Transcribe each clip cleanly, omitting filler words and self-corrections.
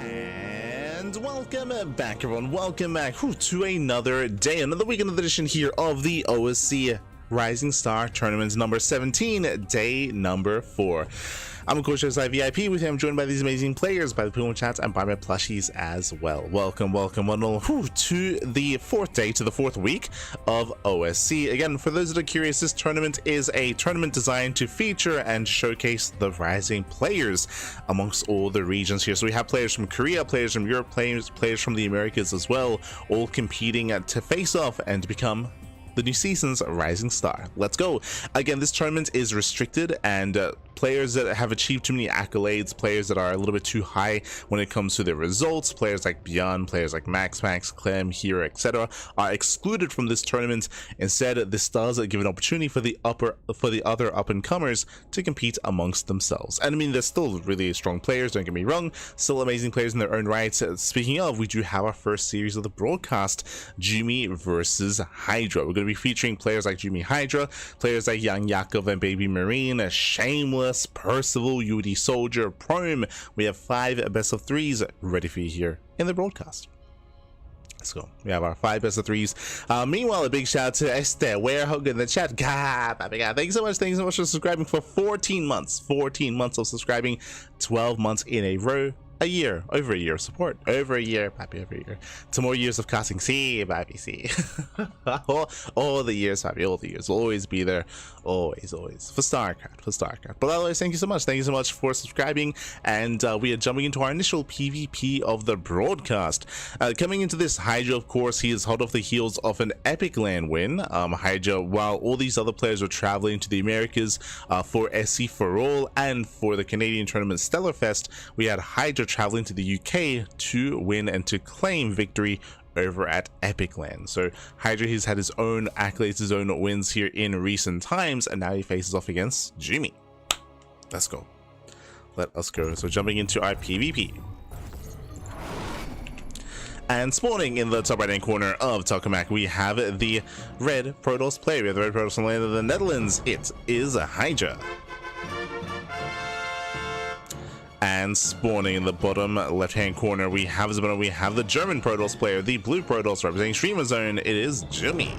And welcome back, everyone. Welcome back to another day, another weekend edition here of the OSC Rising Star Tournament number 17, day number 4. I'm of course OSI VIP. With him, I'm joined by these amazing players, by the people in chat, and by my plushies as well. Welcome one all to the fourth day, to the fourth week of OSC. Again, for those that are curious, this tournament is a tournament designed to feature and showcase the rising players amongst all the regions here. So we have players from Korea, players from Europe, players from the Americas as well, all competing to face off and to become the new season's Rising Star. Let's go. Again, this tournament is restricted, and players that have achieved too many accolades, players that are a little bit too high when it comes to their results, players like Beyond, players like Max, Clem, Hero, etc., are excluded from this tournament. Instead, this does give an opportunity for the other up-and-comers to compete amongst themselves. And I mean, they're still really strong players, don't get me wrong, still amazing players in their own right. Speaking of, we do have our first series of the broadcast, Jumy versus Hydra. We're going to be featuring players like Jumy, Hydra, players like YoungYakov and Baby Marine, Shameless, Percival, UD Soldier, Prome. We have 5 best of 3s ready for you here in the broadcast. Let's go. We have our 5 best of 3s. Meanwhile, a big shout out to Esther Warehug in the chat. God, thank you so much. Thank you so much for subscribing for 14 months. 14 months of subscribing, 12 months in a row. A year, over a year of support, over a year, papi, over a year. 2 more years of casting, see, papi, see. all the years, papi, all the years. Will always be there, always, for StarCraft, But otherwise, thank you so much for subscribing, and we are jumping into our initial PvP of the broadcast. Coming into this, Hydra, of course, he is hot off the heels of an epic LAN win. Hydra, while all these other players were traveling to the Americas for SC for All and for the Canadian tournament Stellarfest, we had Hydra traveling to the UK to win and to claim victory over at Epic LAN. So Hydra has had his own accolades, his own wins here in recent times, and now he faces off against Jumy. Let's go. Let us go. So jumping into our PvP. And spawning in the top right hand corner of Tokamak, we have the red Protoss player. We have the red Protoss from the land of the Netherlands. It is Hydra. And spawning in the bottom left-hand corner, we have the German Protoss player, the blue Protoss representing Streamer Zone. It is Jumy.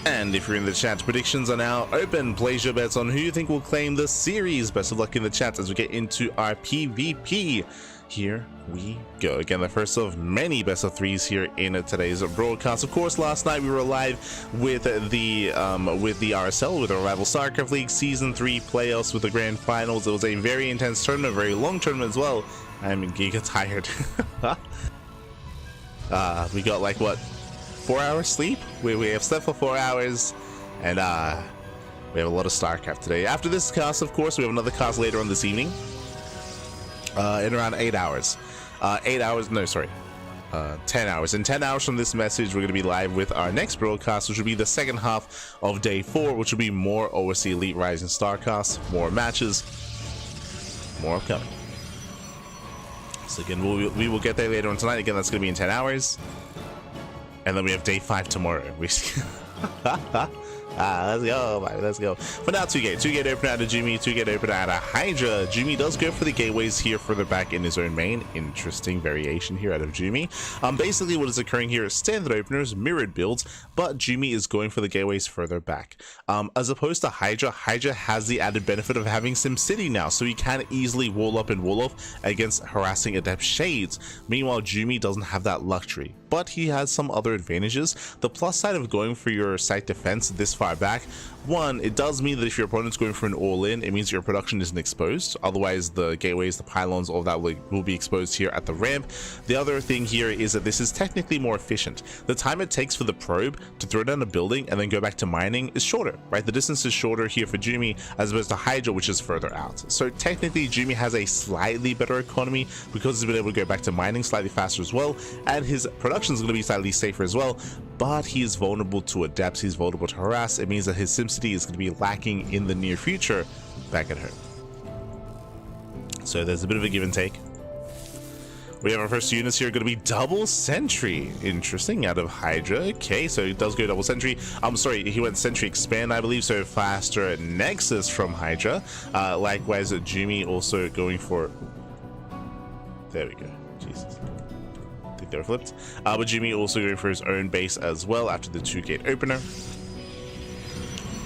And if you're in the chat, predictions are now open. Place your bets on who you think will claim the series. Best of luck in the chat as we get into our PvP. Here we go. Again, the first of many best of 3s here in today's broadcast. Of course, last night we were live with the RSL, with our rival StarCraft League Season 3 playoffs with the grand finals. It was a very intense tournament, a very long tournament as well. I'm giga tired. We got like what, 4 hours sleep? We have slept for 4 hours, and we have a lot of StarCraft today. After this cast, of course, we have another cast later on this evening. In around 8 hours. 10 hours. In 10 hours from this message, we're going to be live with our next broadcast, which will be the second half of day 4, which will be more OSC Elite Rising Star casts, more matches, more upcoming. So again, we will get there later on tonight. Again, that's going to be in 10 hours. And then we have day 5 tomorrow. Let's go, buddy, let's go. For now, 2-gate opener out of Jumy, 2-gate opener out of Hydra. Jumy does go for the gateways here further back in his own main. Interesting variation here out of Jumy. Basically what is occurring here is standard openers, mirrored builds, but Jumy is going for the gateways further back. As opposed to Hydra, Hydra has the added benefit of having SimCity now, so he can easily wall up and wall off against harassing Adept Shades. Meanwhile, Jumy doesn't have that luxury, but he has some other advantages. The plus side of going for your site defense this far back, one, it does mean that if your opponent's going for an all-in, it means your production isn't exposed. Otherwise, the gateways, the pylons, all of that will be exposed here at the ramp. The other thing here is that this is technically more efficient. The time it takes for the probe to throw down a building and then go back to mining is shorter, right? The distance is shorter here for Jumy as opposed to Hydra, which is further out. So technically, Jumy has a slightly better economy because he's been able to go back to mining slightly faster as well, and his production is going to be slightly safer as well. But he is vulnerable to adepts, he's vulnerable to harass. It means that his SimCity is going to be lacking in the near future back at home. So there's a bit of a give and take. We have our first units here going to be double sentry. Interesting, out of Hydra. Okay, so it does go double sentry. I'm sorry, he went sentry expand, I believe, so faster Nexus from Hydra. Likewise, Jumy also going for There we go. Jesus. I think they were flipped. But Jumy also going for his own base as well after the 2-gate opener.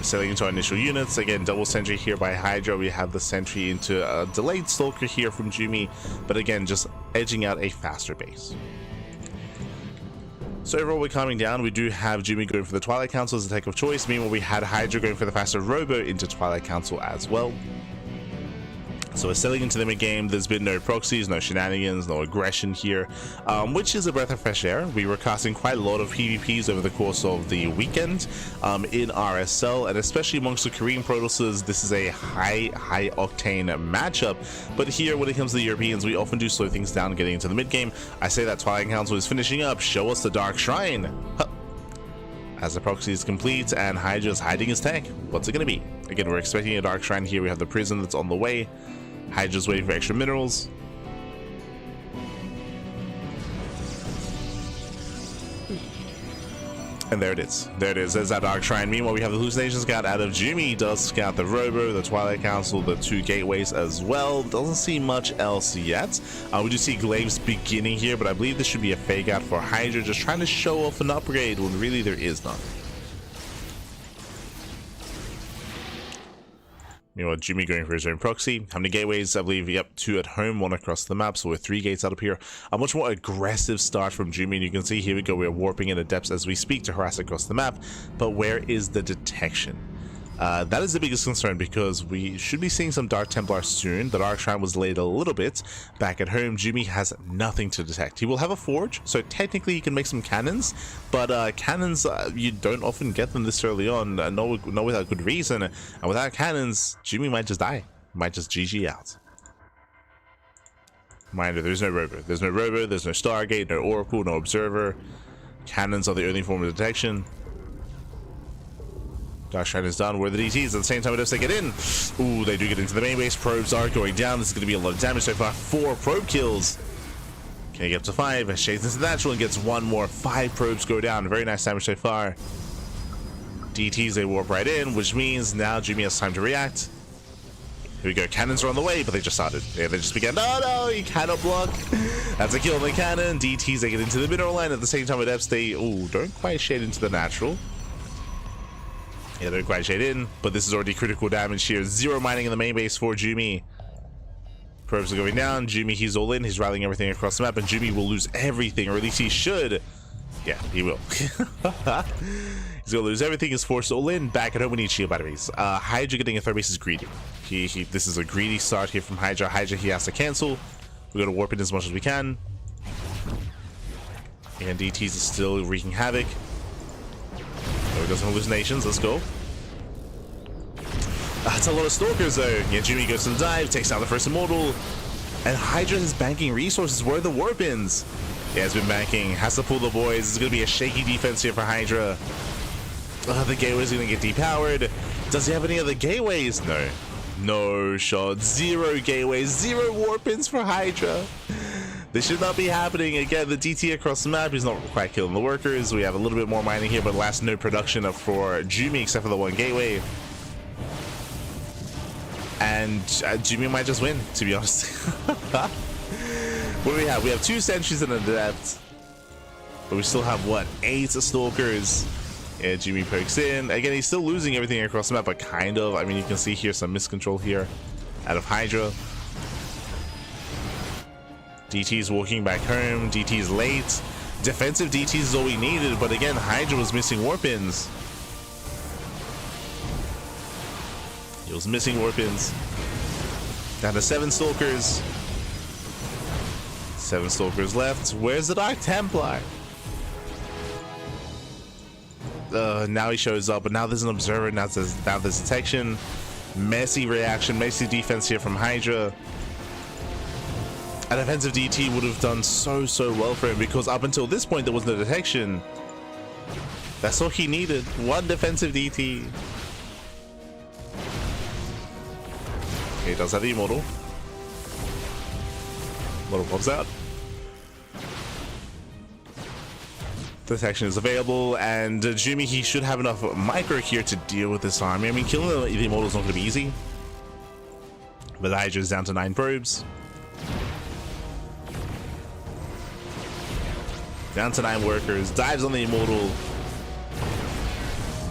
Selling into our initial units. Again, double sentry here by Hydra. We have the sentry into a delayed stalker here from Jumy. But again, just edging out a faster base. So overall, we're calming down. We do have Jumy going for the Twilight Council as a tech of choice. Meanwhile, we had Hydra going for the faster Robo into Twilight Council as well. So we're selling into the mid-game. There's been no proxies, no shenanigans, no aggression here, which is a breath of fresh air. We were casting quite a lot of PvPs over the course of the weekend in RSL, and especially amongst the Korean Protosses, this is a high octane matchup. But here, when it comes to the Europeans, we often do slow things down getting into the mid-game. I say that Twilight Council is finishing up. Show us the Dark Shrine. Huh. As the proxy is complete and Hydra's hiding his tech, what's it going to be? Again, we're expecting a Dark Shrine here. We have the prison that's on the way. Hydra's waiting for extra minerals. And there it is. There it is. There's that Dark Shrine. Meanwhile, we have the Hallucination Scout out of Jumy. Does scout the Robo, the Twilight Council, the 2 gateways as well. Doesn't see much else yet. We do see Glaives beginning here, but I believe this should be a fake out for Hydra, just trying to show off an upgrade when really there is none. Meanwhile, Jumy going for his own proxy. How many gateways? I believe, yep, 2 at home, 1 across the map. So we're 3 gates out up here. A much more aggressive start from Jumy. And you can see here we go. We're warping into depths as we speak to harass across the map. But where is the detection? That is the biggest concern, because we should be seeing some Dark Templar soon. The Dark Shrine was delayed a little bit. Back at home, Jumy has nothing to detect. He will have a forge, so technically he can make some cannons, but cannons, you don't often get them this early on, no without good reason. And without cannons, Jumy might just die. Might just GG out. Reminder, there's no Robo. There's no Robo, there's no Stargate, no Oracle, no Observer. Cannons are the only form of detection. Dark Shrine is done. Where the DTs at the same time, it does they get in. Ooh, they do get into the main base. Probes are going down. This is going to be a lot of damage so far. 4 probe kills. Can he get up to 5? Shades into the natural and gets 1 more. 5 probes go down. Very nice damage so far. DTs, they warp right in, which means now Jumy has time to react. Here we go. Cannons are on the way, but they just started. Yeah, they just began. No, you cannot block. That's a kill on the cannon. DTs, they get into the mineral line. At the same time, with Eps, they don't quite shade into the natural. Yeah, they're quite shade in, but this is already critical damage here. 0 mining in the main base for Jumy. Probes are going down. Jumy, he's all in. He's rallying everything across the map, and Jumy will lose everything, or at least he should. Yeah, he will. He's gonna lose everything. He's forced all in. Back at home, we need shield batteries. Hydra getting a 3rd base is greedy. This is a greedy start here from Hydra. Hydra, he has to cancel. We gotta warp in as much as we can. And DTs is still wreaking havoc. There we go, some hallucinations. Let's go. That's a lot of stalkers though. Yeah, Jumy goes to the dive, takes out the first immortal, and Hydra is banking resources. Where are the warp-ins? Yeah, it's been banking. Has to pull the boys. It's gonna be a shaky defense here for Hydra. The gateway's gonna get depowered. Does he have any other gateways? No. No shot. 0 gateways. 0 warp-ins for Hydra. This should not be happening. Again, the DT across the map is not quite killing the workers. We have a little bit more mining here, but last no production for Jumy except for the 1 gateway. And Jumy might just win, to be honest. What do we have? We have 2 sentries in the depth. But we still have, what, 8 stalkers. Yeah, Jumy pokes in. Again, he's still losing everything across the map, but kind of. I mean, you can see here some miscontrol here out of Hydra. DT's walking back home. DT's late. Defensive DTs is all we needed, but again, Hydra was missing warp-ins. He was missing warp-ins. Down to 7 stalkers. 7 stalkers left. Where's the Dark Templar? Now he shows up, but now there's an observer. Now there's detection. Messy reaction, messy defense here from Hydra. A defensive DT would have done so well for him, because up until this point there was no detection. That's all he needed. 1 defensive DT. Okay, he does have the immortal. Immortal pops out. Detection is available, and Jumy, he should have enough micro here to deal with this army. I mean, killing the immortal is not going to be easy. But Hydra is down to 9 probes. Down to 9 workers. Dives on the Immortal.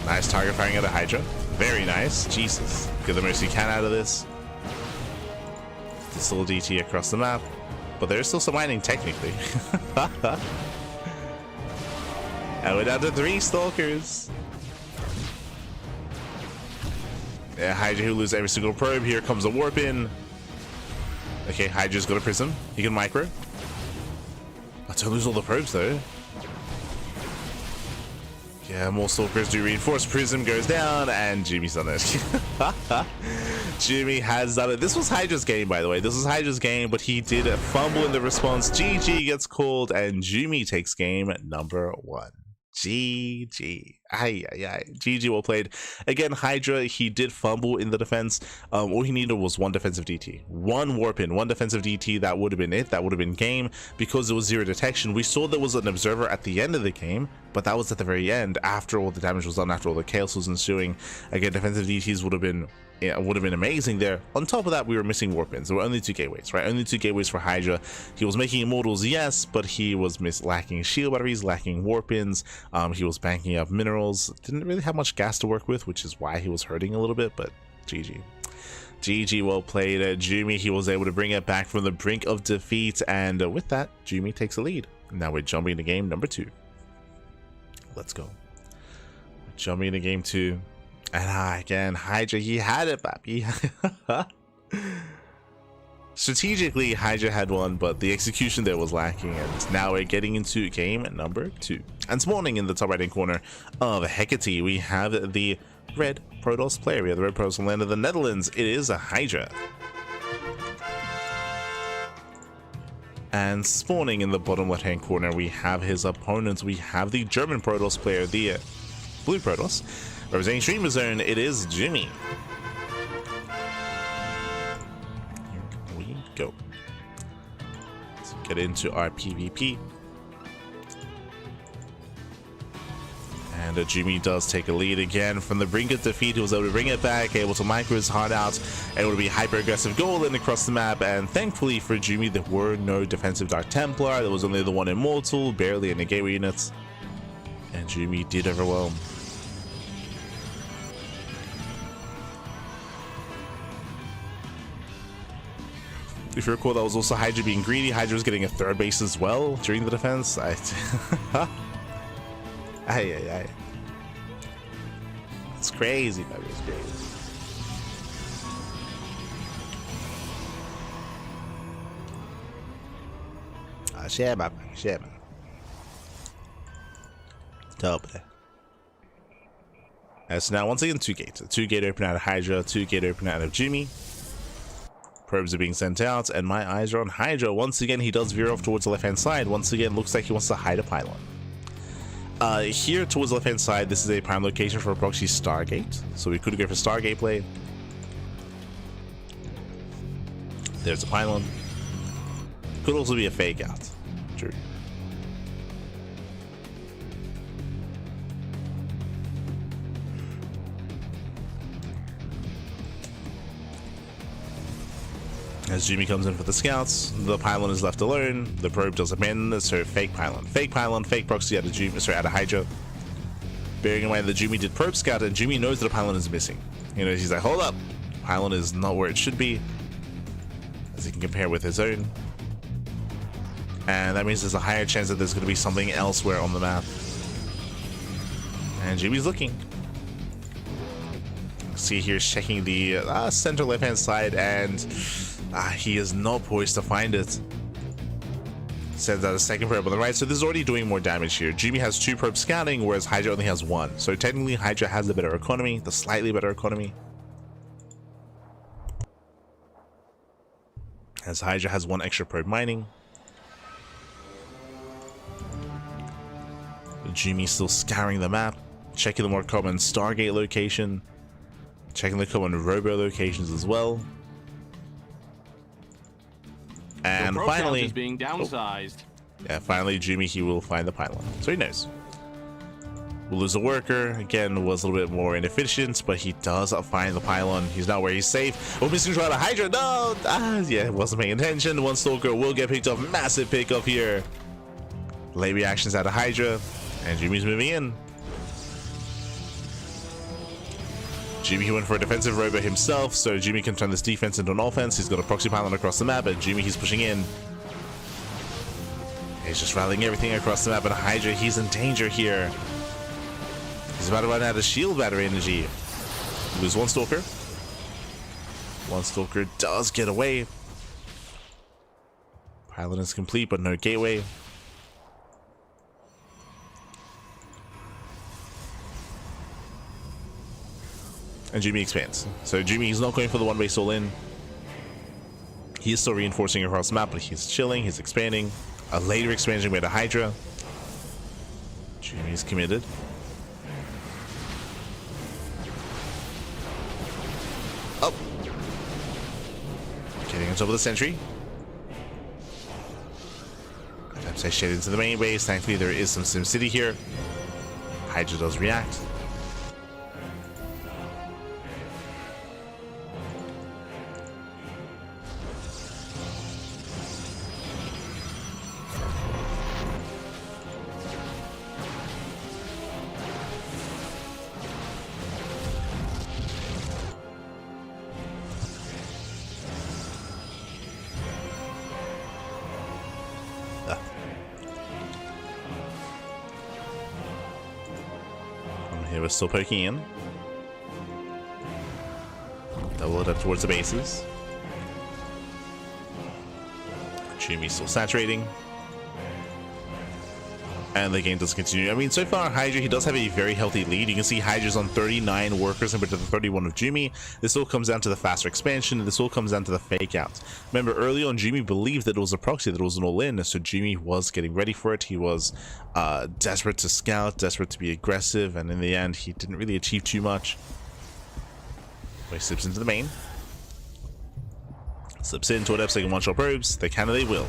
Nice target firing out of Hydra. Very nice. Jesus. Get the most you can out of this. There's still a DT across the map. But there's still some mining technically. And we're down to 3 Stalkers. Yeah, Hydra who loses every single probe. Here comes a warp in. Okay, Hydra's got a prism. He can micro. Don't lose all the probes though. Yeah, more Stalkers do reinforce. Prism goes down, and Jumy's done it. Jumy has done it. This was Hydra's game, by the way. This was Hydra's game, but he did a fumble in the response. GG gets called, and Jumy takes game number 1. GG. Aye. GG well played. Again, Hydra, he did fumble in the defense. All he needed was 1 defensive DT. 1 warp in, 1 defensive DT. That would have been it. That would have been game. Because it was 0 detection. We saw there was an observer at the end of the game, but that was at the very end, after all the damage was done, after all the chaos was ensuing. Again, defensive DTs would have been amazing there. On top of that, we were missing warp ins. There were only 2 gateways, right? Only 2 gateways for Hydra. He was making immortals, yes, but he was lacking shield batteries, lacking warp ins. He was banking up minerals. Didn't really have much gas to work with, which is why he was hurting a little bit, but GG. GG well played. Jumy, he was able to bring it back from the brink of defeat, and with that, Jumy takes a lead. Now we're jumping into game number 2. Let's go. Jumping into game 2. And again, Hydra, he had it, baby. Strategically, Hydra had one, but the execution there was lacking, and now we're getting into game number 2. And spawning in the top right-hand corner of Hecate, we have the red Protoss player. We have the red Protoss from land of the Netherlands. It is a Hydra. And spawning in the bottom left-hand corner, we have his opponents. We have the German Protoss player, the blue Protoss. Representing Streamer Zone, it is Jumy. Here we go. Let's get into our PvP. And Jumy does take a lead again from the brink of defeat. He was able to bring it back, able to micro his heart out, able to be hyper-aggressive golden across the map. And thankfully for Jumy, there were no defensive Dark Templar. There was only the 1 Immortal, barely any gateway units. And Jumy did overwhelm. If you recall, that was also Hydra being greedy. Hydra was getting a 3rd base as well during the defense. Aye. It's crazy, man. It's crazy. Share, man. Top there. So now, once again, 2 gates. A 2 gate open out of Hydra, 2 gate open out of Jumy. Probes are being sent out, and my eyes are on Hydra. Once again, he does veer off towards the left-hand side. Once again, looks like he wants to hide a pylon. Here towards the left-hand side, this is a prime location for a proxy Stargate. So we could go for Stargate play. There's a pylon. Could also be a fake out. True. As Jumy comes in for the scouts, the pylon is left alone. The probe does abandon this, so fake pylon, fake proxy out of Jumy, out of Hydra. Bearing in mind that Jumy did probe scout, and Jumy knows that the pylon is missing. You know, he's like, hold up, pylon is not where it should be, as he can compare with his own. And that means there's a higher chance that there's going to be something elsewhere on the map. And Jumy's looking. See here, checking the center left-hand side, and he is not poised to find it. Sends out a 2nd probe on the right, so this is already doing more damage here. Jumy has 2 probes scouting, whereas Hydra only has 1. So technically, Hydra has the better economy, the slightly better economy. As Hydra has 1 extra probe mining. Jumy still scouring the map, checking the more common Stargate location, checking the common Robo locations as well. And finally, is being downsized. Finally, Jumy, he will find the pylon. So he knows. We'll lose a worker. Again, was a little bit more inefficient, but he does find the pylon. He's not where he's safe. Oh, missing control out of Hydra. No! Yeah, wasn't paying attention. 1 Stalker will get picked up. Massive pickup here. Late reactions out of Hydra, and Jumy's moving in. Jumy went for a defensive robot himself, so Jumy can turn this defense into an offense. He's got a proxy pylon across the map, and Jumy, he's pushing in. He's just rallying everything across the map, and Hydra, he's in danger here. He's about to run out of shield battery energy. Lose one Stalker. One Stalker does get away. Pylon is complete, but no gateway. And Jumy expands. So Jumy is not going for the one-way soul in. He is still reinforcing across the map, but he's chilling, he's expanding. A later expansion way to Hydra. Jumy is committed. Up. Getting on top of the sentry. Attempts to shade into the main base. Thankfully, there is some SimCity here. Hydra does react. Here we're still poking in. Double it up towards the bases. Jumy still saturating. And the game does continue. I mean, so far, Hydra, he does have a very healthy lead. You can see Hydra's on 39 workers compared to the 31 of Jumy. This all comes down to the faster expansion. This all comes down to the fake outs. Remember, early on, Jumy believed that it was a proxy, that it was an all-in. So Jumy was getting ready for it. He was desperate to scout, desperate to be aggressive. And in the end, he didn't really achieve too much. So he slips into the main. Slips in toward Epsilon one-shot probes. They can and they will.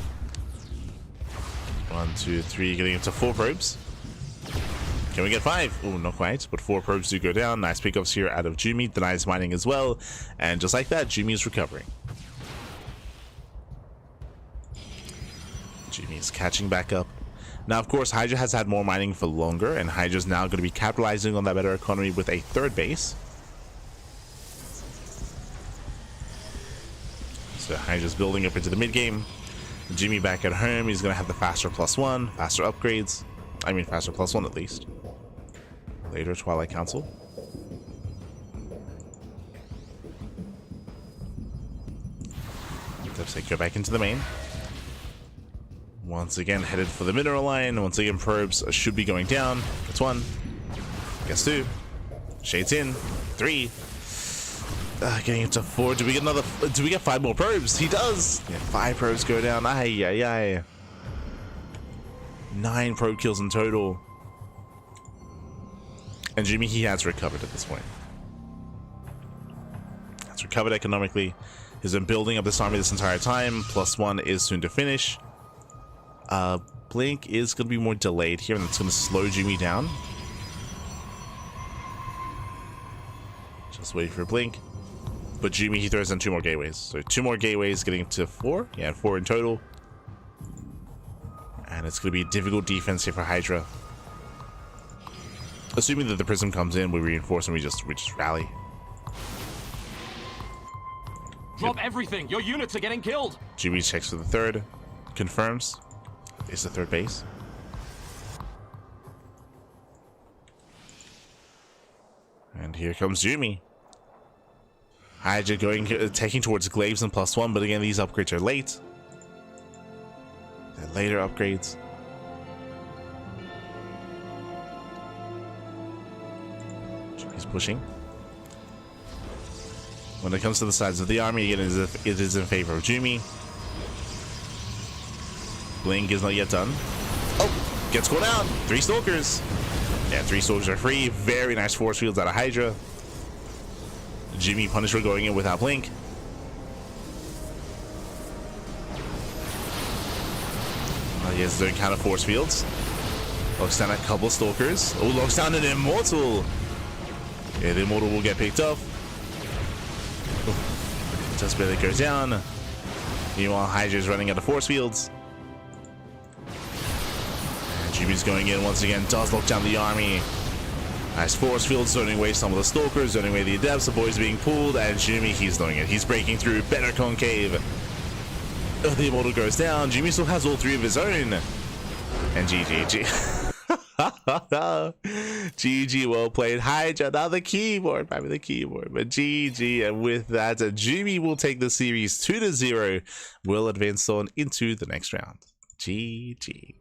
1, 2, 3, getting into 4 probes. Can we get 5? Oh, not quite, but 4 probes do go down. Nice pickups here out of Jumy. Denies mining as well. And just like that, Jumy is recovering. Jumy is catching back up. Now, of course, Hydra has had more mining for longer, and Hydra's now going to be capitalizing on that better economy with a 3rd base. So Hydra's building up into the mid-game. Jumy back at home, he's going to have the faster +1, faster upgrades. I mean, faster +1 at least. Later, Twilight Council. Let's go back into the main. Once again, headed for the mineral line. Once again, probes should be going down. That's 1. Gets 2. Shades in. 3. Getting into 4. Do we get another? Do we get 5 more probes? He does. Yeah, 5 probes go down. Ay, ay, ay. 9 probe kills in total. And Jumy, he has recovered at this point. Has recovered economically. He's been building up this army this entire time. +1 is soon to finish. Blink is going to be more delayed here, and it's going to slow Jumy down. Just wait for Blink. But Jumy, he throws in 2 more gateways. So 2 more gateways, getting to 4. Yeah, 4 in total. And it's going to be a difficult defense here for Hydra. Assuming that the Prism comes in, we reinforce and we just rally. Drop everything! Your units are getting killed! Jumy checks for the 3rd. Confirms. It's the 3rd base. And here comes Jumy. Hydra taking towards glaives and +1, but again, these upgrades are late. They're later upgrades. He's pushing. When it comes to the sides of the army, again, it is in favor of Jumy. Blink is not yet done. Oh, gets called out. 3 Stalkers. Yeah, 3 Stalkers are free. Very nice force fields out of Hydra. Jumy Punisher going in without Blink. He has his own kind of force fields. Locks down a couple of Stalkers. Oh, locks down an Immortal. Yeah, the Immortal will get picked up. Just barely goes down. Meanwhile, Hydra is running out of force fields. Jumy's going in once again, does lock down the army. Nice force field, zoning away some of the stalkers, zoning away the adepts, the boys being pulled, and Jumy, he's doing it. He's breaking through, better concave. The immortal goes down, Jumy still has all three of his own. And GG. GG, well played. Hydra, now the keyboard, maybe the keyboard, but GG. And with that, Jumy will take the series 2-0. Will advance on into the next round. GG.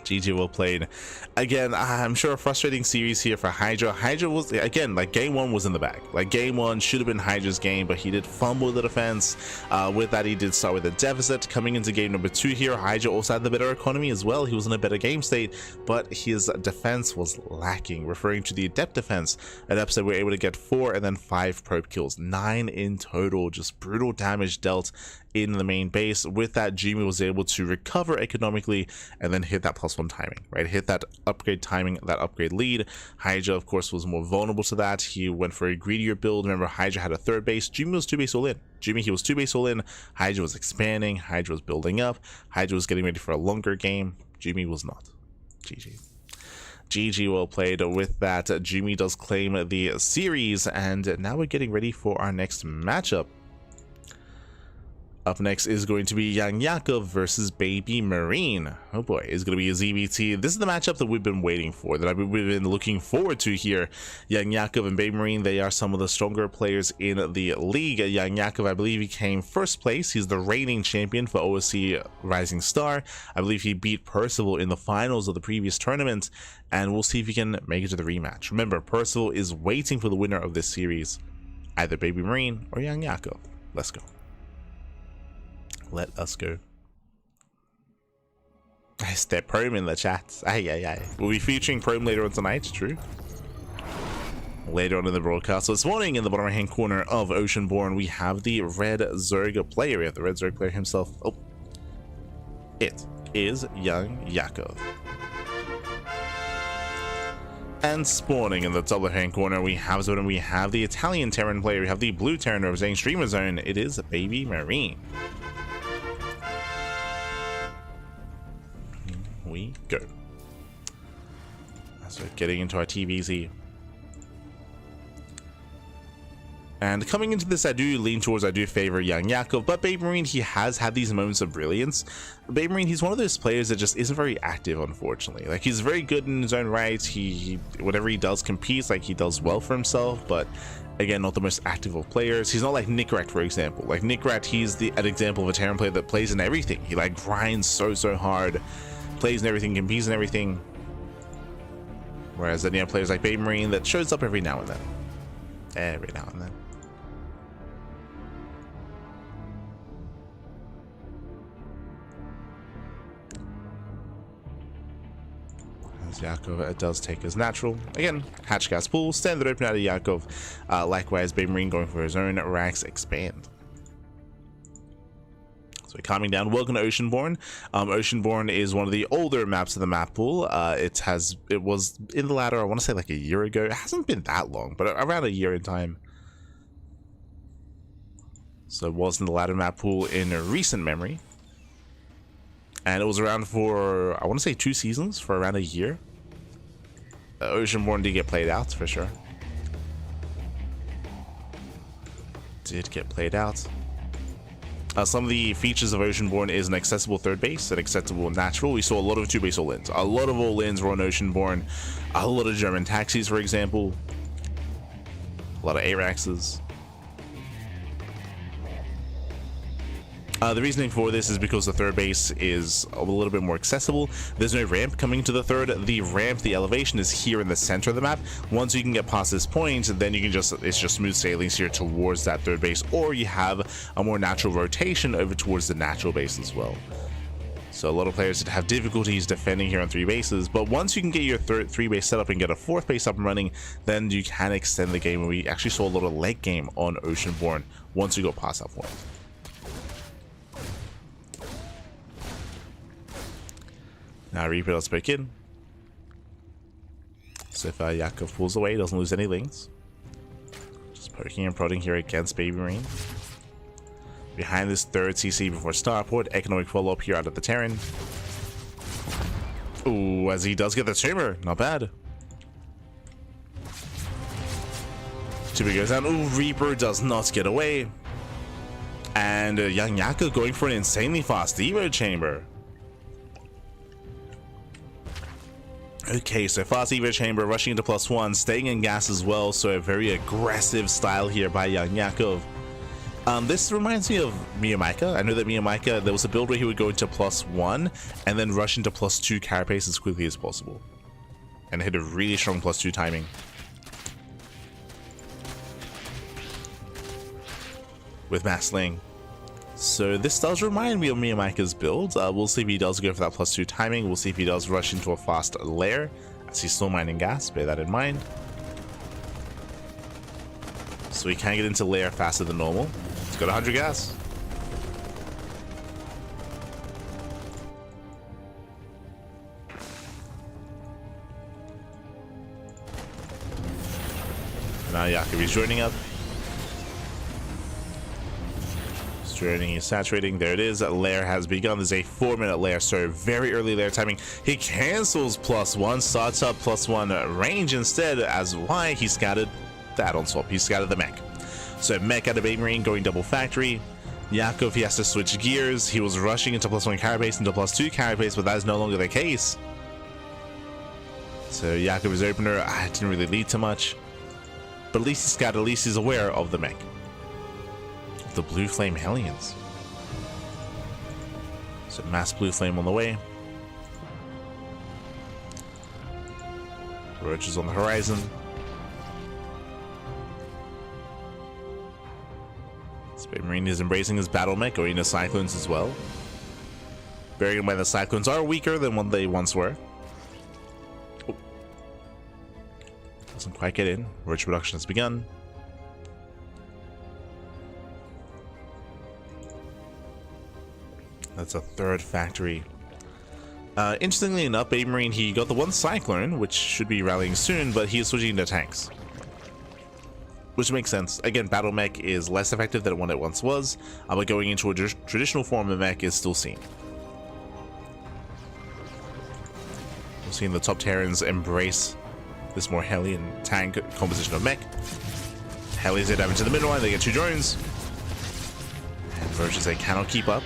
GG, well played. Again, I'm sure a frustrating series here for Hydra. Hydra was, again, like game one was in the bag. Like game one should have been Hydra's game, but he did fumble the defense. With that, he did start with a deficit. Coming into game number 2 here, Hydra also had the better economy as well. He was in a better game state, but his defense was lacking, referring to the adept defense. Adepts that were able to get 4 and then 5 probe kills, 9 in total, just brutal damage dealt in the main base. With that, Jumy was able to recover economically and then hit that +1 timing, right? Hit that upgrade timing, that upgrade lead. Hydra, of course, was more vulnerable to that. He went for a greedier build. Remember, Hydra had a 3rd base. Jumy was 2 base all in. Jumy, he was 2 base all in. Hydra was expanding. Hydra was building up. Hydra was getting ready for a longer game. Jumy was not. GG. GG, well played. With that, Jumy does claim the series, and now we're getting ready for our next matchup. Up next is going to be YoungYakov versus Baby Marine. Oh boy, it's going to be a ZBT. This is the matchup that we've been waiting for, that we've been looking forward to here. YoungYakov and Baby Marine, they are some of the stronger players in the league. YoungYakov, I believe he came 1st place. He's the reigning champion for OSC Rising Star. I believe he beat Percival in the finals of the previous tournament, and we'll see if he can make it to the rematch. Remember, Percival is waiting for the winner of this series, either Baby Marine or YoungYakov. Let's go. Let us go. Step Prom in the chat. We'll be featuring Prom later on tonight, true. Later on in the broadcast. So this morning, in the bottom right hand corner of Oceanborn, we have the Red Zerg player. We have the Red Zerg player himself. Oh, it is YoungYakov. And spawning in the top left hand corner, we have the Italian Terran player. We have the blue Terran representing Streamer Zone. It is Baby Marine. We go. So getting into our TVZ. And coming into this, I do favor YoungYakov, but Baby Marine, he has had these moments of brilliance. Baby Marine, he's one of those players that just isn't very active, unfortunately. Like, he's very good in his own right. He whatever he does competes, like, he does well for himself, but again, not the most active of players. He's not like Nickrat, for example. Like Nickrat, he's an example of a Terran player that plays in everything. He like grinds so hard, plays in everything, competes in everything. Whereas then you have players like Baby Marine that shows up every now and then. Every now and then. As Yakov does take his natural. Again, hatch gas pool, standard open out of Yakov. Likewise, Baby Marine going for his own Rax expand. So we're calming down. Welcome to Oceanborn. Oceanborn is one of the older maps of the map pool. It was in the ladder, I want to say like a year ago. It hasn't been that long, but around a year in time. So it was in the ladder map pool in recent memory. And it was around for, I want to say 2 seasons, for around a year. Oceanborn did get played out, for sure. Did get played out. Some of the features of Oceanborn is an accessible 3rd base, an accessible natural. We saw a lot of 2 base all-ins. A lot of all-ins were on Oceanborn. A lot of German taxis, for example. A lot of ARAXs. The reasoning for this is because the 3rd base is a little bit more accessible. There's no ramp coming to the 3rd. The ramp, the elevation is here in the center of the map. Once you can get past this point, then you can it's just smooth sailings here towards that 3rd base, or you have a more natural rotation over towards the natural base as well. So a lot of players have difficulties defending here on 3 bases, but once you can get your 3 base set up and get a 4th base up and running, then you can extend the game. And we actually saw a lot of late game on Oceanborn once you go past that point. Now Reaper, let's break in. So if Yakov pulls away, doesn't lose any links. Just poking and prodding here against Baby Marine. Behind this third CC before starport, economic follow-up here out of the Terran. Ooh, as he does get the chamber, not bad. Jumy goes down. Ooh, Reaper does not get away. And YoungYakov going for an insanely fast Evo chamber. Okay, so fast Evo chamber, rushing into +1, staying in gas as well, so a very aggressive style here by YoungYakov. This reminds me of Miyamika. I know that Miyamika, there was a build where he would go into +1 and then rush into +2 carapace as quickly as possible. And hit a really strong +2 timing. With Mass Sling. So this does remind me of Miyamika's build. We'll see if he does go for that +2 timing. We'll see if he does rush into a fast lair as he's still mining gas. Bear that in mind. So he can get into lair faster than normal. He's got 100 gas. Now Yakov is joining up. He's saturating. There it is. That lair has begun. There's a 4-minute lair, so very early lair timing. He cancels +1, starts up +1 range instead. As why he scattered the add-on swap. He scattered the mech. So mech out of Babe Marine going double factory. Yakov, he has to switch gears. He was rushing into +1 carapace into +2 carapace, but that is no longer the case. So Yakov's opener didn't really lead to much, but at least he's scattered. At least he's aware of the mech. The Blue Flame Hellions. So mass Blue Flame on the way. Roaches on the horizon. Space Marine is embracing his battle mech, going into Cyclones as well. Bearing in mind the Cyclones are weaker than what they once were. Oh. Doesn't quite get in. Roach production has begun. That's a third factory. Interestingly enough, Babe Marine, he got the one Cyclone, which should be rallying soon, but he is switching to tanks. Which makes sense. Again, Battle Mech is less effective than what it once was, but going into a traditional form of mech is still seen. We're seeing the top Terrans embrace this more Hellion tank composition of mech. Hellions are damage to the middle line, they get 2 drones. And Roaches, they cannot keep up.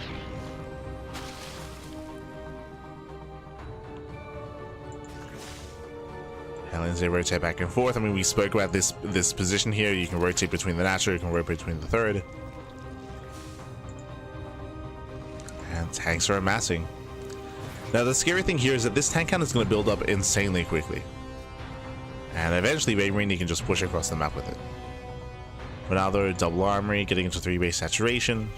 Hellions, they rotate back and forth. I mean, we spoke about this position here. You can rotate between the natural, you can rotate between the third. And tanks are amassing. Now, the scary thing here is that this tank count is going to build up insanely quickly. And eventually, Babe Marine, you can just push across the map with it. But now they're double armory, getting into 3-base saturation.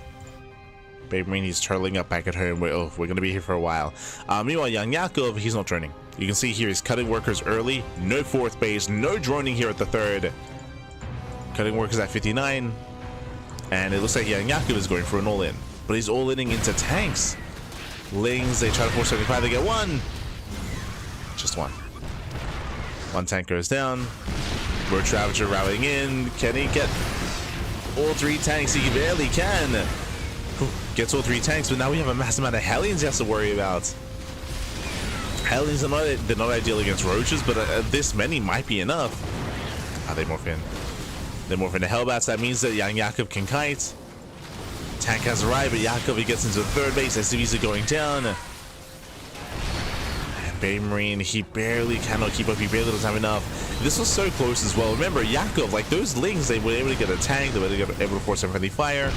Babe Marine, he's turtling up back at home. We're going to be here for a while. Meanwhile, YoungYakov, he's not droning. You can see here he's cutting workers early. No 4th base, no droning here at the 3rd. Cutting workers at 59. And it looks like YoungYakov is going for an all-in. But he's all-inning into tanks. Lings, they try to force 75, they get 1. Just 1. 1 tank goes down. Roach Ravager rallying in. Can he get all 3 tanks? He barely can. Gets all 3 tanks, but now we have a massive amount of Hellions he has to worry about. Hellions are they're not ideal against Roaches, but this many might be enough. They morph in. They morph into Hellbats. That means that YoungYakov can kite. Tank has arrived, but Yakov, he gets into the 3rd base. SCVs are going down. And Babe Marine, he barely cannot keep up. He barely doesn't have enough. This was so close as well. Remember, Yakov, like those Lings, they were able to get a tank. They were able to force some friendly fire.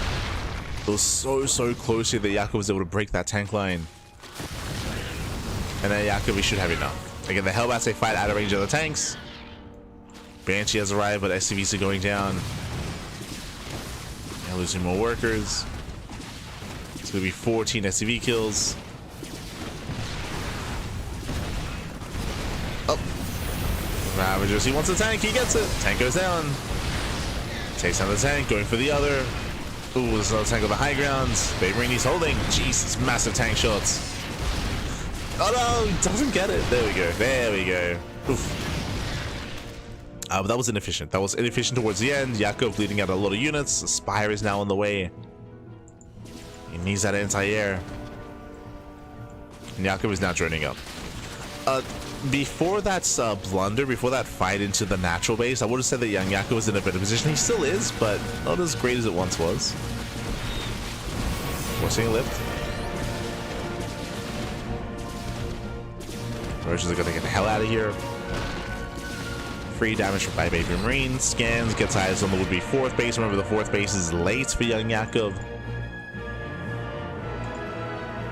It was so close here that Yakov was able to break that tank line. And then Yakov, he should have enough. Again, the Hellbats, they fight out of range of the tanks. Banshee has arrived, but SCVs are going down. They're losing more workers. It's going to be 14 SCV kills. Oh. Ravagers, he wants a tank, he gets it. Tank goes down. Takes down the tank, going for the other. Ooh, there's another tank on the high ground. Babe Marine, he's holding. Jesus, massive tank shots. Oh no, he doesn't get it. There we go. There we go. Oof. But that was inefficient. That was inefficient towards the end. Yakov bleeding out a lot of units. Spire is now on the way. He needs that anti-air. Yakov is now droning up. Before that blunder, before that fight into the natural base, I would have said that YoungYakov was in a better position. He still is, but not as great as it once was. Forcing a lift. Roaches are going to get the hell out of here. Free damage by Baby Marine. Scans, gets eyes on the would-be fourth base. Remember, the fourth base is late for YoungYakov.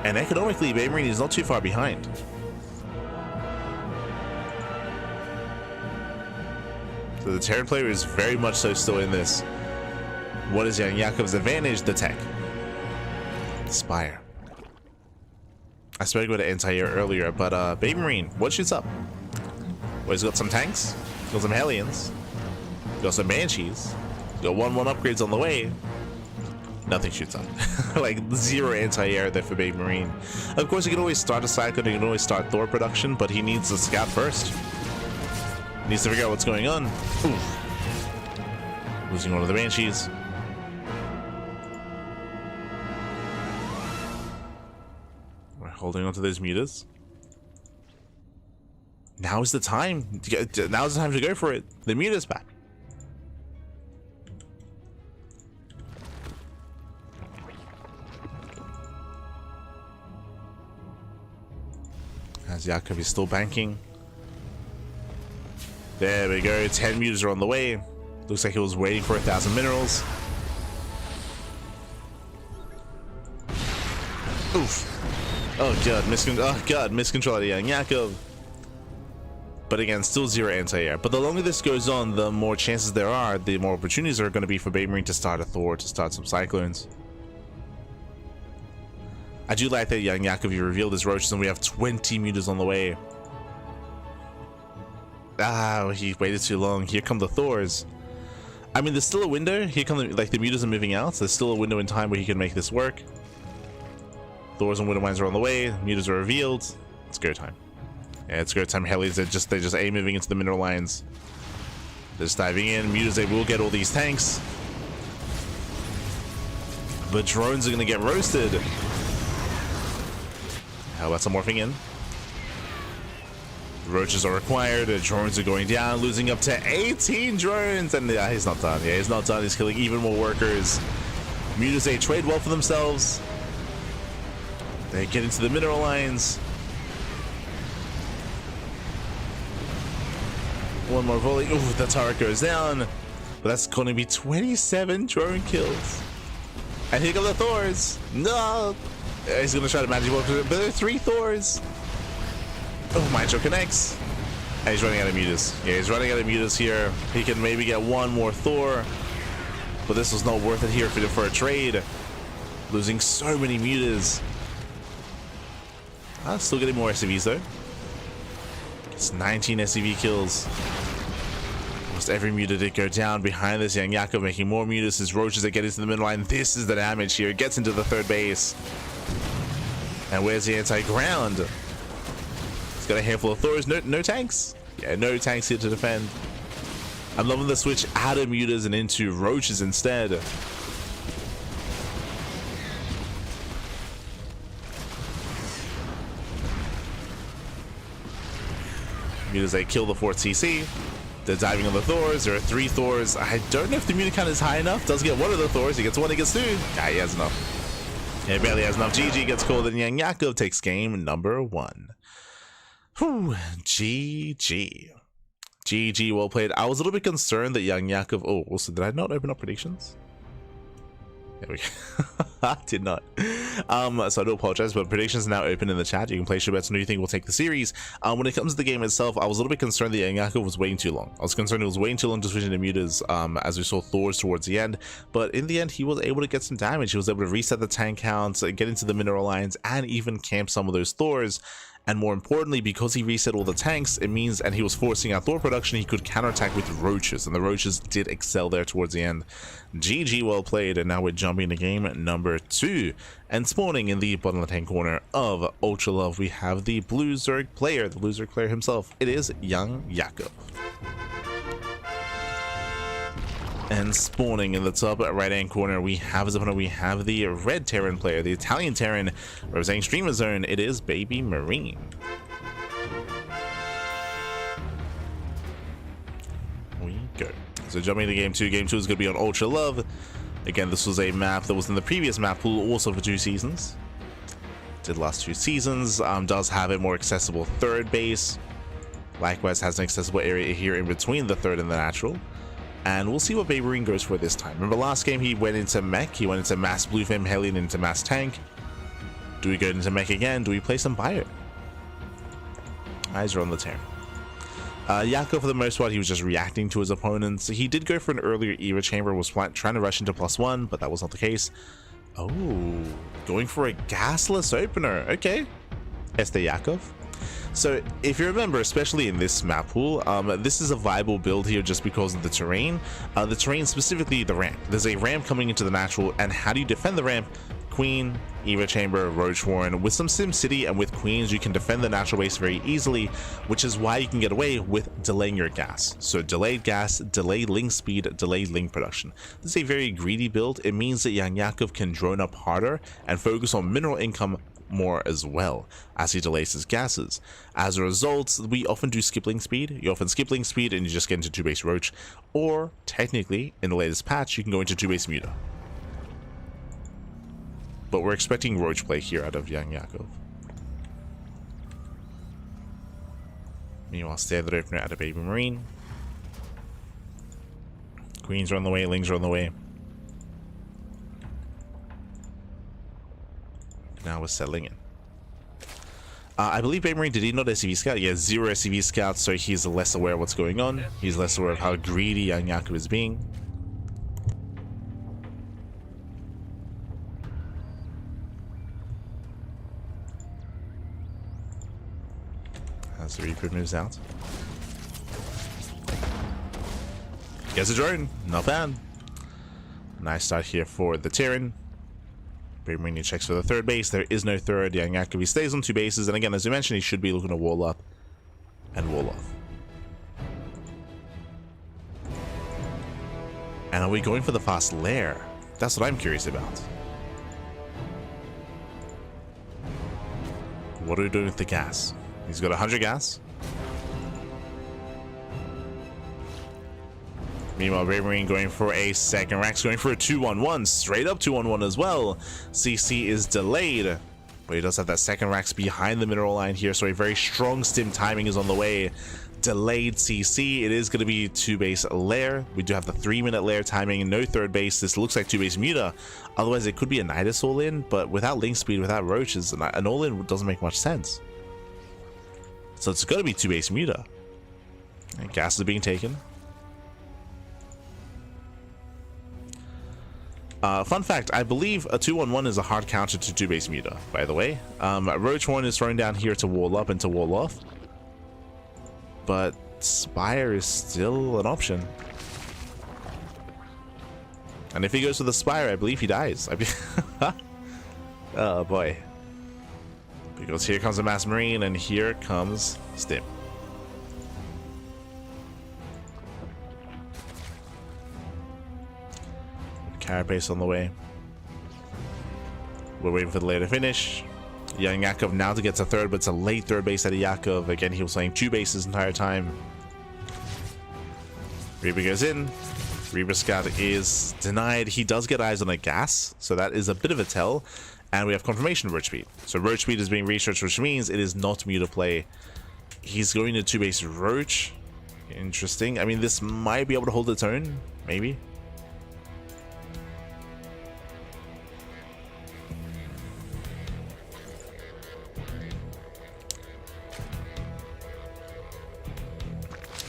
And economically, Baby Marine is not too far behind. So the Terran player is very much so still in this. What is YoungYakov's advantage? The tech. Spire. I spoke about an anti-air earlier, but Baby Marine, what shoots up? Well, he's got some tanks, he's got some Hellions, he's got some Banshees, he's got 1-1 upgrades on the way. Nothing shoots up. Like, zero anti-air there for Baby Marine. Of course, he can always start a cyclone, he can always start Thor production, but he needs the scout first. He needs to figure out what's going on. Oof. Losing one of the Banshees. We're holding on to those mutas. Now is the time. Now is the time to go for it. The muta's back. As Yakov is still banking. There we go. 10 mutas are on the way. Looks like he was waiting for 1,000 minerals. Oof. Oh god, miscontrol at YoungYakov. But again, still zero anti-air. But the longer this goes on, the more chances there are, the more opportunities there are going to be for Baby Marine to start a Thor, to start some Cyclones. I do like that YoungYakov, you revealed his roaches and we have 20 mutas on the way. Ah, he waited too long. Here come the Thors. I mean, there's still a window. Here come the mutas are moving out. So there's still a window in time where he can make this work. Thors and Widow Mines are on the way. Mutas are revealed. It's go time. Yeah, it's go time. Hellies, they're just A moving into the mineral lines. They're just diving in. Mutas, they will get all these tanks. The drones are going to get roasted. How about some morphing in? Roaches are required, drones are going down, losing up to 18 drones, and he's not done. Yeah, he's not done. He's killing even more workers. Mutas, they trade well for themselves. They get into the mineral lines. One more volley. Ooh, the turret goes down. But that's going to be 27 drone kills. And here come the Thors. No! He's going to try to magic walk, but there are 3 Thors. Oh, Maestro connects. And he's running out of mutas. Yeah, he's running out of mutas here. He can maybe get one more Thor. But this was not worth it here for a trade. Losing so many mutas. Still getting more SCVs though. It's 19 SCV kills. Almost every muta did go down. Behind this, YoungYakov making more mutas. His roaches that get into the middle line. This is the damage here. It gets into the third base. And where's the anti-ground? He's got a handful of Thors. No tanks. Yeah, no tanks here to defend. I'm loving the switch out of mutas and into roaches instead. Mutas, they kill the 4th CC. They're diving on the Thors. There are 3 Thors. I don't know if the muta count is high enough. Does get one of the Thors. He gets 1, he gets 2. Ah, he has enough. Yeah, he barely has enough. GG gets called, and YoungYakov takes game number 1. Whew, GG. GG, well played. I was a little bit concerned that YoungYakov... Oh, also, did I not open up predictions? There we go. I did not. So I do apologize, but predictions are now open in the chat. You can place your bets on who you think will take the series. When it comes to the game itself, I was a little bit concerned that YoungYakov was waiting too long. I was concerned he was waiting too long to switch into mutas as we saw Thors towards the end. But in the end, he was able to get some damage. He was able to reset the tank counts, get into the mineral lines, and even camp some of those Thors. And more importantly, because he reset all the tanks, it means, and he was forcing out Thor production, he could counterattack with roaches, and the roaches did excel there towards the end. GG, well played, and now we're jumping to game number 2. And spawning in the bottom left-hand corner of Ultra Love, we have the Blue Zerg player, the Blue Zerg player himself. It is YoungYakov. And spawning in the top right hand corner, we have as opponent, we have the red Terran player, the Italian Terran representing Streamer Zone. It is Baby Marine. We go. So jumping into game 2. Game 2 is going to be on Ultra Love. Again, this was a map that was in the previous map pool, also for 2 seasons. Did last 2 seasons. Does have a more accessible third base. Likewise, has an accessible area here in between the third and the natural. And we'll see what Baby Marine goes for this time. Remember last game he went into mech, he went into mass blue flame, Hellion into mass tank. Do we go into mech again? Do we play some bio? Eyes are on the Terran. Yakov, for the most part, he was just reacting to his opponents. He did go for an earlier Eva chamber, was trying to rush into +1, but that was not the case. Oh, going for a gasless opener. Okay. Yakov. So if you remember, especially in this map pool, this is a viable build here just because of the terrain. The terrain, specifically the ramp. There's a ramp coming into the natural, and how do you defend the ramp? Queen, Eva Chamber, Roach Warren. With some Sim City and with Queens, you can defend the natural base very easily, which is why you can get away with delaying your gas. So delayed gas, delayed link speed, delayed link production. This is a very greedy build. It means that YoungYakov can drone up harder and focus on mineral income more as well as he delays his gases. As a result, we often do skip link speed. You often skip link speed and you just get into 2-base Roach, or technically in the latest patch you can go into 2-base Muta. But we're expecting Roach play here out of YoungYakov. Meanwhile, standard opener out of Baby Marine. Queens are on the way, Lings are on the way. Now we're settling in. I believe Baby Marine, did he not SCV scout? Yeah, 0 SCV scouts, so he's less aware of what's going on. He's less aware of how greedy YoungYakov is being. As the Reaper moves out. Gets a drone, not bad. Nice start here for the Terran. Baby Marine checks for the third base. There is no third. YoungYakov, he stays on 2 bases, and again, as we mentioned, he should be looking to wall up and wall off. And are we going for the fast lair? That's what I'm curious about. What are we doing with the gas? He's got 100 gas. Meanwhile, Baby Marine going for a second Rax, going for a 2-1-1, straight up 2-1-1 as well. CC is delayed, but he does have that second Rax behind the mineral line here, so a very strong stim timing is on the way. Delayed CC. It is going to be 2-base lair. We do have the 3-minute lair timing, no third base. This looks like 2-base Muta. Otherwise, it could be a Nidus all-in, but without link speed, without roaches, an all-in doesn't make much sense. So it's going to be 2-base Muta. And gas is being taken. Fun fact, I believe a 2-1-1 is a hard counter to 2-base Muta, by the way. Roach Horn is thrown down here to wall up and to wall off. But Spire is still an option. And if he goes to the Spire, I believe he dies. Oh boy. Because here comes a Mass Marine and here comes Stim. Carapace on the way. We're waiting for the later finish. YoungYakov now to get to third, but it's a late third base out of Yakov. Again, he was playing 2 bases the entire time. Reaper goes in. Reaper Scout is denied. He does get eyes on a gas, so that is a bit of a tell. And we have confirmation of Roach Speed. So Roach Speed is being researched, which means it is not Muta play. He's going to 2-base Roach. Interesting. I mean, this might be able to hold its own, maybe.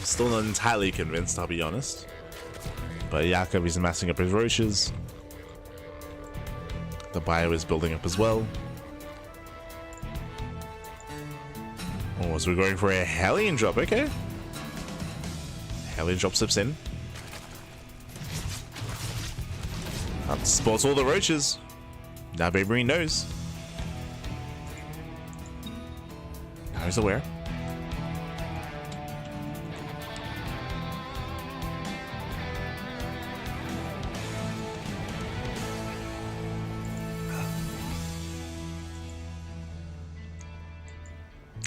Still not entirely convinced, I'll be honest. But Yakov is massing up his roaches. The bio is building up as well. Oh, so we're going for a Hellion drop, okay. Hellion drop slips in. Spots all the roaches. Now Baby Marine knows. Now he's aware.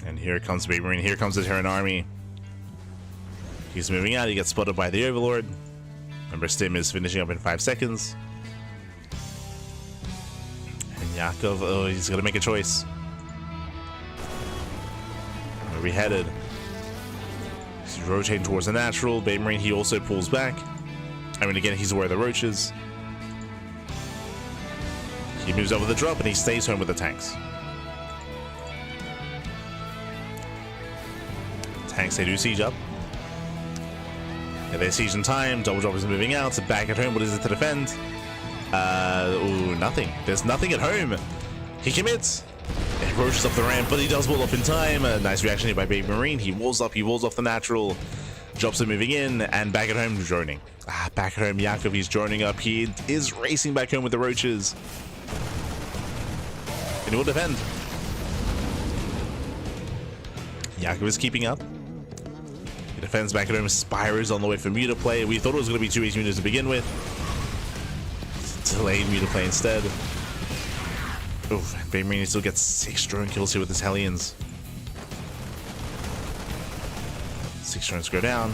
And here comes Baby Marine. Here comes the Terran army. He's moving out. He gets spotted by the Overlord. Remember, Stim is finishing up in 5 seconds. And Yakov, oh, he's got to make a choice. Where are we headed? He's rotating towards the natural. Baby Marine, he also pulls back. I mean, again, he's aware of the roaches. He moves over the drop and he stays home with the tanks. Tanks, they do siege up. Yeah, they siege in time. Double drop is moving out. Back at home, what is it to defend? Ooh, nothing. There's nothing at home. He commits. He roaches up the ramp, but he does wall up in time. Nice reaction here by Baby Marine. He walls up. He walls off the natural. Drops are moving in, and back at home, droning. Back at home, Yakov, he's droning up. He is racing back home with the roaches. And he will defend. Yakov is keeping up. He defends back at home. Spyro's on the way for meter play. We thought it was going to be 2 ace meters to begin with. Delayed meter play instead. Oof, Baby Marine still gets 6 drone kills here with his Hellions. 6 drones go down.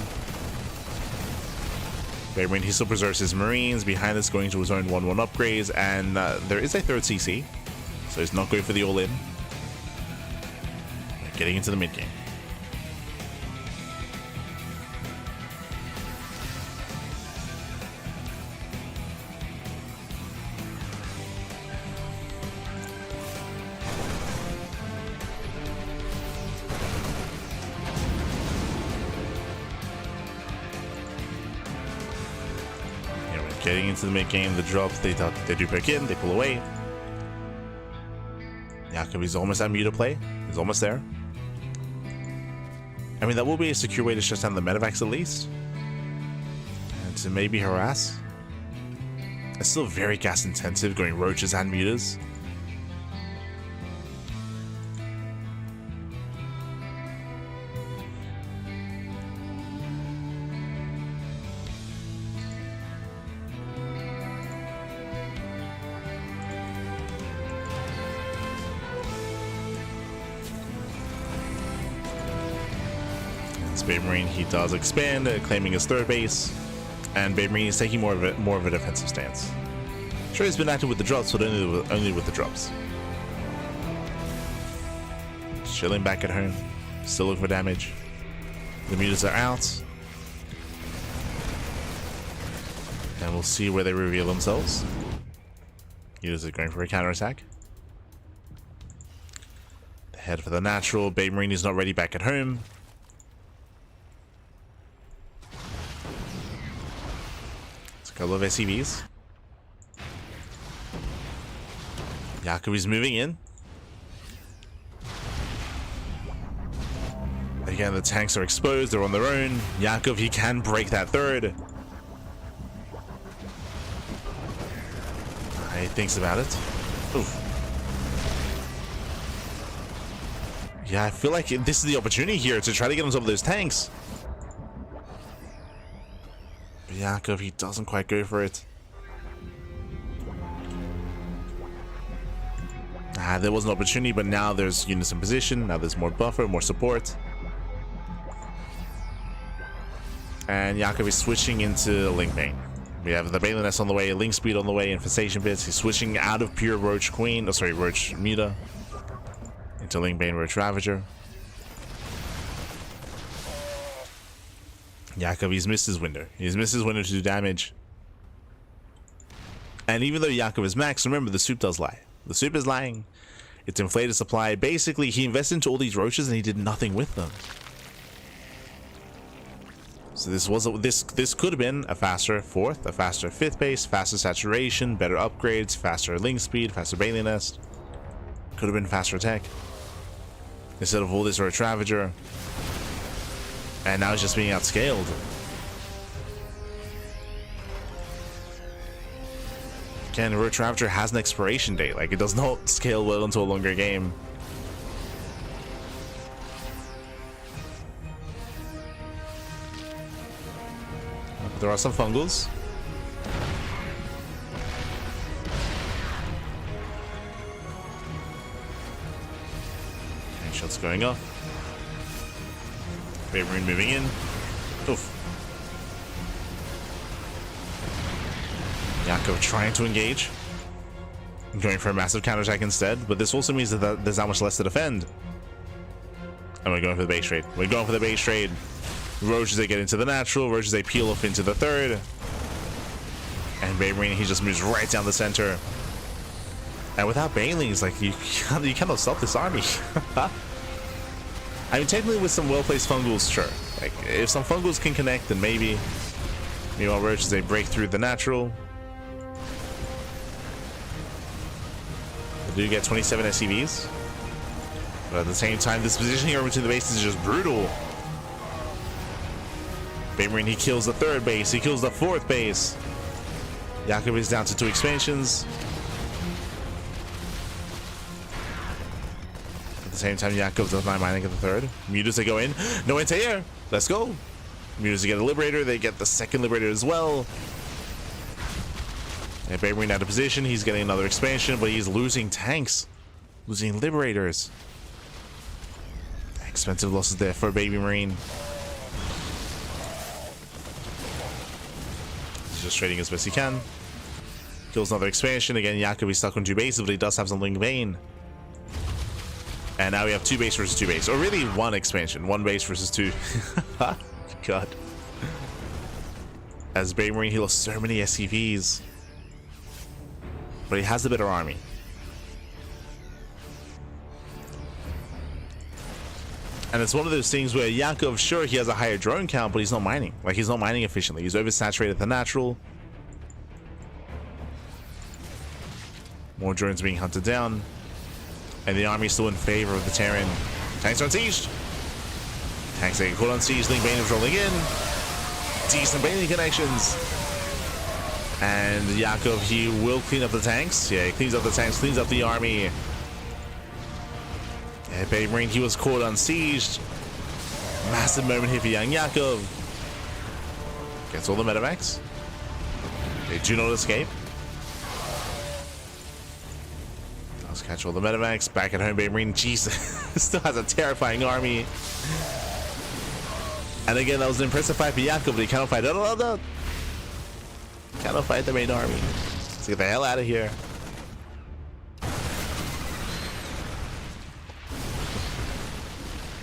Baby Marine, he still preserves his Marines. Behind this, going to his own 1-1 upgrades. And there is a 3rd CC. So he's not going for the all-in. Getting into the mid-game. Getting into the mid-game, the drops, they do pick in, they pull away. Yakov is almost at meter play. He's almost there. I mean, that will be a secure way to shut down the medevacs at least. And to maybe harass. It's still very gas intensive going roaches and meters. Baby Marine, he does expand, claiming his 3rd base, and Baby Marine is taking more of a defensive stance. Sure, he's been active with the drops, but only with the drops. Chilling back at home, still looking for damage. The meters are out, and we'll see where they reveal themselves. Meters are going for a counterattack. They head for the natural. Baby Marine is not ready back at home. Couple of SCVs. Yakov is moving in. Again, the tanks are exposed. They're on their own. Yakov, he can break that 3rd. He thinks about it. Oof. Yeah, I feel like this is the opportunity here to try to get on top of those tanks. Yakov, he doesn't quite go for it. There was an opportunity, but now there's units in position. Now there's more buffer, more support. And Yakov is switching into Link Bane. We have the Bailey Nest on the way, Link Speed on the way, Infestation Bits. He's switching out of pure Roach Queen, Roach Meta, into Link Bane Roach Ravager. Yakov, he's missed his window. He's missed his window to do damage. And even though Yakov is max, remember, the soup does lie. The soup is lying. It's inflated supply. Basically, he invested into all these roaches and he did nothing with them. So this could have been a faster 4th, a faster 5th base, faster saturation, better upgrades, faster link speed, faster Bailey Nest. Could have been faster attack. Instead of all this Roach Ravager. And now it's just being outscaled. Again, Roach Ravager has an expiration date. Like, it does not scale well into a longer game. There are some fungals. And shots going off. Baby Marine moving in. Oof. Yakov trying to engage. Going for a massive counterattack instead, but this also means that there's not much less to defend. And we're going for the base trade. We're going for the base trade. Roaches, they get into the natural. Roaches, they peel off into the third. And Baby Marine, he just moves right down the center. And without Banelings, like, you cannot stop this army. I mean, technically with some well-placed fungals, sure. Like, if some fungals can connect, then maybe. Meanwhile, Roaches, they break through the natural. They do get 27 SCVs. But at the same time, this position here between the bases is just brutal. Baby Marine, he kills the third base. He kills the fourth base. Yakov is down to 2 expansions. At the same time, Yakov does not mining at the third. Mutas, they go in. No anti-air. Let's go. Mutas, they get a Liberator. They get the second Liberator as well. And Baby Marine out of position. He's getting another expansion, but he's losing tanks. Losing Liberators. Expensive losses there for Baby Marine. He's just trading as best he can. Kills another expansion. Again, Yakov is stuck on 2 bases, but he does have some Link Vein. And now we have 2 base versus 2 base. Or really 1 expansion. 1 base versus 2. God. As Baby Marine, he lost so many SCVs. But he has the better army. And it's one of those things where Yakov, sure, he has a higher drone count, but he's not mining. Like, he's not mining efficiently. He's oversaturated the natural. More drones being hunted down. And the army is still in favor of the Terran. Tanks are on siege. Tanks getting caught on siege. Link Bane is rolling in. Decent Baneling connections. And Yakov, he will clean up the tanks. Yeah, he cleans up the tanks, cleans up the army. Yeah, Baby Marine, he was caught unsieged. Massive moment here for YoungYakov. Gets all the medevacs. They do not escape. Let's catch all the medevacs. Back at home, Baby Marine, Jesus, still has a terrifying army. And again, that was an impressive fight for Yakov, but he cannot fight. No. Cannot fight the main army. Let's get the hell out of here.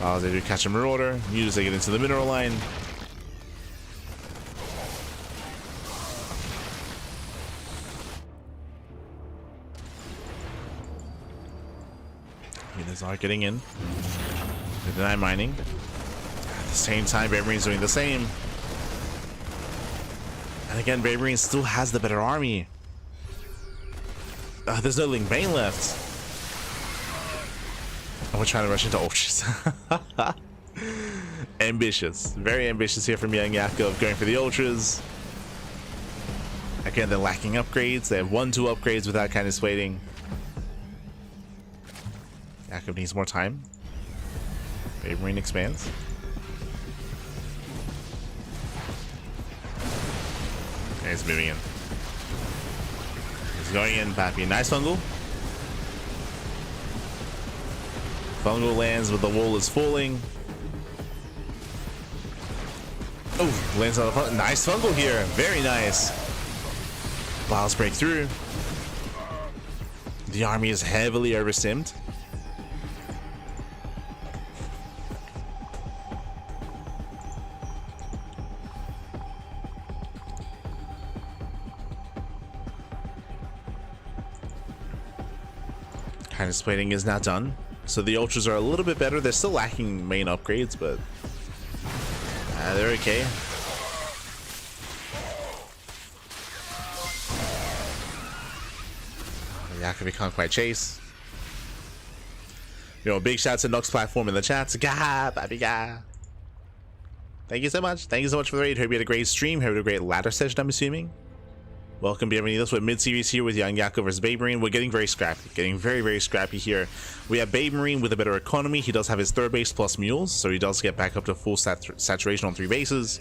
Oh, they do catch a Marauder. Mutas, they get into the mineral line. Mutas are getting in. They deny mining. At the same time, Baby Marine's doing the same. And again, Baby Marine still has the better army. There's no Link Bane left. And we're trying to rush into Ultras. Ambitious. Very ambitious here from YoungYakov, going for the Ultras. Again, they're lacking upgrades. They have 1-2 upgrades without kind of swaying. Yakov needs more time. Baby Marine expands. Okay, he's moving in. He's going in, Pappy. Nice fungal. Fungal lands, but the wall is falling. Oh, lands on the front. Nice fungal here. Very nice. Vials break through. The army is heavily overstimmed. Kind of splitting is now done. So the Ultras are a little bit better. They're still lacking main upgrades, but they're okay. Yakov can't quite chase. You know, big shouts to Nox Platform in the chats. Gah, baby, gah. Thank you so much. Thank you so much for the raid. Hope you had a great stream. Hope you had a great ladder session, I'm assuming. Welcome, bienvenidos. We're mid-series here with YoungYakov versus Baby Marine. We're getting very scrappy. Getting very, very scrappy here. We have Baby Marine with a better economy. He does have his third base plus mules, so he does get back up to full saturation on 3 bases.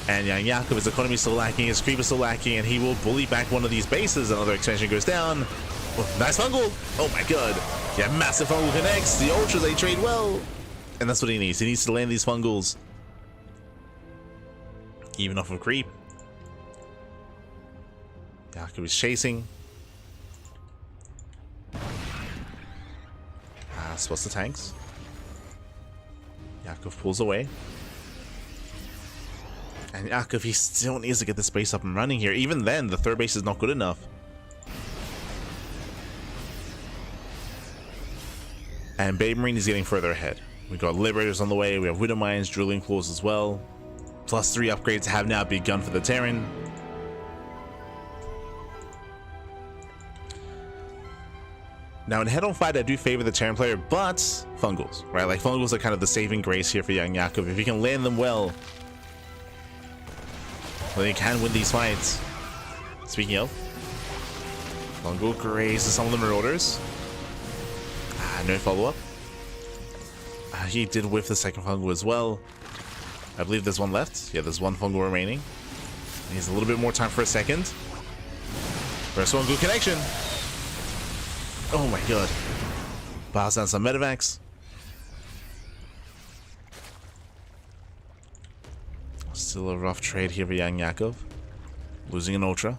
And YoungYakov, his economy is still lacking, his creep is still lacking, and he will bully back one of these bases. Another expansion goes down. Oh, nice fungal. Oh my god. Yeah, massive fungal connects. The Ultras, they trade well. And that's what he needs. He needs to land these fungals. Even off of creep. Yakov is chasing. Spots the tanks. Yakov pulls away. And Yakov, he still needs to get this base up and running here. Even then, the third base is not good enough. And Baby Marine is getting further ahead. We got Liberators on the way. We have Widow Mines, Drilling Claws as well. +3 upgrades have now begun for the Terran. Now in head-on fight, I do favor the Terran player, but Fungals, right? Like Fungals are kind of the saving grace here for YoungYakov. If you can land them well, then you can win these fights. Speaking of, Fungal grazes some of the Marauders. No follow-up. He did whiff the second Fungal as well. I believe there's one left. Yeah, there's one Fungal remaining. He needs a little bit more time for a second. First one, good connection. Oh my god. Bows down some medevacs. Still a rough trade here for YoungYakov. Losing an Ultra.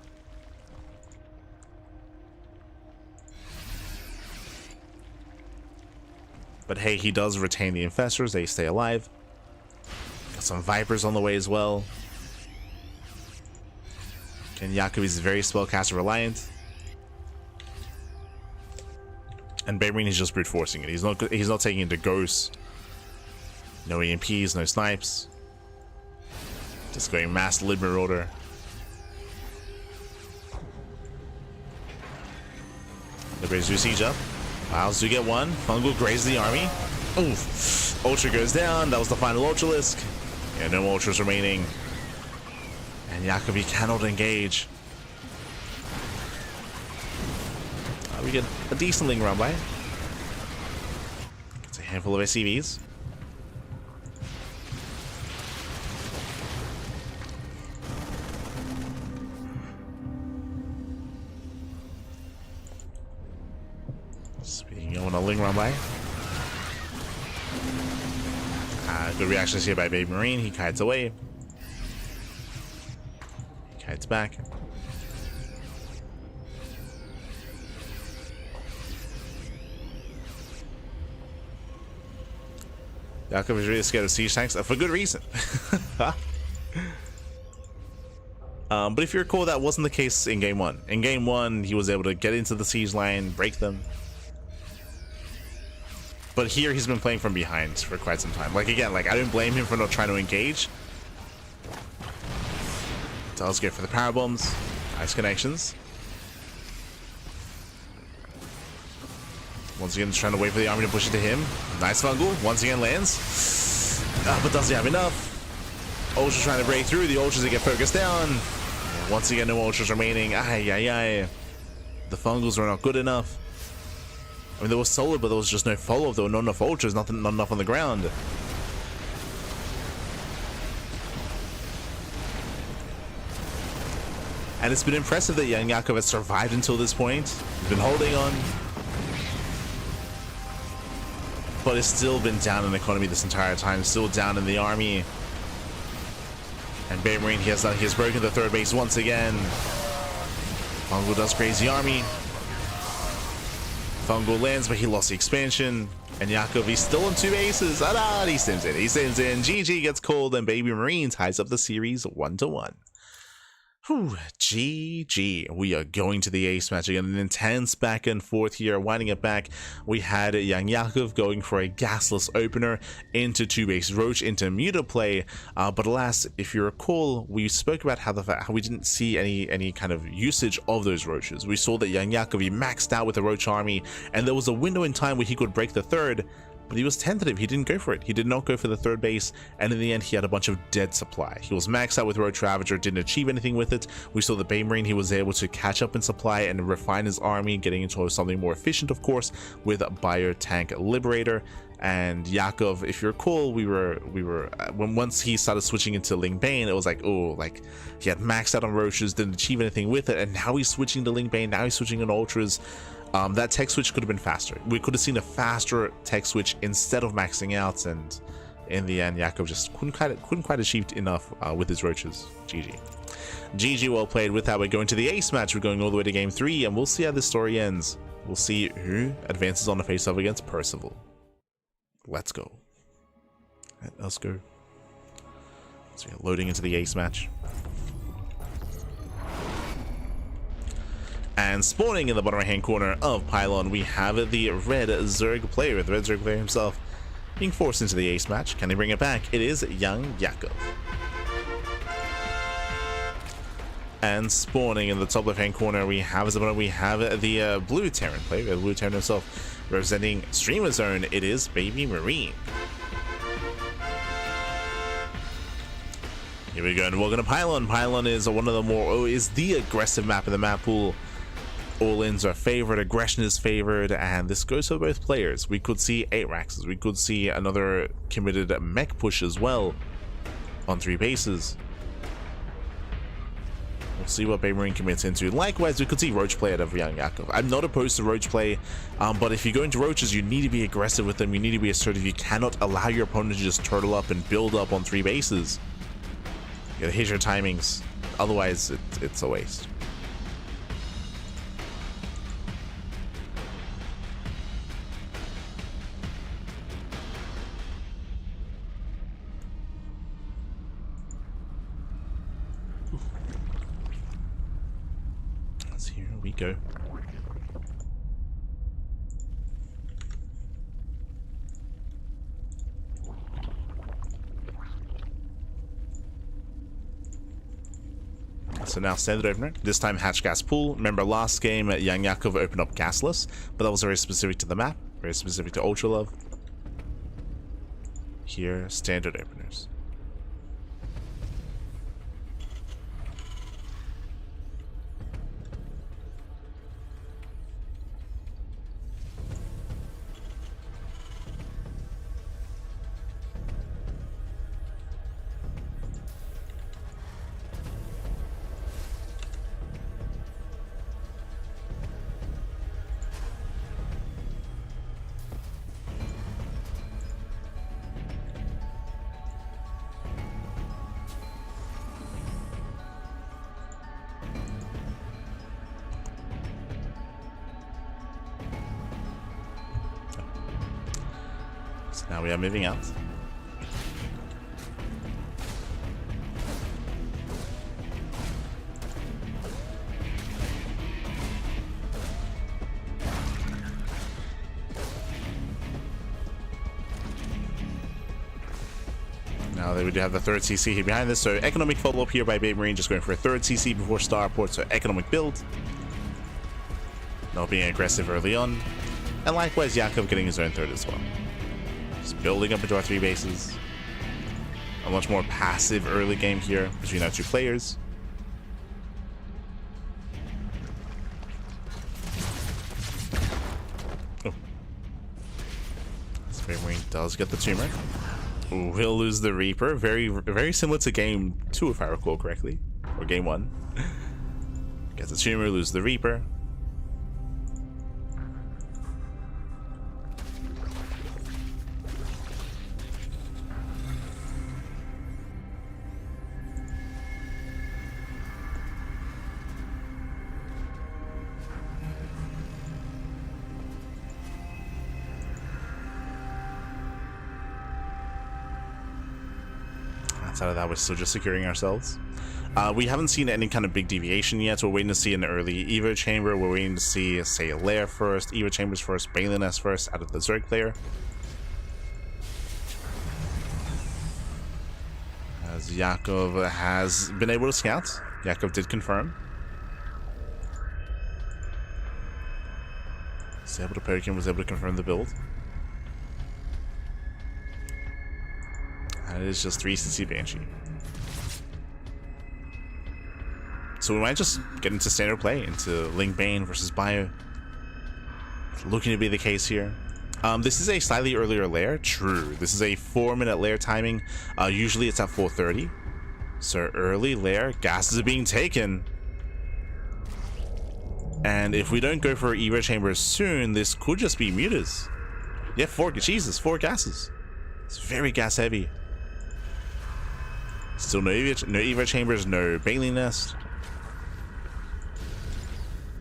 But hey, he does retain the Infestors. They stay alive. Got some Vipers on the way as well. And Yakov is very spellcaster reliant. And Baby Marine is just brute forcing it. He's not taking into ghosts. No EMPs, no snipes. Just going mass Lid Marauder. Liberators do siege up. Vials do get one. Fungal grazes the army. Oof. Ultra goes down. That was the final Ultralisk. Yeah, no Ultras remaining. And Yakov, he cannot engage. We get a decent Ling run by. Gets a handful of SCVs. Speaking of a Ling run by. Good reactions here by Baby Marine. He kites away. He kites back. Yakov is really scared of siege tanks for good reason. But if you recall, that wasn't the case in game 1. In game 1, he was able to get into the siege line, break them. But here, he's been playing from behind for quite some time. Like, again, like I don't blame him for not trying to engage. Does go for the power bombs. Nice connections. Once again, trying to wait for the army to push it to him. Nice Fungal. Once again lands. But doesn't have enough. Ultra trying to break through. The Ultras that get focused down. Once again, no Ultras remaining. The Fungals were not good enough. I mean, there was solid, but there was just no follow-up. There were not enough Ultras, not enough on the ground. And it's been impressive that YoungYakov has survived until this point. He's been holding on. But it's still been down in economy this entire time. Still down in the army. And Baby Marine, he has broken the third base once again. Fungal does graze the army. Fungal lands, but he lost the expansion. And Yakov, he's still on 2 bases. He sims in. He sims in. GG gets called, and Baby Marine ties up the series 1-1. Whew, GG. We are going to the ace match again. An intense back and forth here. Winding it back, we had YoungYakov going for a gasless opener into 2-base Roach into Muta play. But alas, if you recall, we spoke about how we didn't see any kind of usage of those Roaches. We saw that YoungYakov, he maxed out with the Roach army, and there was a window in time where he could break the third. But he was tentative. He didn't go for it. He did not go for the third base, and in the end, he had a bunch of dead supply. He was maxed out with Roach Ravager, didn't achieve anything with it. We saw the Baby Marine, he was able to catch up in supply and refine his army, getting into something more efficient, of course, with Biotank Liberator. And Yakov, if you recall, once he started switching into Ling Bane, it was like, oh, like he had maxed out on Roaches, didn't achieve anything with it, and now he's switching to Ling Bane, now he's switching on Ultras. that tech switch could have been faster. We could have seen a faster tech switch instead of maxing out, and in the end, Yakov just couldn't quite achieve enough with his roaches. GG. GG, well played. With that, we're going to the ace match. We're going all the way to game 3, and we'll see how this story ends. We'll see who advances on the face-off against Percival. Let's go. Let's go. So we're loading into the ace match. And spawning in the bottom right-hand corner of Pylon, we have the red Zerg player, the red Zerg player himself, being forced into the ace match. Can he bring it back? It is YoungYakov. And spawning in the top left-hand corner, we have the blue Terran player, the blue Terran himself, representing Streamer Zone. It is Baby Marine. Here we go, and welcome to Pylon. Pylon is one of the more, is the aggressive map in the map pool. All-ins are favored, aggression is favored, and this goes for both players. We could see 8 Raxes, we could see another committed mech push as well on 3 bases. We'll see what Baby Marine commits into. Likewise, we could see Roach play out of YoungYakov. I'm not opposed to Roach play, but if you go into Roaches, you need to be aggressive with them, you need to be assertive. You cannot allow your opponent to just turtle up and build up on 3 bases. You gotta hit your timings, otherwise it's a waste. So here we go. So now standard opener, this time hatch gas pool. Remember last game YoungYakov opened up gasless, but that was very specific to the map, very specific to Ultra Love. Here, standard openers. Now we are moving out. Now they would have the third CC here behind this, so economic follow-up here by Baby Marine, just going for a third CC before Starport, so economic build. Not being aggressive early on. And likewise, Yakov getting his own third as well. Just building up into our 3 bases. A much more passive early game here between our 2 players. Oh. Baby Marine does get the tumor. Ooh, he'll lose the Reaper. Very similar to game 2 if I recall correctly. Or game 1. Gets the tumor, lose the Reaper. Out of that, we're still just securing ourselves. We haven't seen any kind of big deviation yet. We're waiting to see an early Evo chamber. We're waiting to see, say, a Lair first, Evo chambers first, Balin S first out of the Zerg player. As Yakov has been able to scout. Yakov did confirm. Was able to poke him, was able to confirm the build. And it is just 3 CC Banshee. So we might just get into standard play, into Ling Bane versus Bio. Looking to be the case here. This is a slightly earlier lair. True. This is a 4-minute lair timing. Usually it's at 4:30. So early lair. Gases are being taken. And if we don't go for Evo Chambers soon, this could just be mutas. Yeah, four gases. It's very gas heavy. Still no Evo Chambers, no Bailey Nest.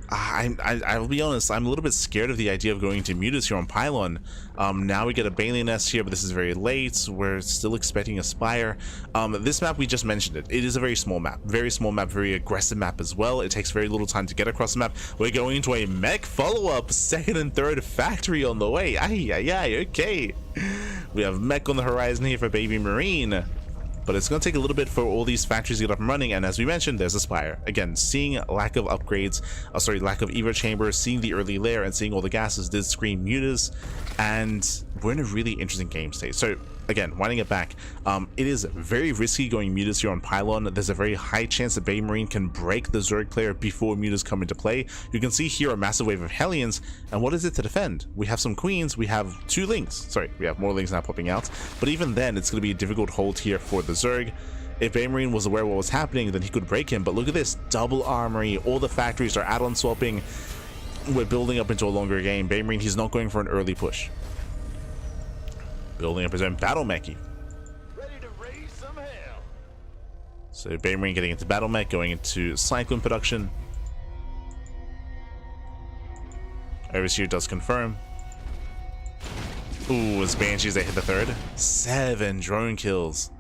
I'll be honest, I'm a little bit scared of the idea of going to mutas here on Pylon. Now we get a Bailey Nest here, but this is very late. We're still expecting a Spire. This map, we just mentioned it. It is a very small map, very aggressive map as well. It takes very little time to get across the map. We're going into a mech follow-up, second and third factory on the way. Okay. We have mech on the horizon here for Baby Marine. But it's going to take a little bit for all these factories to get up and running, and as we mentioned, there's a Spire. Again, seeing lack of upgrades, lack of Evo Chambers, seeing the early layer and seeing all the gases did scream mutas, and we're in a really interesting game state. So again, winding it back, it is very risky going mutas here on Pylon. There's a very high chance that Baby Marine can break the Zerg player before mutas come into play. You can see here a massive wave of Hellions, and what is it to defend? We have some Queens, we have two Lings. We have more Lings now popping out, but even then, it's going to be a difficult hold here for the Zerg. If Baby Marine was aware of what was happening, then he could break him, but look at this, double armory, all the factories are add-on swapping. We're building up into a longer game. Baby Marine, he's not going for an early push. Building up his own battle mech. Ready to raise some hell. So Baby Marine getting into battle mech, going into Cyclone production. Overseer does confirm. Ooh, as Banshees, they hit the third. 7 drone kills.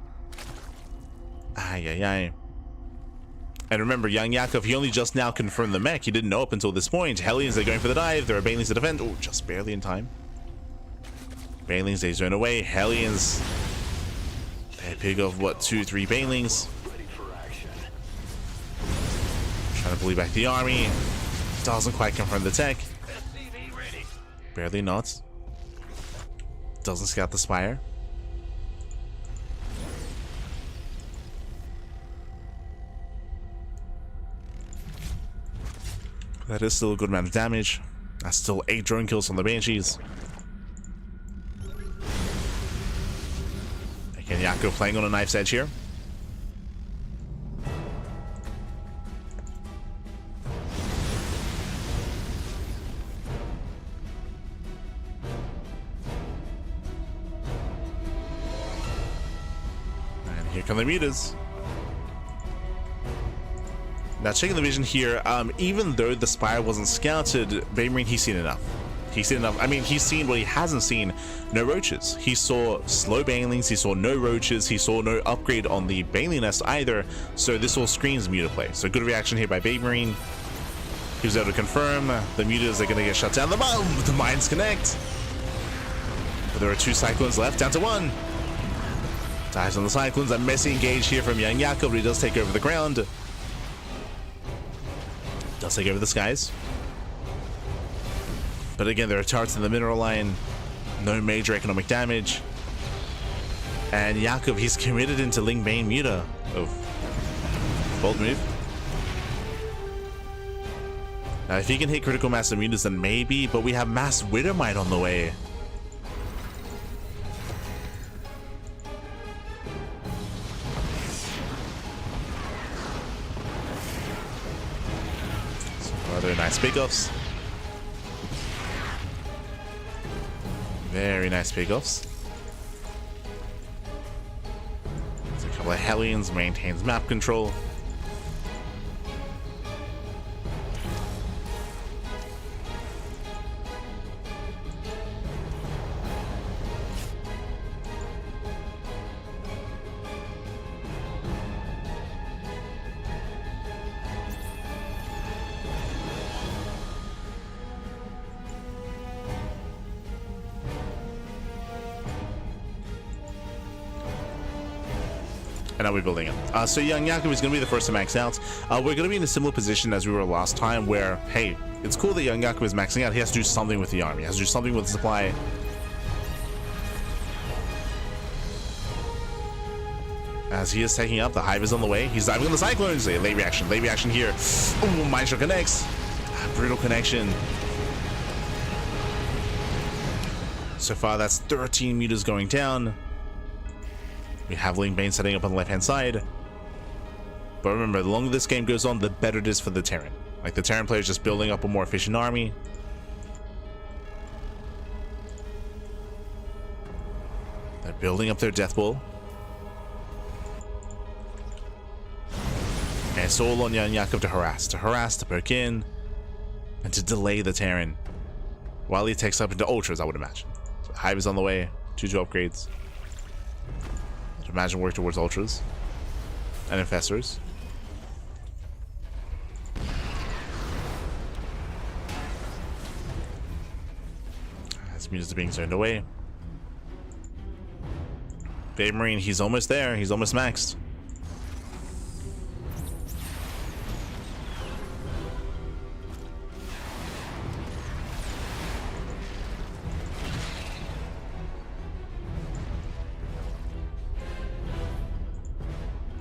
And remember, YoungYakov, he only just now confirmed the mech. He didn't know up until this point. Hellions, they're going for the dive. There are Banelings to defend. Oh, just barely in time. Banelings, they zone away. Hellions, they pick off, what, 2-3 Banelings. Trying to bleed back the army. Doesn't quite confirm the tech. Barely not. Doesn't scout the Spire. That is still a good amount of damage. That's still 8 drone kills on the Banshees. Again, Yakov playing on a knife's edge here. And here come the mutas. Now checking the vision here, even though the Spire wasn't scouted, Baby Marine, he's seen enough. He's seen enough. I mean, he's seen what he hasn't seen. No roaches. He saw slow Banelings, he saw no roaches, he saw no upgrade on the Bailey Nest either, so this all screams muta play. So good reaction here by Baby Marine. He was able to confirm the mutas are going to get shut down. The mines connect. But there are 2 Cyclones left, down to 1. Dives on the Cyclones. A messy engage here from YoungYakov, but he does take over the ground. Does take over the skies. But again, there are turrets in the mineral line. No major economic damage. And Yakov, he's committed into Ling Bane Muta. Oh. Bold move. Now, if he can hit critical mass of mutas, then maybe, but we have mass Widowmite on the way. Other nice pickoffs. Very nice pickoffs. There's a couple of Hellions, maintains map control. And now we're building up. So YoungYakov is going to be the first to max out. We're going to be in a similar position as we were last time, where, hey, it's cool that YoungYakov is maxing out. He has to do something with the army. He has to do something with the supply. As he is taking up, the Hive is on the way. He's diving on the Cyclones. A late reaction here. Ooh, Mind Shot connects. Brutal connection. So far, that's 13 meters going down. We have Ling Bane setting up on the left-hand side. But remember, the longer this game goes on, the better it is for the Terran. Like the Terran players just building up a more efficient army. They're building up their Death Bull. And it's all on YoungYakov to harass, to poke in, and to delay the Terran. While he takes up into Ultras, I would imagine. So Hive is on the way, 2 upgrades. I'd imagine work towards Ultras. And Infestors. As units are being zoned away. Babe Marine, he's almost there. He's almost maxed.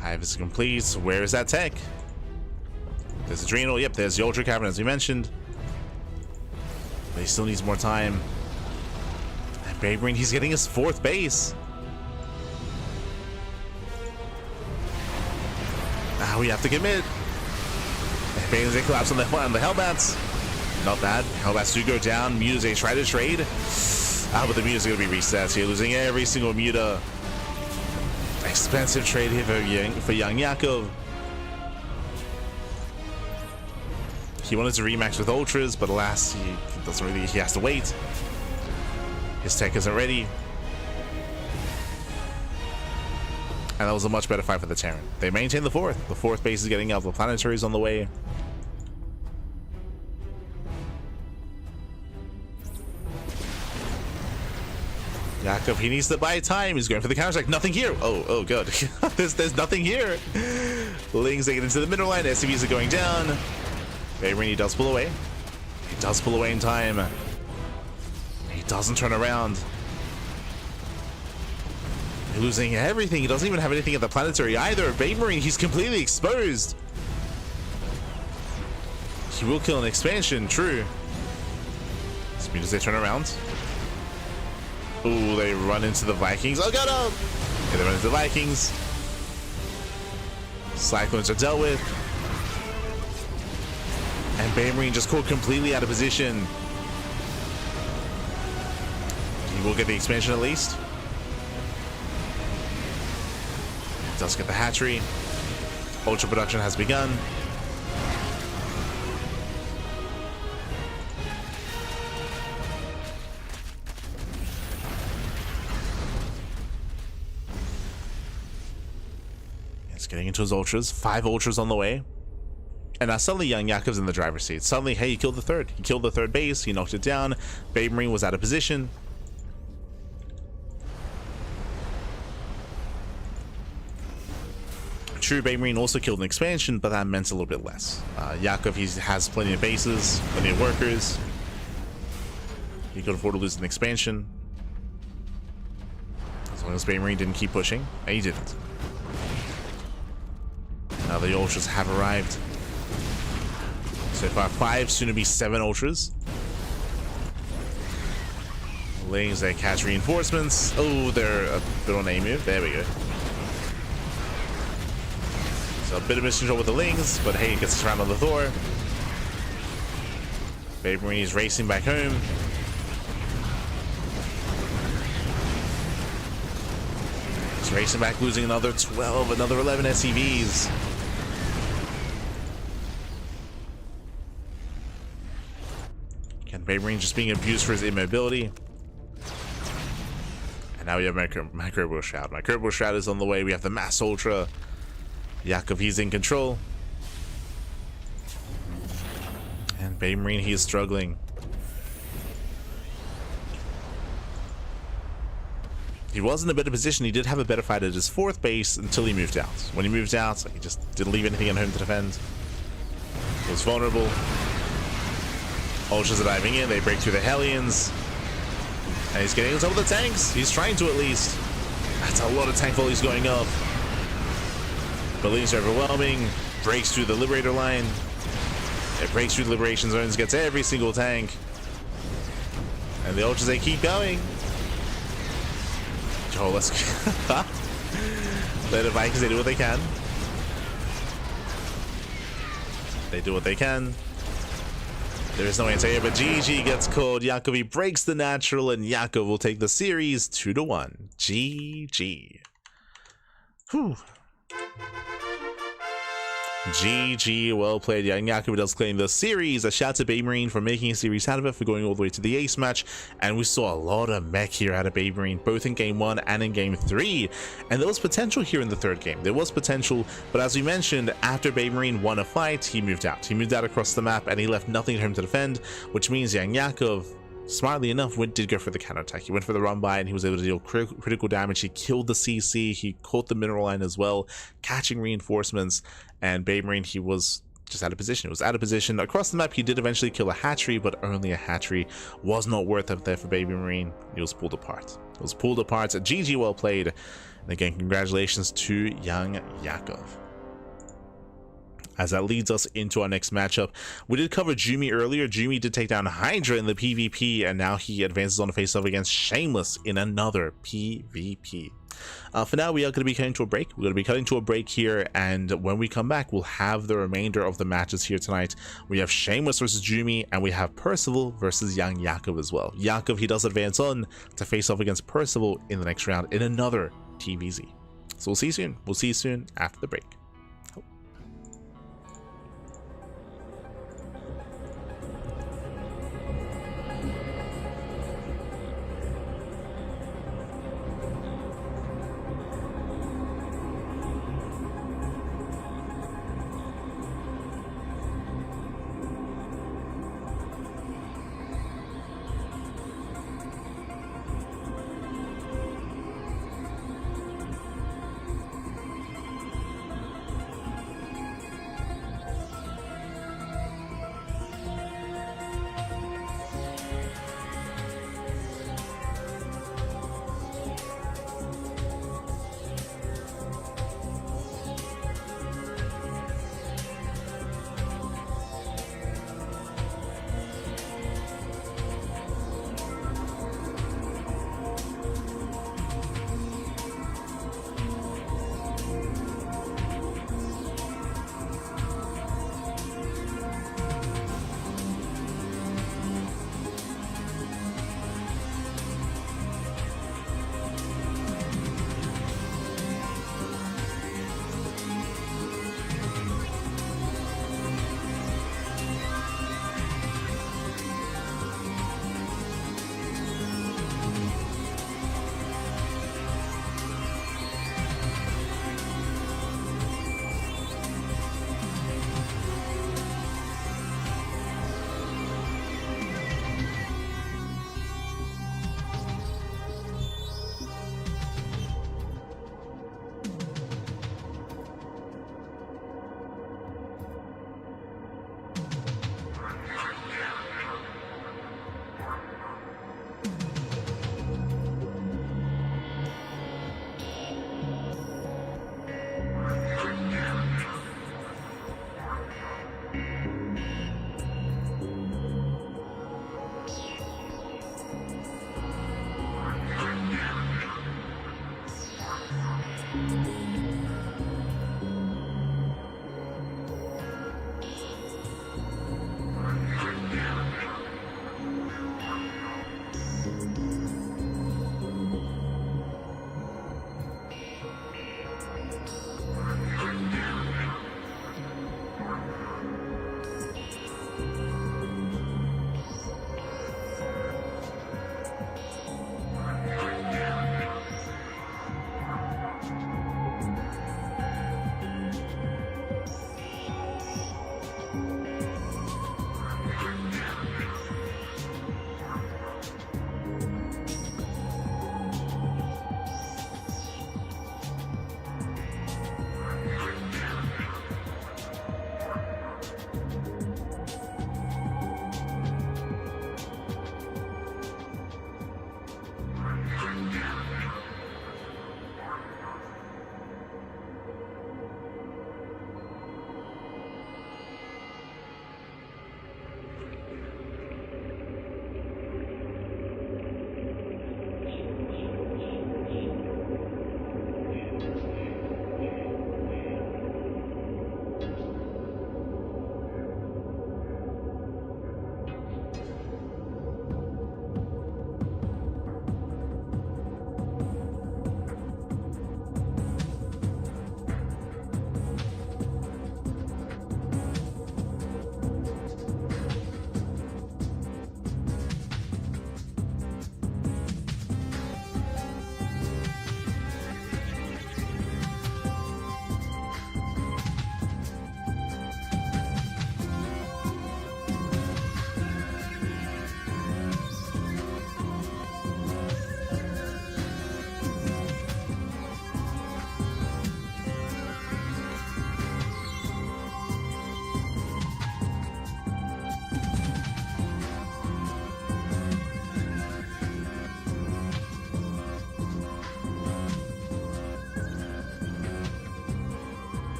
Hive is complete. Where is that tech? There's Adrenal. Yep, there's the Ultra Cavern as we mentioned. But he still needs more time. And Babe Marine, he's getting his 4th base. Now we have to commit. And they collapse on the Hellbats. Not bad. Hellbats do go down. Mutas, they try to trade. But the Mutas are going to be reset. So you're losing every single Muta. Expensive trade here for YoungYakov. He wanted to remax with Ultras, but alas, he doesn't really. He has to wait. His tech isn't ready. And that was a much better fight for the Terran. They maintain the 4th. The 4th base is getting up. The planetary is on the way. Yakov, he needs to buy time. He's going for the counterattack. Nothing here. Oh, good. there's nothing here. Lings, they get into the middle line. SCVs are going down. Babe Marine, he does pull away. He does pull away in time. He doesn't turn around. He's losing everything. He doesn't even have anything at the planetary either. Babe Marine, he's completely exposed. He will kill an expansion, true. As soon as they turn around. Ooh, they run into the Vikings. Oh, got him! Okay, they run into the Vikings. Cyclones are dealt with. And Babe Marine just caught completely out of position. He will get the expansion at least. He does get the hatchery. Ultra production has begun. Getting into his Ultras. 5 Ultras on the way. And now suddenly YoungYakov's in the driver's seat. Suddenly, hey, he killed the 3rd. He killed the 3rd base. He knocked it down. Babe Marine was out of position. True, Babe Marine also killed an expansion, but that meant a little bit less. Yakov, he has plenty of bases, plenty of workers. He could afford to lose an expansion. As long as Babe Marine didn't keep pushing. And he didn't. Now the Ultras have arrived. So far 5, soon to be 7 Ultras. Lings, they catch reinforcements. Oh, they're a bit on a move. There we go. So a bit of miscontrol with the Lings, but hey, it gets us around on the Thor. Babe Marine is racing back home. He's racing back, losing another 12, another 11 SCVs. Babe Marine just being abused for his immobility. And now we have Microbial Shroud. Microbial Shroud is on the way. We have the Mass Ultra. Yakov, he's in control. And Babe Marine, he is struggling. He was in a better position. He did have a better fight at his 4th base until he moved out. When he moved out, he just didn't leave anything at home to defend. He was vulnerable. Ultras are diving in, they break through the Hellions. And he's getting on top of the tanks. He's trying to at least. That's a lot of tank volleys going up. Believes are overwhelming. Breaks through the Liberator line. It breaks through the Liberation zones, gets every single tank. And the Ultras, they keep going. Oh, let's let the Vikings, they do what they can. They do what they can. There is no answer here, but GG gets called. Yakov breaks the natural, and Yakov will take the series 2-1. GG. Whew. GG, well played. YoungYakov does claim the series. A shout to Baby Marine for making a series out of it, for going all the way to the ace match. And we saw a lot of mech here out of Baby Marine, both in game 1 and in game 3. And there was potential here in the third game. There was potential, but as we mentioned, after Baby Marine won a fight, he moved out. He moved out across the map, and he left nothing to him to defend, which means YoungYakov, smartly enough, did go for the counterattack. He went for the run by, and he was able to deal critical damage. He killed the CC. He caught the mineral line as well, catching reinforcements. And Baby Marine, he was just out of position. It was out of position. Across the map, he did eventually kill a hatchery, but only a hatchery. Was not worth it there for Baby Marine. He was pulled apart. It was pulled apart. GG, well played. And again, congratulations to YoungYakov. As that leads us into our next matchup. We did cover Jumy earlier. Jumy did take down Hydra in the PvP, and now he advances on a face-off against Shameless in another PvP. For now, we are going to be cutting to a break. We're going to be cutting to a break here, and when we come back, we'll have the remainder of the matches here tonight. We have Shameless versus Jumy, and we have Percival versus YoungYakov as well. Yakov, he does advance on to face off against Percival in the next round in another TVZ. So we'll see you soon. We'll see you soon after the break.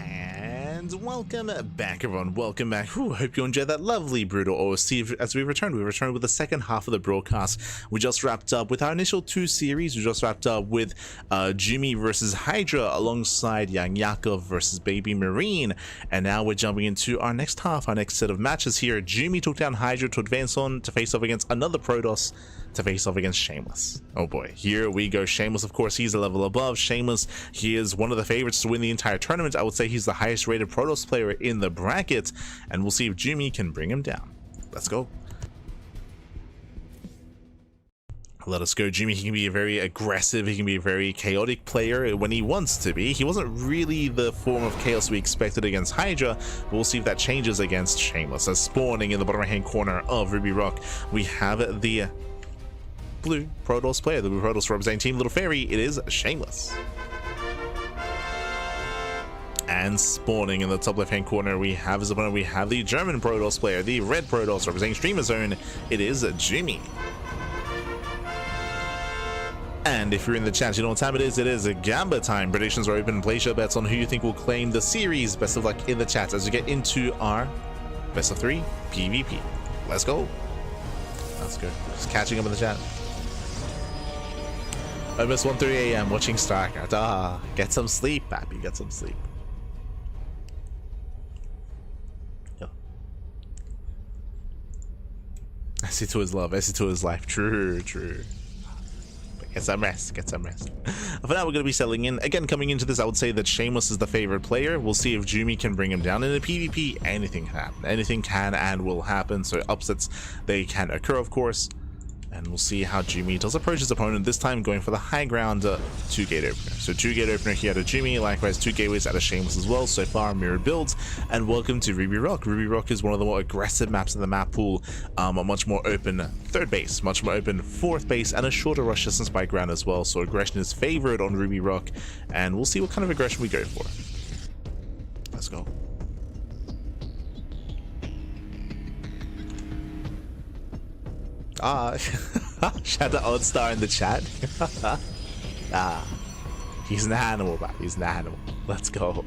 And welcome back, everyone. Welcome back. Whew, hope you enjoyed that lovely brutal OSC as we returned. We returned with the second half of the broadcast. We just wrapped up with our initial 2 series. We just wrapped up with Jumy versus Hydra alongside YoungYakov versus Baby Marine. And now we're jumping into our next half, our next set of matches here. Jumy took down Hydra to advance on to face off against another Protoss to face off against Shameless. Oh boy, here we go. Shameless, of course, he's a level above. Shameless, he is one of the favorites to win the entire tournament. I would say he's the highest rated Protoss player in the bracket, and we'll see if Jumy can bring him down. Let's go. Let us go. Jumy, he can be a very aggressive, he can be a very chaotic player when he wants to be. He wasn't really the form of chaos we expected against Hydra, but we'll see if that changes against Shameless. As spawning in the bottom right hand corner of Ruby Rock, we have the blue Protoss player, the blue Protoss representing Team Little Fairy. It is Shameless. And spawning in the top left hand corner, we have his opponent. We have the German Protoss player, the red Protoss representing Streamer Zone. It is Jumy. And if you're in the chat, you know what time it is. It is a Gamba time. Predictions are open. Place your bets on who you think will claim the series. Best of luck in the chat as we get into our best of 3 PvP. Let's go. Let's go. Just catching up in the chat. Almost 1:30 a.m. watching StarCraft. Ah, get some sleep, Pappy. Get some sleep. Yo. SC to his love, SC to his life. True, true. But get some rest, get some rest. For now, we're going to be settling in. Again, coming into this, I would say that Shameless is the favorite player. We'll see if Jumy can bring him down. In a PvP, anything can happen. Anything can and will happen. So upsets, they can occur, of course. And we'll see how Jumy does approach his opponent, this time going for the high ground 2-gate opener. So 2-gate opener here out of Jumy, likewise 2 gateways out of Shameless as well. So far, mirror builds. And welcome to Ruby Rock. Ruby Rock is one of the more aggressive maps in the map pool. A much more open 3rd base, much more open 4th base, and a shorter rush distance by ground as well. So aggression is favored on Ruby Rock, and we'll see what kind of aggression we go for. Let's go. Shout out Oddstar in the chat. He's an animal, man. He's an animal. Let's go.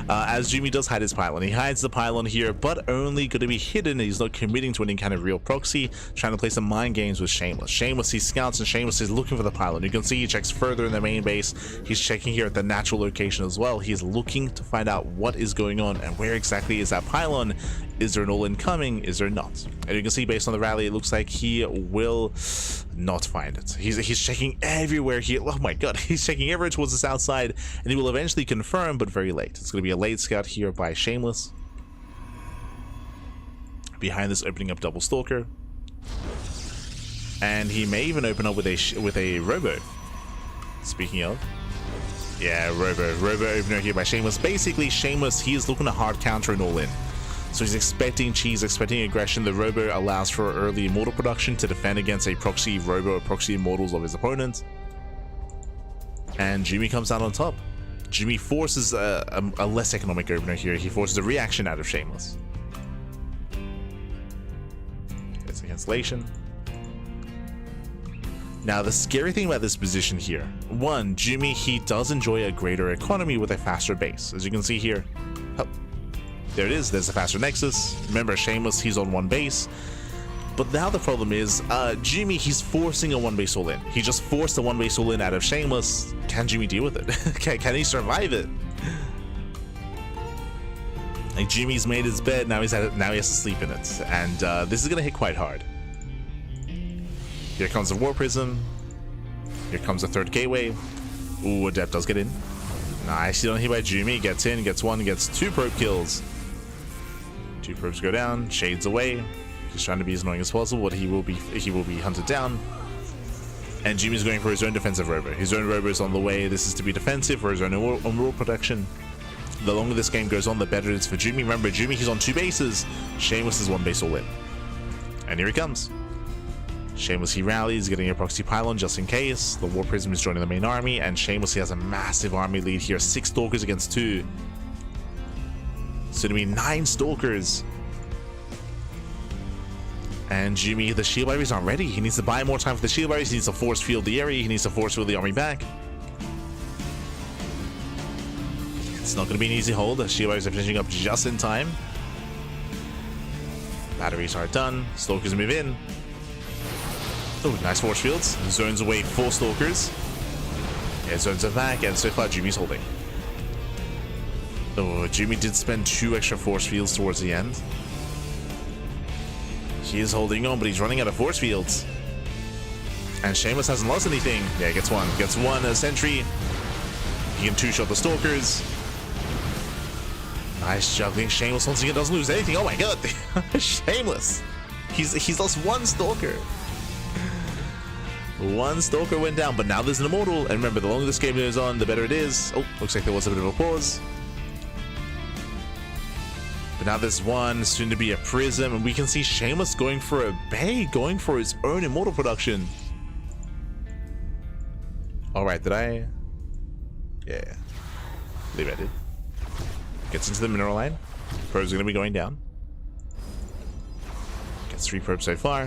As Jumy does hide his pylon. He hides the pylon here, but only going to be hidden. He's not committing to any kind of real proxy, trying to play some mind games with Shameless. Shameless, he scouts, and Shameless is looking for the pylon. You can see he checks further in the main base. He's checking here at the natural location as well. He's looking to find out what is going on and where exactly is that pylon. Is there an all-in coming? Is there not? And you can see based on the rally, it looks like he will not find it. He's checking everywhere here. Oh my god, he's checking everywhere towards the south side, and he will eventually confirm, but very late. It's going to be a late scout here by Shameless. Behind this, opening up double stalker, and he may even open up with a robo. Speaking of, yeah, robo opener here by Shameless. Basically, Shameless, he is looking to hard counter an all-in. So he's expecting cheese, expecting aggression. The robo allows for early immortal production to defend against a proxy robo or proxy immortals of his opponent. And Jumy comes out on top. Jumy forces a less economic opener here. He forces a reaction out of Shameless. It's a cancellation. Now, the scary thing about this position here, one, Jumy, he does enjoy a greater economy with a faster base. As you can see here. Oh. There it is, there's a faster nexus. Remember, Shameless, he's on 1 base. But now the problem is, Jumy, he's forcing a 1 base all-in. He just forced a 1 base all-in out of Shameless. Can Jumy deal with it? Can he survive it? Like, Jumy's made his bed, now he has to sleep in it. And this is gonna hit quite hard. Here comes the War Prism. Here comes the 3rd gateway. Ooh, Adept does get in. Nicely done here by Jumy. Gets in, gets 1, gets 2 probe kills. 2 probes go down, shades away. He's trying to be as annoying as possible, but he will be hunted down. And Jumy's going for his own defensive robo. His own robo is on the way. This is to be defensive for his own overall protection. The longer this game goes on, the better it is for Jumy. Remember, Jumy, he's on 2 bases. Shameless is 1 base all in. And here he comes. Shameless, he rallies, getting a proxy pylon just in case. The War Prism is joining the main army, and Shameless, he has a massive army lead here. 6 Stalkers against 2. So it'll be 9 Stalkers. And Jumy, the shield batteries aren't ready. He needs to buy more time for the shield batteries. He needs to force field the area. He needs to force field the army back. It's not going to be an easy hold. Shiwais are finishing up just in time. Batteries are done. Stalkers move in. Oh, nice force fields. Zones away 4 Stalkers. Yeah, zones are back, and so far Jumy's holding. Oh, Jumy did spend 2 extra force fields towards the end. He is holding on, but he's running out of force fields. And Shameless hasn't lost anything. Yeah, gets one. Gets one sentry. He can 2-shot the Stalkers. Nice juggling. Shameless once again doesn't lose anything. Oh my god. Shameless. He's lost 1 Stalker. 1 Stalker went down, but now there's an Immortal. And remember, the longer this game goes on, the better it is. Oh, looks like there was a bit of a pause. But now there's one, soon to be a Prism, and we can see Shameless going for a Bay, going for his own Immortal production. Alright, did I? Yeah. I believe I did. Gets into the mineral line. Probe's gonna be going down. Gets 3 probes so far.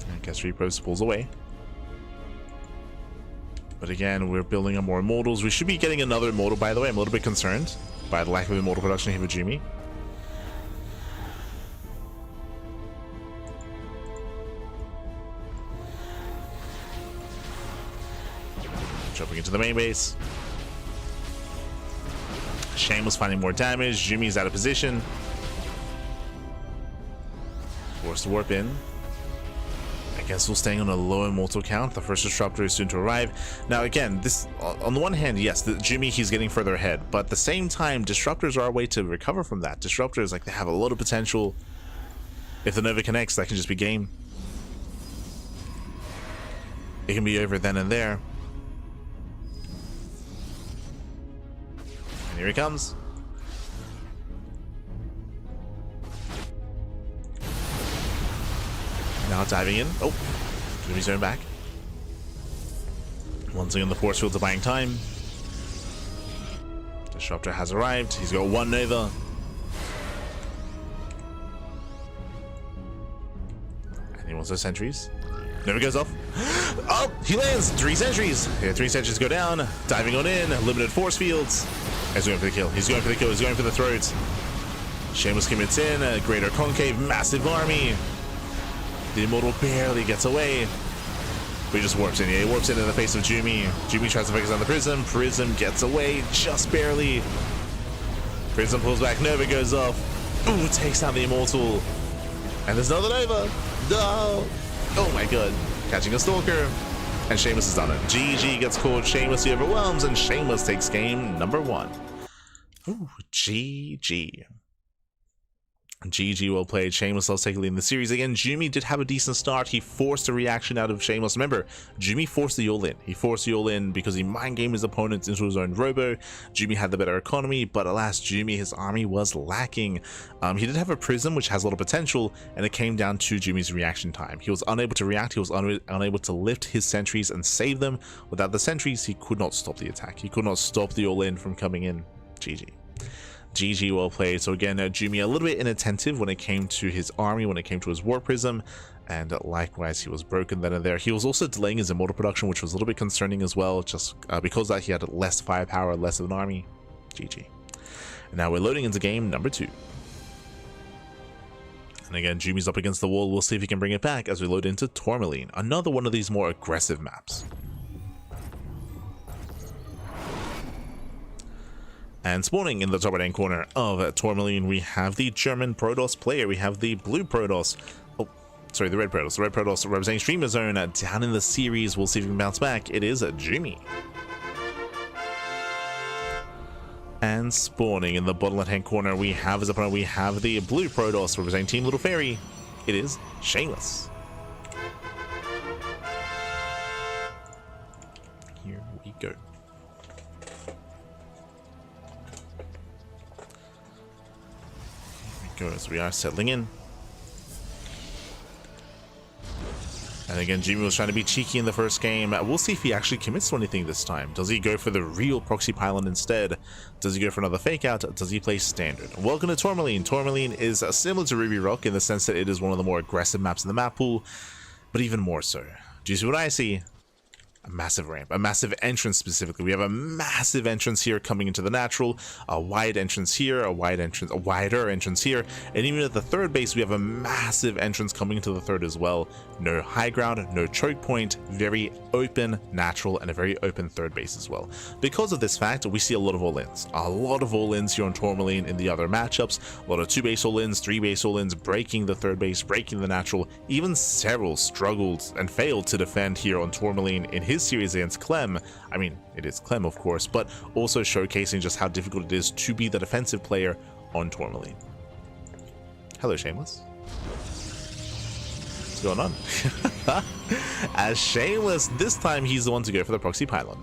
And gets 3 probes, pulls away. But again, we're building up more Immortals. We should be getting another Immortal, by the way. I'm a little bit concerned by the lack of Immortal production here with Jumy. Jumping into the main base. Shameless finding more damage. Jumy's out of position. Forced to warp in. I guess we're staying on a low Immortal count. The first Disruptor is soon to arrive. Now again, this on the one hand, yes, the Jumy, he's getting further ahead, but at the same time, Disruptors are a way to recover from that. Disruptors, like, they have a lot of potential. If the Nova connects, that can just be game. It can be over then and there. And here he comes. Now diving in. Oh, Jumy's going back. Once again, the force fields are buying time. Disruptor has arrived. He's got 1 Nova. And he wants those sentries. Nova goes off. Oh, he lands! 3 sentries. Yeah, 3 sentries go down. Diving on in. Limited force fields. He's going for the kill. He's going for the kill. He's going for the throat. Shameless commits in. A greater concave. Massive army. The Immortal barely gets away. But he just warps in. Yeah, he warps into the face of Jumy. Jumy tries to focus on the Prism. Prism gets away just barely. Prism pulls back. Nova goes off. Ooh, takes down the Immortal. And there's another Nova. No. Oh my god. Catching a Stalker. And Shameless is on it. GG gets caught. Shameless he overwhelms. And Shameless takes game number 1. Ooh, GG. GG well played. Shameless lost taking lead in the series again. Jumy did have a decent start. He forced a reaction out of Shameless. Remember, Jumy forced the all in. He forced the all in because he mind gamed his opponents into his own robo. Jumy had the better economy, but alas, Jumy, his army was lacking. He did have a Prism, which has a lot of potential, and it came down to Jumy's reaction time. He was unable to react. He was unable to lift his sentries and save them. Without the sentries, he could not stop the attack. He could not stop the all in from coming in. GG. GG well played. So again, Jumy a little bit inattentive when it came to his army, when it came to his War Prism, and likewise he was broken then and there. He was also delaying his Immortal production, which was a little bit concerning as well, just because that he had less firepower, less of an army. GG. And now we're loading into game number 2. And again, Jumy's up against the wall. We'll see if he can bring it back as we load into Tourmaline, another one of these more aggressive maps. And spawning in the top right-hand corner of Tourmaline, we have the German Protoss player. We have the blue Protoss. Oh, sorry, the red Protoss. The red Protoss representing Streamer Zone down in the series. We'll see if we can bounce back. It is Jumy. And spawning in the bottom left-hand corner, we have as opponent, we have the blue Protoss representing Team Little Fairy. It is Shameless. Here we go. As we are settling in. And again, Jumy was trying to be cheeky in the first game. We'll see if he actually commits to anything this time. Does he go for the real proxy pylon instead? Does he go for another fake out? Does he play standard? Welcome to Tourmaline. Tourmaline is similar to Ruby Rock in the sense that it is one of the more aggressive maps in the map pool. but even more so. Do you see what I see? A massive ramp, a massive entrance specifically. We have a massive entrance here coming into the natural, a wide entrance here, a wider entrance here, and even at the third base we have a massive entrance coming into the third as well. No high ground, no choke point, very open natural, and a very open third base as well. Because of this fact, we see a lot of all-ins. A lot of all-ins here on Tourmaline in the other matchups. A lot of 2-base all-ins, 3-base all-ins, breaking the third base, breaking the natural. Even several struggled and failed to defend here on Tourmaline in his series against Clem. I mean, it is Clem of course, but also showcasing just how difficult it is to be the defensive player on Tourmaline. Hello, Shameless. What's going on? As Shameless, this time he's the one to go for the proxy pylon.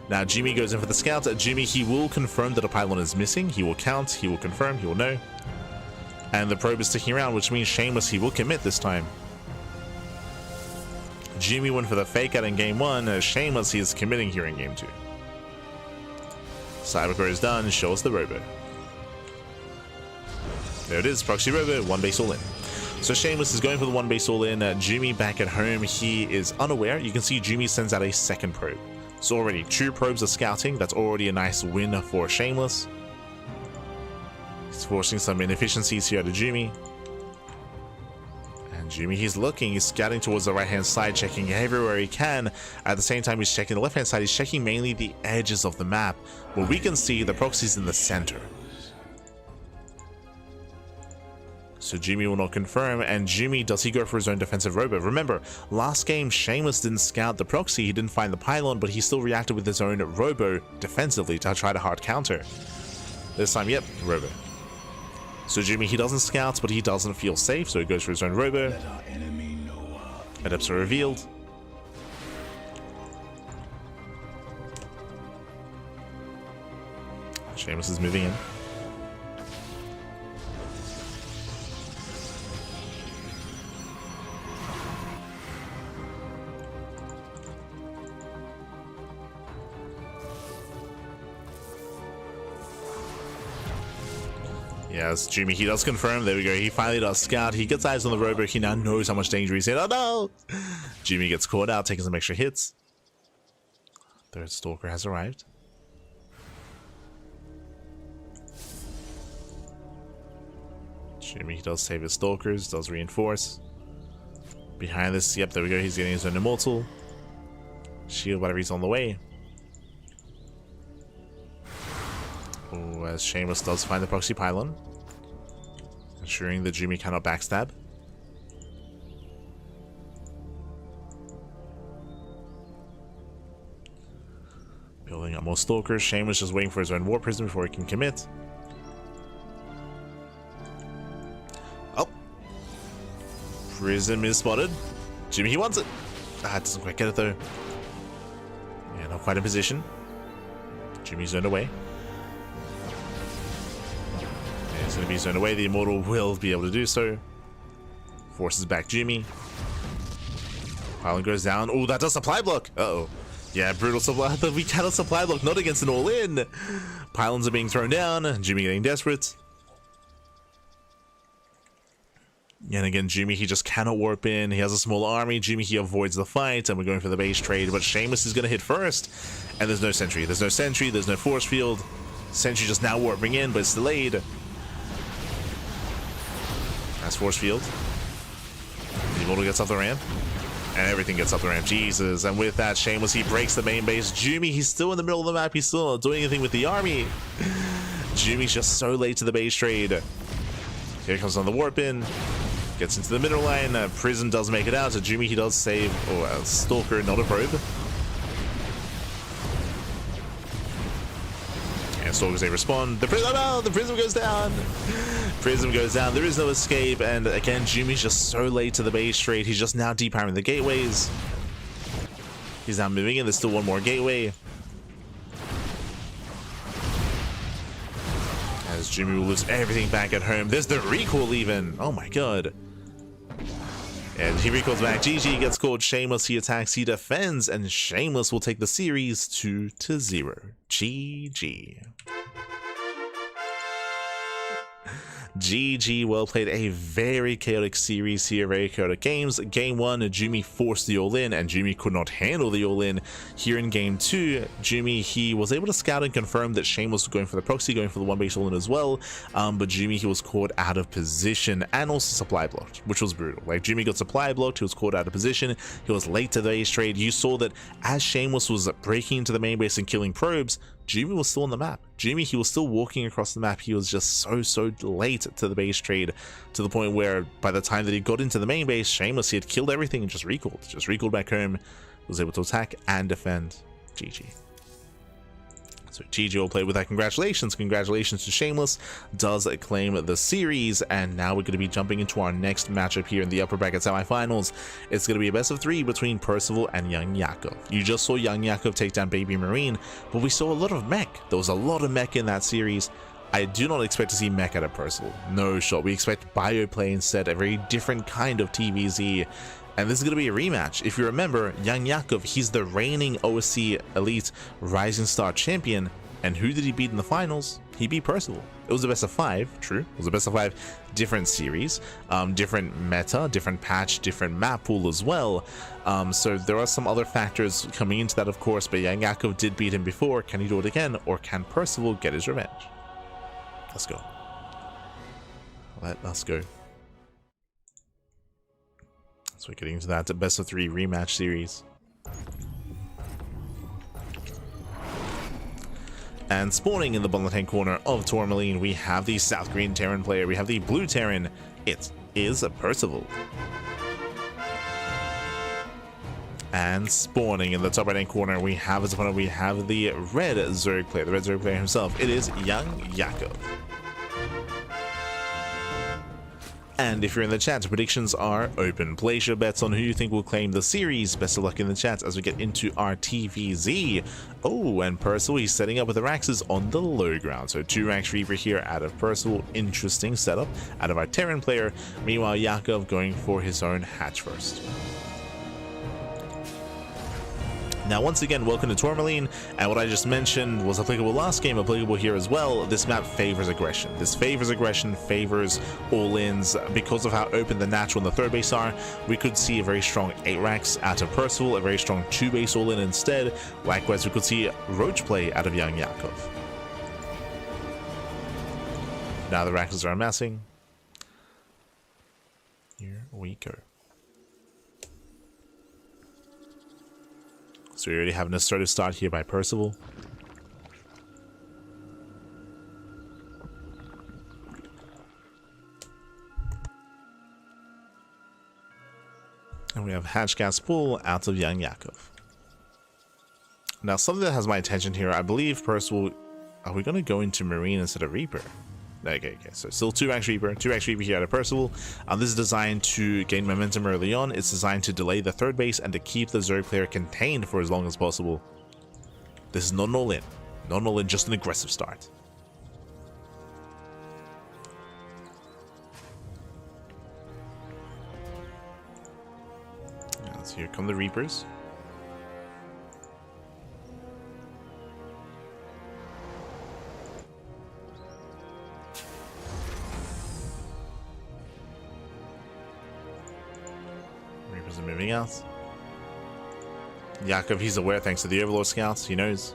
Now Jumy goes in for the scout. Jumy, he will confirm that a pylon is missing. He will count, he will confirm, he will know. And the probe is sticking around, which means Shameless, he will commit this time. Jumy went for the fake out in game 1, as Shameless, he is committing here in game 2. Cybercore is done, show us the robo. There it is, proxy robo, 1-base all in. So Shameless is going for the 1-base all in. Jumy back at home, he is unaware. You can see Jumy sends out a second probe. So already 2 probes are scouting, that's already a nice win for Shameless. He's forcing some inefficiencies here to Jumy. Jumy, he's looking, he's scouting towards the right hand side, checking everywhere he can. At the same time he's checking the left hand side, he's checking mainly the edges of the map, where we can see the proxies in the center. So Jumy will not confirm, and Jumy, does he go for his own defensive robo? Remember, last game Shameless didn't scout the proxy, he didn't find the pylon, but he still reacted with his own robo defensively to try to hard counter. This time, yep, robo. So Jumy, he doesn't scout, but he doesn't feel safe, so he goes for his own robo. Adepts are revealed. Shameless is moving in. Yes, Jumy, he does confirm. There we go. He finally does scout. He gets eyes on the robo. He now knows how much danger he's in. Oh no! Jumy gets caught out, taking some extra hits. Third stalker has arrived. Jumy, he does save his stalkers, does reinforce. Behind this, yep, there we go. He's getting his own immortal. Shield, whatever, he's on the way. Oh, as Shameless does find the proxy pylon, ensuring that Jumy cannot backstab. Building up more stalkers. Shameless just waiting for his own war prism before he can commit. Oh, prism is spotted. Jumy, he wants it. Doesn't quite get it though. Yeah, not quite in position. Jumy's zoned away. He's going to be zoned away. The Immortal will be able to do so. Forces back Jumy. Pylon goes down. Oh, that does supply block. Uh-oh. Yeah, brutal supply. We cannot supply block. Not against an all-in. Pylons are being thrown down. Jumy getting desperate. And again, Jumy, he just cannot warp in. He has a small army. Jumy, he avoids the fight. And we're going for the base trade. But Shameless is going to hit first. And there's no sentry. There's no sentry. There's no force field. Sentry just now warping in, but it's delayed. Nice force field. The Immortal gets up the ramp. And everything gets up the ramp. Jesus. And with that, Shameless, he breaks the main base. Jumy, he's still in the middle of the map. He's still not doing anything with the army. Jumy's just so late to the base trade. Here comes on the warp in. Gets into the middle line. Prism does make it out. So Jumy, he does save. Oh, a stalker, not a probe. And stalkers, they respond. The prism, oh no, the prism goes down. Prism goes down. There is no escape. And again, Jumy's just so late to the base trade. He's just now depowering the gateways. He's now moving in. There's still one more gateway. As Jumy will lose everything back at home. There's the recall even. Oh my god. And he recalls back. GG gets called. Shameless, he attacks, he defends, and Shameless will take the series 2-0. GG. GG, well played. A very chaotic series here, very chaotic games. Game 1, Jumy forced the all-in, and Jumy could not handle the all-in. Here in Game 2, Jumy, he was able to scout and confirm that Shameless was going for the proxy, going for the one-base all-in as well, but Jumy, he was caught out of position and also supply blocked, which was brutal. Like, Jumy got supply blocked, he was caught out of position, he was late to the base trade. You saw that as Shameless was breaking into the main base and killing probes, Jumy was still on the map. Jumy, he was still walking across the map. He was just so late to the base trade, to the point where by the time that he got into the main base, Shameless, he had killed everything and just recalled back home, was able to attack and defend. GG. So GG will play with that. Congratulations to Shameless, does claim the series, and now we're going to be jumping into our next matchup here in the upper bracket semifinals. It's going to be a best of 3 between Percival and YoungYakov. You just saw YoungYakov take down Baby Marine, but we saw a lot of mech. There was a lot of mech in that series. I do not expect to see mech out of Percival. No shot. We expect bio play instead, a very different kind of TVZ. And this is going to be a rematch. If you remember, YoungYakov, he's the reigning OSC Elite Rising Star champion. And who did he beat in the finals? He beat Percival. It was a best of 5, true. It was a best of 5, different series, different meta, different patch, different map pool as well. So there are some other factors coming into that, of course, but YoungYakov did beat him before. Can he do it again? Or can Percival get his revenge? Let's go. Let us go. So we're getting into that best of 3 rematch series. And spawning in the bottom left-hand corner of Tourmaline, we have the South Green Terran player, we have the Blue Terran. It is Percival. And spawning in the top right-hand corner, we have as opponent, we have the Red Zerg player, the Red Zerg player himself. It is YoungYakov. And if you're in the chat, predictions are open. Place your bets on who you think will claim the series. Best of luck in the chat as we get into our TVZ. Oh, and Percival, he's setting up with the Raxes on the low ground. So 2 Rax Reaper here out of Percival. Interesting setup out of our Terran player. Meanwhile, Yakov going for his own hatch first. Now, once again, welcome to Tourmaline, and what I just mentioned was applicable last game, applicable here as well. This map favors aggression. This favors aggression, favors all-ins. Because of how open the natural and the third base are, we could see a very strong 8 racks out of Percival, a very strong 2 base all-in instead. Likewise, we could see Roach play out of YoungYakov. Now the racks are amassing. Here we go. So we already have an assertive start here by Percival. And we have hatch gas pull out of YoungYakov. Now something that has my attention here, I believe Percival, are we going to go into Marine instead of Reaper? Okay, so still 2 Rax Reaper here out of Percival. This is designed to gain momentum early on. It's designed to delay the third base and to keep the Zerg player contained for as long as possible. This is not an all-in. Not an all-in, just an aggressive start. So here come the Reapers. Reapers are moving out. Yakov, he's aware thanks to the Overlord Scouts, he knows.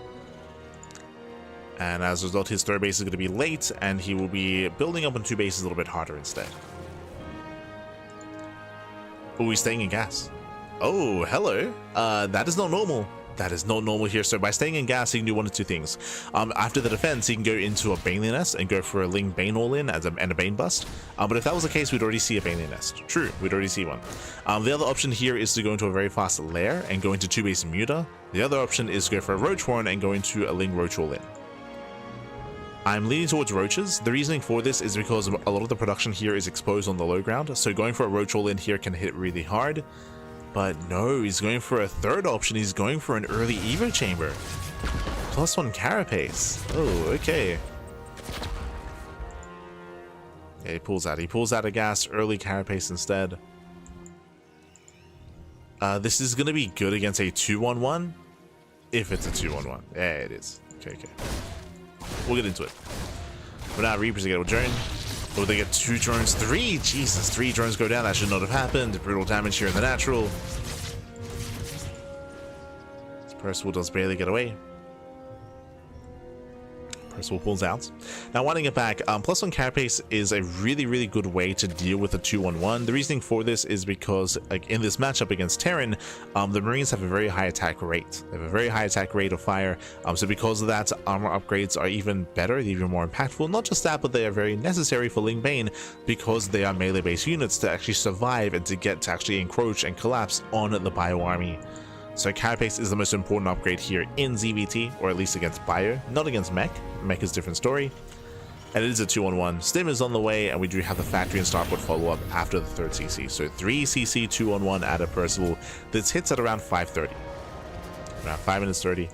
And as a result, his third base is going to be late, and he will be building up on 2 bases a little bit harder instead. Oh, he's staying in gas. Oh, hello. That is not normal. That is not normal here. So by staying in gas, he can do one of 2 things. After the defense, he can go into a Baneley Nest and go for a Ling Bane all-in and a Bane bust. But if that was the case, we'd already see a Baneley Nest. True, we'd already see one. The other option here is to go into a very fast Lair and go into 2 base Muta. The other option is to go for a Roach Horn and go into a Ling Roach all-in. I'm leaning towards Roaches. The reasoning for this is because a lot of the production here is exposed on the low ground. So going for a Roach all-in here can hit really hard. But no, he's going for a third option. He's going for an early Evo Chamber. +1 Carapace. Oh, okay. Yeah, he pulls out. He pulls out a gas, early Carapace instead. This is going to be good against a 2-1-1. If it's a 2-1-1. Yeah, it is. Okay. We'll get into it. But now Reapers again with Drone. Oh, they get 2 drones, 3. Jesus, 3 drones go down. That should not have happened. Brutal damage here in the natural. Percival does barely get away. Percival pulls out. Now, wanting it back, plus 1 carapace is a really good way to deal with a 2-1-1. The reasoning for this is because, like, in this matchup against Terran, the Marines have a very high attack rate. They have a very high attack rate of fire. So because of that, armor upgrades are even better, even more impactful. Not just that, but they are very necessary for Ling Bane because they are melee-based units to actually survive and to get to actually encroach and collapse on the Bio army. So carapace is the most important upgrade here in ZVT, or at least against Bio, not against Mech. Mech is a different story. And it is a 2-on-1. Stim is on the way, and we do have the factory and starport follow-up after the 3rd CC. So 3 CC 2-on-1 out of Percival. This hits at around 5:30. Around 5 minutes 30.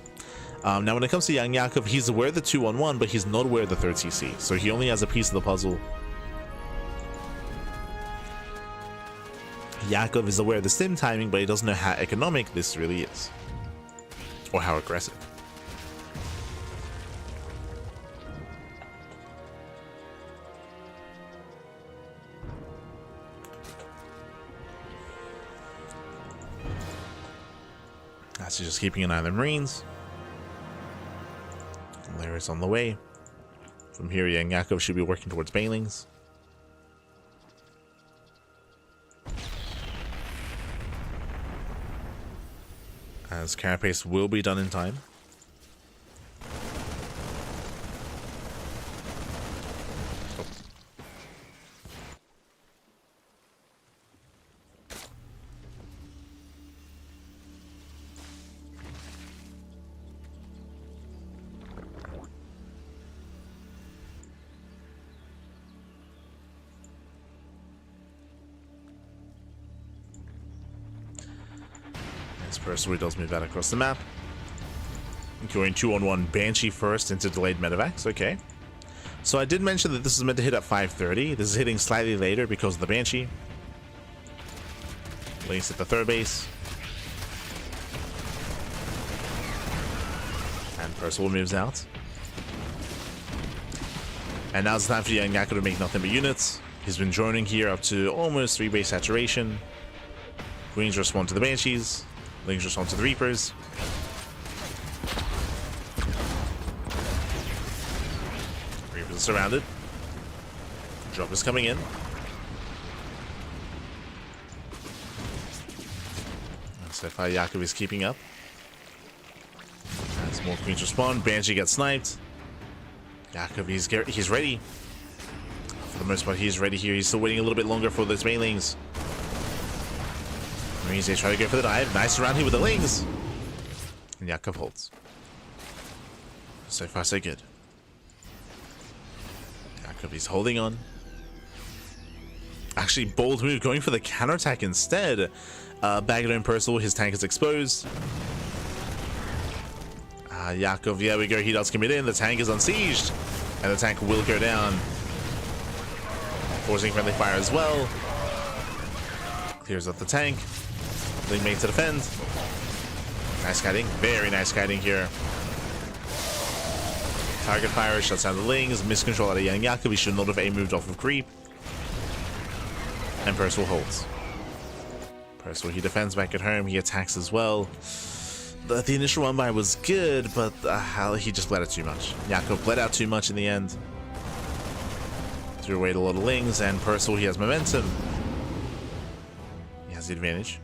Now when it comes to YoungYakov, he's aware of the 2-on-1, but he's not aware of the 3rd CC. So he only has a piece of the puzzle. Yakov is aware of the stim timing, but he doesn't know how economic this really is. Or how aggressive. That's just keeping an eye on the Marines. Larry's on the way. From here, YoungYakov should be working towards Banelings. As carapace will be done in time. Percival does move that across the map. Going 2-on-1 Banshee first into delayed medevacs. Okay. So I did mention that this is meant to hit at 5:30. This is hitting slightly later because of the Banshee. Links at the 3rd base. And Percival moves out. And now it's time for YoungYakov to make nothing but units. He's been droning here up to almost 3 base saturation. Queens respond to the Banshees. Lings respond to the Reapers. Reapers are surrounded. Drop is coming in. So far, Yakov is keeping up. As more Queens respond, Banshee gets sniped. Yakov, he's ready. For the most part, he's ready here. He's still waiting a little bit longer for those Banelings. Marines, they try to go for the dive. Nice around here with the Lings. And Yakov holds. So far, so good. Yakov is holding on. Actually, bold move, going for the counterattack instead. Bagged in Percival, his tank is exposed. Yakov, yeah, we go. He does commit in. The tank is unsieged. And the tank will go down. Forcing friendly fire as well. Clears up the tank. Ling made to defend. Nice kiting. Very nice kiting here. Target fire shuts down the Lings. Miscontrol out of YoungYakov. He should not have moved off of creep. And Percival holds. Percival, he defends back at home. He attacks as well. The initial one by was good, but he just bled out too much. Yakov bled out too much in the end. Threw away a lot of Lings, and Percival, he has momentum. He has the advantage.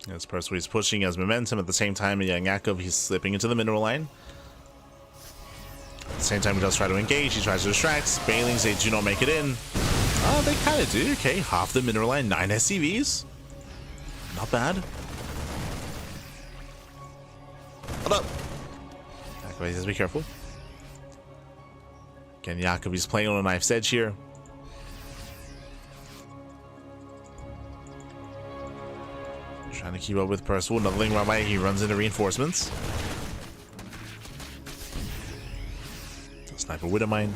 As Percival is pushing as momentum at the same time, YoungYakov, he's slipping into the mineral line. At the same time, he does try to engage. He tries to distract. Banelings, they do not make it in. Oh, they kind of do. Okay, half the mineral line, 9 SCVs. Not bad. Hold up. Yakov says be careful. Again, Yakov is playing on a knife's edge here. Trying to keep up with Percival. Another link right by. He runs into reinforcements. Sniper Widowmine.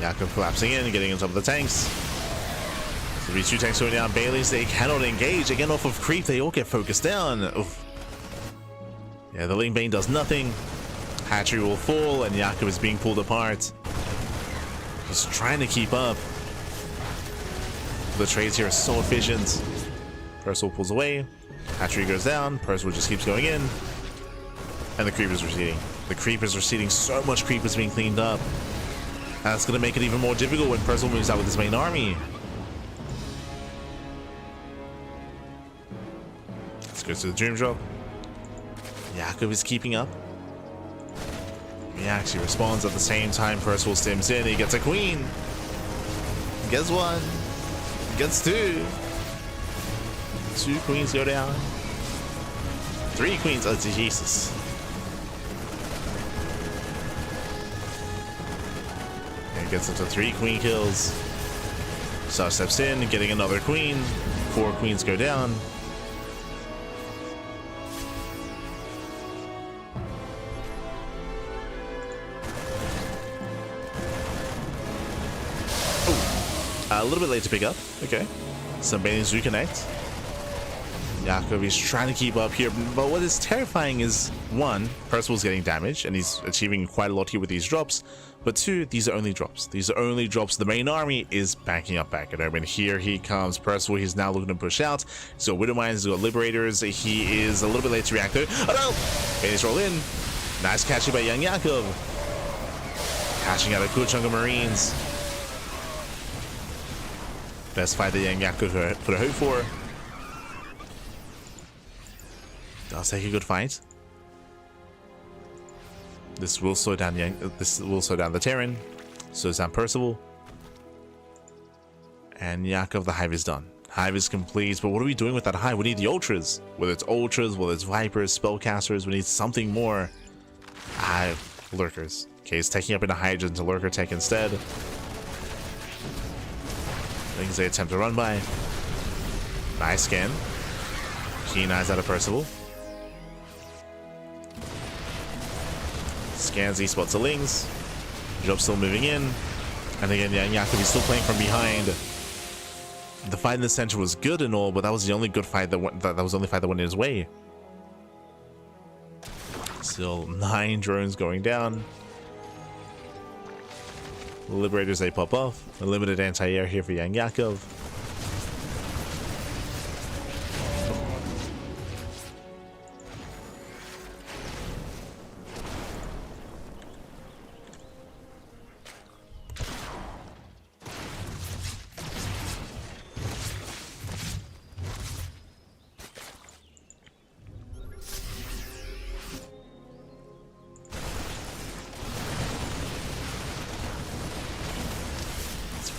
Yakov collapsing in and getting on top of the tanks. So these 2 tanks going down. Baileys, they cannot engage. Again, off of creep, they all get focused down. Oof. Yeah, the Ling Bane does nothing. Hatchery will fall, and Yakov is being pulled apart. He's trying to keep up. The trades here are so efficient. Percival pulls away. Hatchery goes down. Percival just keeps going in. And the creep is receding. The creep is receding. So much creep is being cleaned up. That's going to make it even more difficult when Percival moves out with his main army. Let's go to the dream drop. Yakov is keeping up. He actually responds at the same time. Percival stims in. He gets a queen. Gets 1. Gets 2. 2 queens go down. 3 queens. Oh, Jesus. And gets into 3 queen kills. Star steps in, getting another queen. 4 queens go down. A little bit late to pick up. Okay. Some Banings reconnect. Yakov is trying to keep up here, but what is terrifying is, 1, Percival's getting damaged, and he's achieving quite a lot here with these drops, but 2, these are only drops. These are only drops. The main army is backing up back at him, and here he comes. Percival, he's now looking to push out. He's got Widowmines, he's got Liberators. He is a little bit late to react though. Oh no! Banings roll in. Nice catching by YoungYakov. Catching out a good chunk of Marines. Best fight that YoungYakov put a hope for. Does take a good fight. This will slow down the Terran. Slows down Percival. And Yakov, the hive is done. Hive is complete, but what are we doing with that hive? We need the ultras. Whether it's ultras, whether it's vipers, spellcasters, we need something more. Lurkers. Okay, he's taking up into Hydra into lurker tech instead. Things they attempt to run by. Nice scan. Keen eyes out of Percival. Scans these spots of Lings. Job still moving in. And again, YoungYakov is still playing from behind. The fight in the center was good and all, but that was the only good fight that went. That was the only fight that went his way. Still 9 drones going down. Liberators, they pop off. A limited anti-air here for YoungYakov.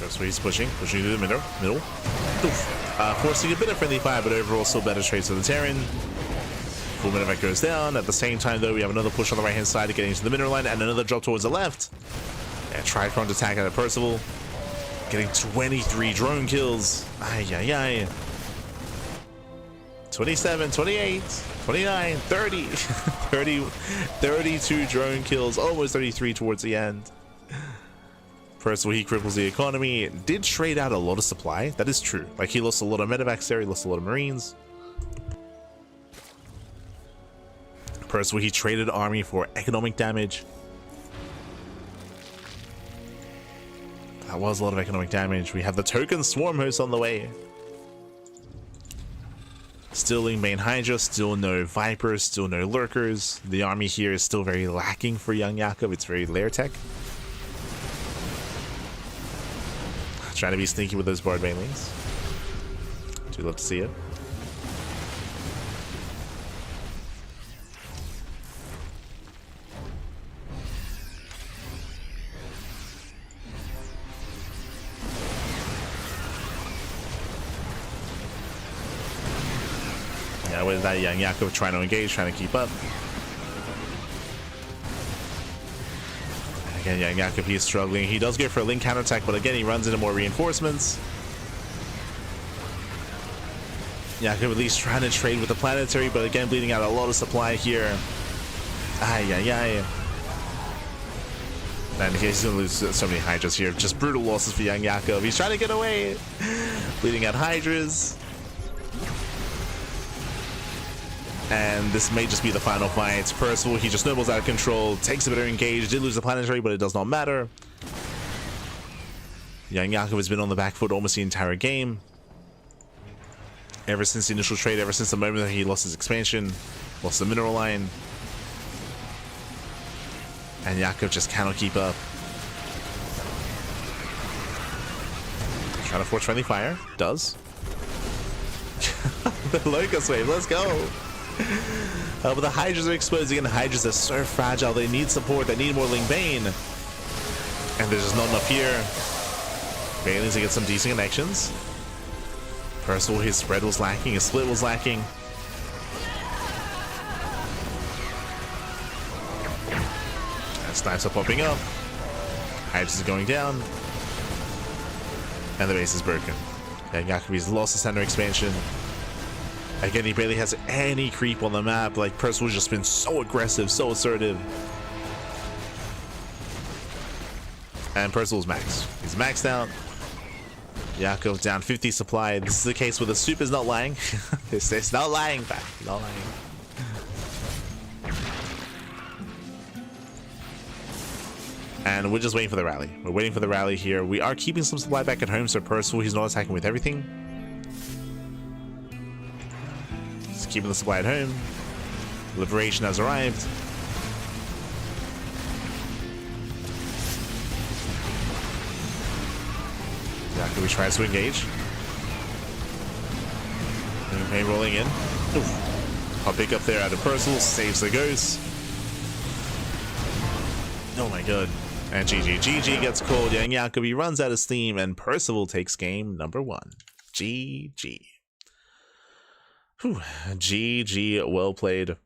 So he's pushing to the middle. Forcing a bit of friendly fire, but overall still better trades for the Terran. Full Minivac goes down. At the same time, though, we have another push on the right-hand side getting into the mineral line, and another drop towards the left. Yeah, Tricron attack out of Percival. Getting 23 drone kills. Ay. 27, 28, 29, 30. 32 drone kills. Almost 33 towards the end. Percival, he cripples the economy. Did trade out a lot of supply. That is true. Like, he lost a lot of medevacs there. He lost a lot of Marines. Percival, he traded army for economic damage. That was a lot of economic damage. We have the token swarm host on the way. Still in main Hydra, still no Vipers, still no Lurkers. The army here is still very lacking for YoungYakov. It's very lair tech. Trying to be sneaky with those Bard Banelings. Do love to see it. Yeah, with that YoungYakov trying to engage, trying to keep up. And again, YoungYakov, he's struggling. He does go for a link counterattack, but again, he runs into more reinforcements. Yakov at least trying to trade with the planetary, but again, bleeding out a lot of supply here. Ay, ay, ay. And he's going to lose so many Hydras here. Just brutal losses for YoungYakov. He's trying to get away. Bleeding out Hydras. And this may just be the final fight. Percival, he just snowballs out of control. Takes a bit of engage. Did lose the planetary, but it does not matter. YoungYakov has been on the back foot almost the entire game. Ever since the initial trade, ever since the moment that he lost his expansion, lost the mineral line. And Yakov just cannot keep up. Trying to force friendly fire. Does. The Locust Wave, let's go. But the Hydras are exposing, and the Hydras are so fragile. They need support. They need more Ling Bane. And there's just not enough here. Bane needs to get some decent connections. Percival, his spread was lacking, his split was lacking. And snipes are popping up. Hydras is going down. And the base is broken. And Yakovi's lost the center expansion. Again, he barely has any creep on the map. Like, Percival's just been so aggressive, so assertive. And Percival's maxed. He's maxed out. Yakov down 50 supply. This is the case where the soup is not lying. It's not lying, back. Not lying. And we're just waiting for the rally. We're waiting for the rally here. We are keeping some supply back at home, so Percival, he's not attacking with everything. Just keeping the supply at home. Liberation has arrived. Yakov tries to engage. Pain rolling in. Oof. I'll pick up there out of Percival, saves the ghost. Oh my god. And GG gets called. YoungYakov, he runs out of steam, and Percival takes game number 1. GG. Whew. GG, well played.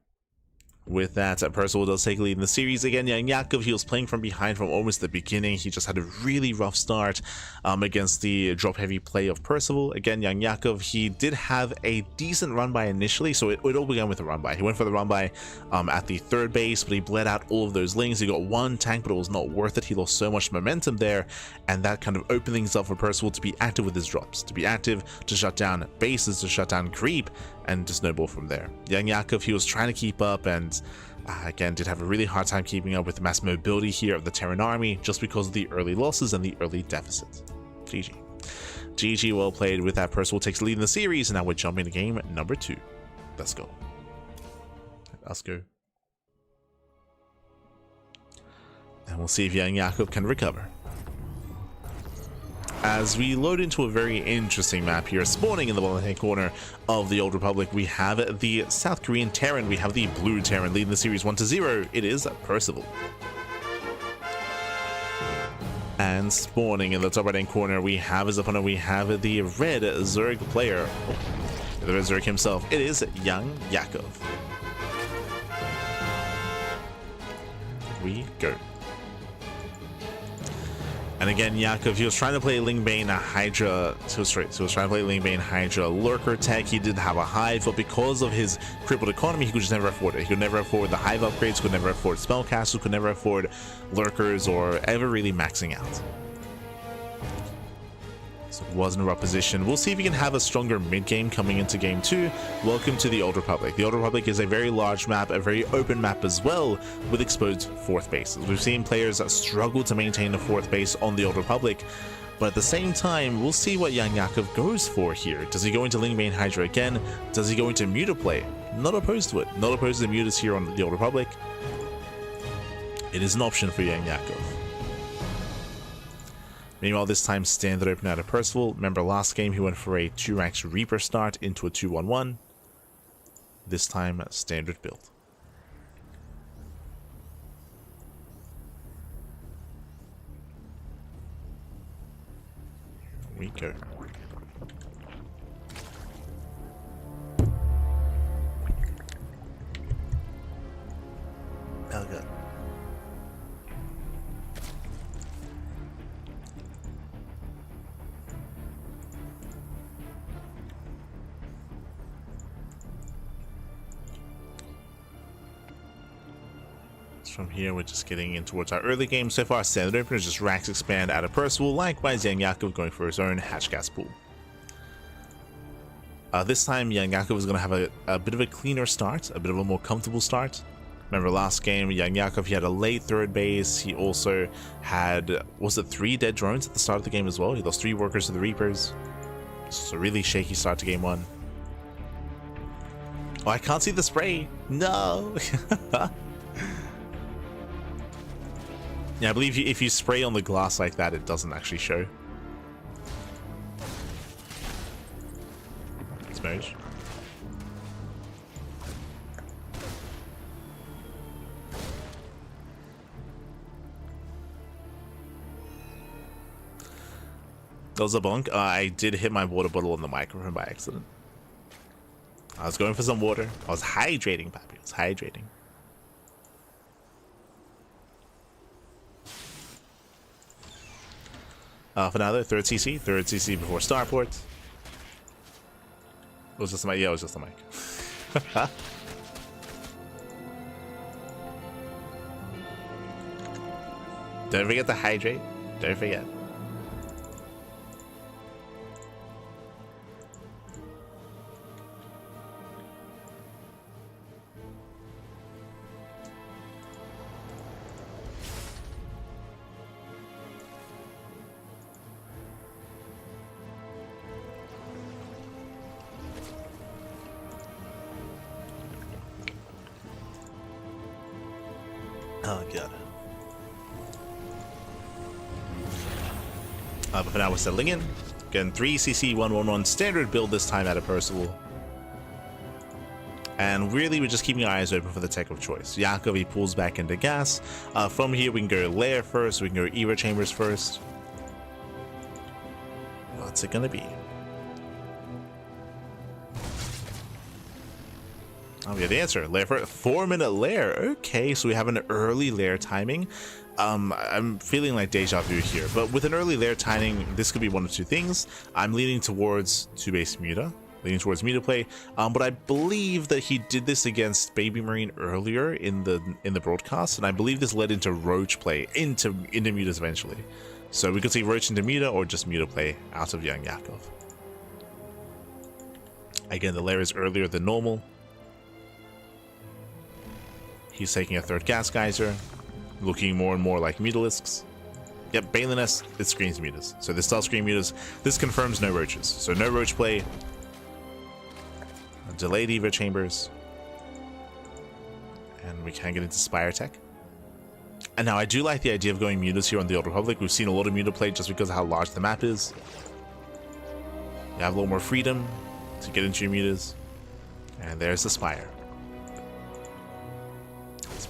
With that, Percival does take a lead in the series. Again, YoungYakov, he was playing from behind from almost the beginning. He just had a really rough start against the drop-heavy play of Percival. Again, YoungYakov, he did have a decent run-by initially, so it all began with a run-by. He went for the run-by at the third base, but he bled out all of those lings. He got one tank, but it was not worth it. He lost so much momentum there, and that kind of opened things up for Percival to be active with his drops, to be active, to shut down bases, to shut down creep, and to snowball from there. YoungYakov, he was trying to keep up, and again, did have a really hard time keeping up with the mass mobility here of the Terran army, just because of the early losses and the early deficits. GG. GG, well played. With that, Percival takes the lead in the series, and now we're jumping to game number 2. Let's go. Let's go. And we'll see if YoungYakov can recover. As we load into a very interesting map here, spawning in the bottom-hand corner of the Old Republic, we have the South Korean Terran, we have the Blue Terran leading the series 1-0. It is Percival. And spawning in the top right-hand corner, we have his opponent, we have the Red Zerg player, the Red Zerg himself. It is YoungYakov. We go. And again, Yakov, he was trying to play Ling Bane Hydra, so he was trying to play Ling Bane Hydra Lurker tech. He did have a Hive, but because of his crippled economy, he could just never afford it. He could never afford the Hive upgrades, could never afford Spellcasters, could never afford Lurkers, or ever really maxing out. So it wasn't a rough position. We'll see if he can have a stronger mid-game coming into game 2. Welcome to the Old Republic. The Old Republic is a very large map, a very open map as well, with exposed 4th bases. We've seen players that struggle to maintain a 4th base on the Old Republic, but at the same time, we'll see what YoungYakov goes for here. Does he go into Ling Bane Hydra again? Does he go into Muta play? Not opposed to it. Not opposed to the Mutas here on the Old Republic. It is an option for YoungYakov. Meanwhile, this time standard open out of Percival. Remember last game he went for a 2-ranks Reaper start into a 2-1-1. This time standard build. We go. from here, we're just getting in towards our early game. So far, standard opener is just Rax Expand out of Percival. Likewise, YoungYakov going for his own Hatch Gas Pool. This time, YoungYakov is going to have a bit of a cleaner start, a bit of a more comfortable start. Remember last game, YoungYakov, he had a late third base. He also had, was it 3 dead drones at the start of the game as well? He lost 3 workers to the Reapers. It's a really shaky start to game 1. Oh, I can't see the spray. No. Yeah, I believe if you spray on the glass like that, it doesn't actually show. Smooch. That was a bonk. I did hit my water bottle on the microphone by accident. I was going for some water. I was hydrating, Pappy. I was hydrating. For now, though, third CC before starport. It was just the mic. Yeah, it was just the mic. Don't forget to hydrate. Don't forget. Oh god. But for now we're settling in. Again, 3cc 111 standard build this time out of Percival. And really we're just keeping our eyes open for the tech of choice. Yakov, he pulls back into gas. From here we can go lair first, we can go Evo chambers first. What's it gonna be? Oh, we have the answer. Lair for 4-minute lair. Okay, so we have an early lair timing. I'm feeling like deja vu here, but with an early lair timing, this could be one of 2 things. I'm leaning towards 2-base Muta, leaning towards Muta play, but I believe that he did this against Baby Marine earlier in the broadcast, and I believe this led into Roach play into Mutas eventually. So we could see Roach into Muta or just Muta play out of YoungYakov. Again, the lair is earlier than normal. He's taking a 3rd gas geyser, looking more and more like Mutalisks. Yep, Baliness, it screams Mutas. So this does scream Mutas. This confirms no Roaches. So no Roach play. Delayed Evo chambers. And we can get into Spire Tech. And now I do like the idea of going Mutas here on the Old Republic. We've seen a lot of Muta play just because of how large the map is. You have a lot more freedom to get into your Mutas. And there's the Spire.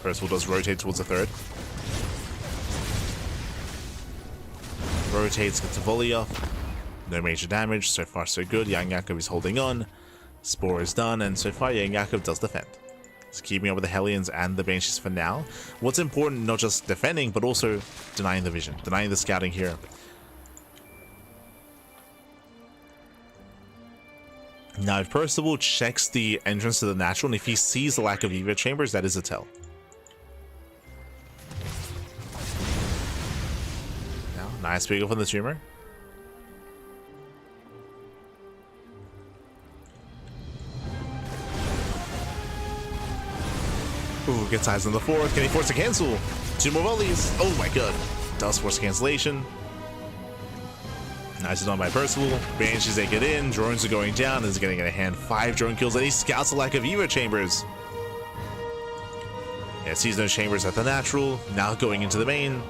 Percival does rotate towards the 3rd. Rotates, gets a volley off. No major damage. So far, so good. YoungYakov is holding on. Spore is done, and so far, YoungYakov does defend. He's keeping up with the Hellions and the Banshees for now. What's important, not just defending, but also denying the vision, denying the scouting here. Now, if Percival checks the entrance to the natural, and if he sees the lack of Evo chambers, that is a tell. Nice pick up on the tumor. Ooh, gets eyes on the 4th. Can he force a cancel? 2 more volleys. Oh my god. Does force cancellation. Nice done by Percival. Banshees, they get in. Drones are going down. This is getting in a hand. 5 drone kills. And he scouts the lack of Evo chambers. Yeah, sees no chambers at the natural. Now going into the main.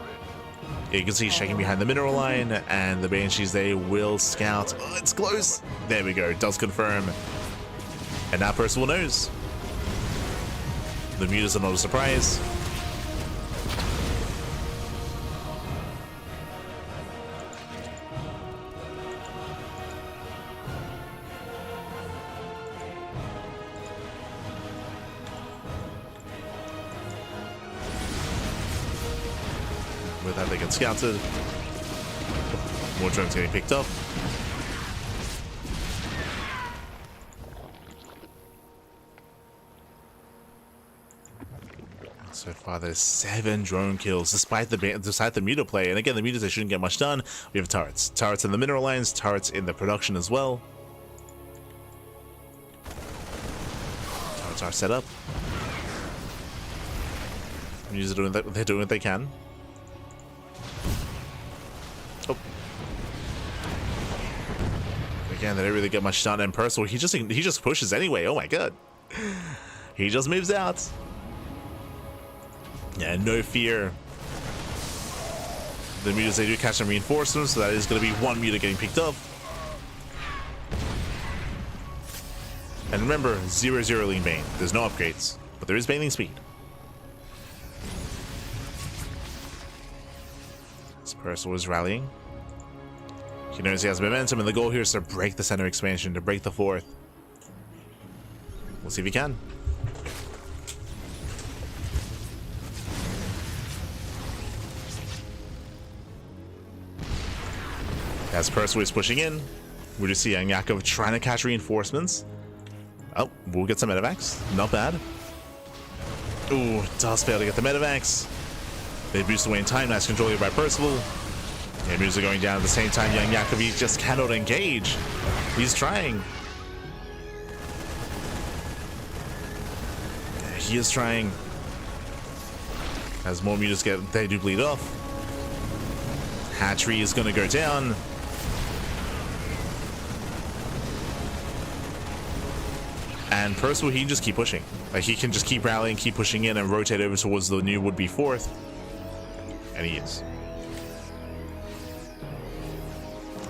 You can see shaking behind the mineral line, and the Banshees, they will scout. Oh, it's close. There we go. It does confirm. And now Percival knows. The Mutas are not a surprise. With that, they get scouted. More drones getting picked up. So far, there's 7 drone kills, despite the meter play. And again, the meters, they shouldn't get much done. We have turrets. Turrets in the mineral lines, turrets in the production as well. Turrets are set up. They're doing what they can. Oh. Again, they don't really get much done. And Percival, he just pushes anyway. Oh my god. He just moves out. Yeah, no fear. The mutas, they do catch some reinforcements, so that is going to be 1 muta getting picked up. And remember, 0-0 lean Bane. There's no upgrades, but there is Baneling speed. So Percival is rallying. He knows he has momentum, and the goal here is to break the center expansion, to break the 4th. We'll see if he can. As Percival is pushing in, we just see YoungYakov trying to catch reinforcements. Oh, we'll get some medevacs. Not bad. Ooh, does fail to get the medevacs. They boost away in time. Nice control here by Percival. Yeah, moves are going down at the same time. YoungYakov, he just cannot engage. He's trying. He is trying. As more mutas they do bleed off. Hatchery is going to go down. And Percival, he can just keep pushing. Like, he can just keep rallying, keep pushing in, and rotate over towards the new would-be 4th. And he is.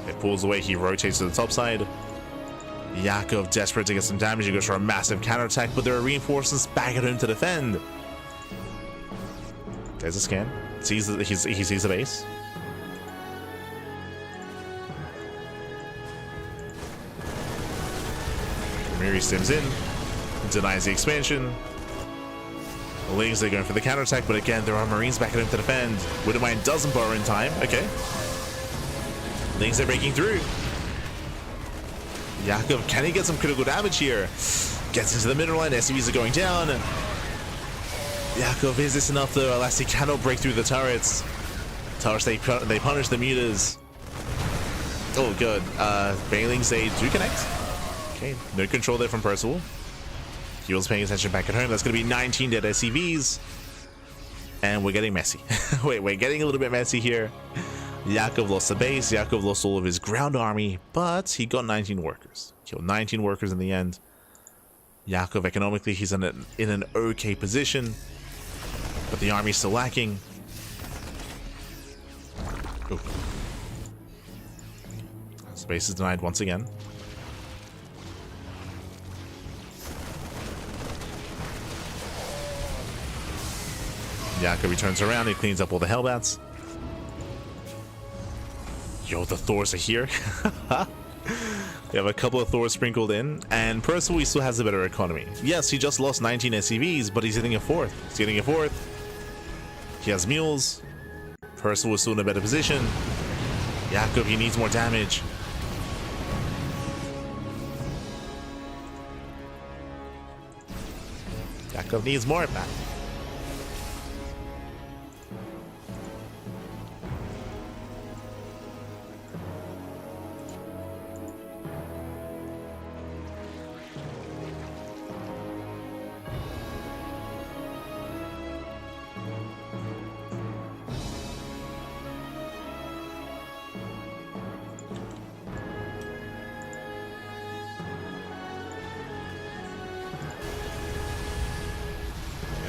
It pulls away, he rotates to the top side. Yakov, desperate to get some damage, he goes for a massive counterattack, but there are reinforcements back at home to defend. There's a scan. He sees the base. Miri sims in, denies the expansion. The Lings, they're going for the counterattack, but again, there are Marines back at him to defend. Widowmine doesn't borrow in time. Okay. Lings are breaking through. Yakov, can he get some critical damage here? Gets into the middle line, SCVs are going down. Yakov, is this enough though? Alas, he cannot break through the turrets. Turrets, they punish the mutas. Oh, good. Banelings, they do connect. Okay, no control there from Percival. He was paying attention back at home. That's going to be 19 dead SCVs. And we're getting messy. We're getting a little bit messy here. Yakov lost the base. Yakov lost all of his ground army, but he got 19 workers. Killed 19 workers in the end. Yakov, economically, he's in an okay position, but the army's still lacking. Oh. Space is denied once again. Yakov returns around, he cleans up all the Hellbats. Yo, the Thors are here. We have a couple of Thors sprinkled in, and Percival, he still has a better economy. Yes, he just lost 19 SCVs, but he's hitting a 4th. He's getting a 4th. He has mules. Percival is still in a better position. Yakov, he needs more damage. Yakov needs more back.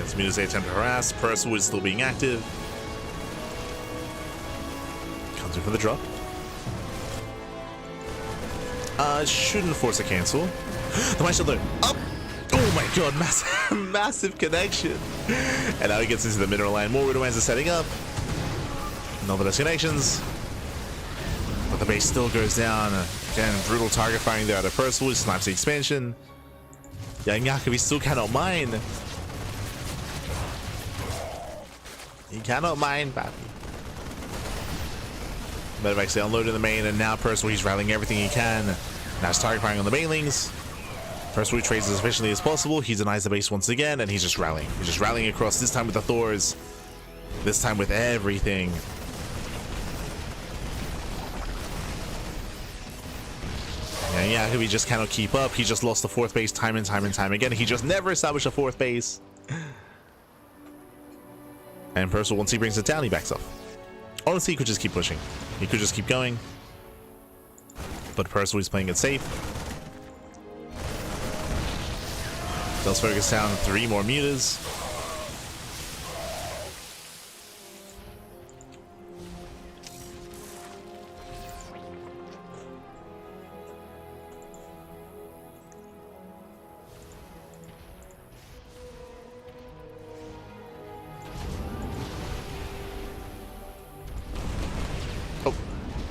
As mutas, they attempt to harass. Percival is still being active. Comes in for the drop. Shouldn't force a cancel. The Might Shield up. Oh my god, massive connection. And now he gets into the mineral line. More Widowmines are setting up. Another disconnections. But the base still goes down. Again, brutal target firing there out of Percival. Snipes the expansion. YoungYakov, he still cannot mine. He cannot mine, papi. Medevacs, they unload in the main, and now Percival, he's rallying everything he can. Now it's target firing on the Banelings. Percival trades as efficiently as possible. He denies the base once again, and he's just rallying. He's just rallying across, this time with the Thors. This time with everything. Yeah, he just cannot keep up. He just lost the 4th base time and time again. He just never established a 4th base. And Percival, once he brings it down, he backs off. Honestly, he could just keep pushing. He could just keep going. But Percival is playing it safe. Does focus down 3 more mutas.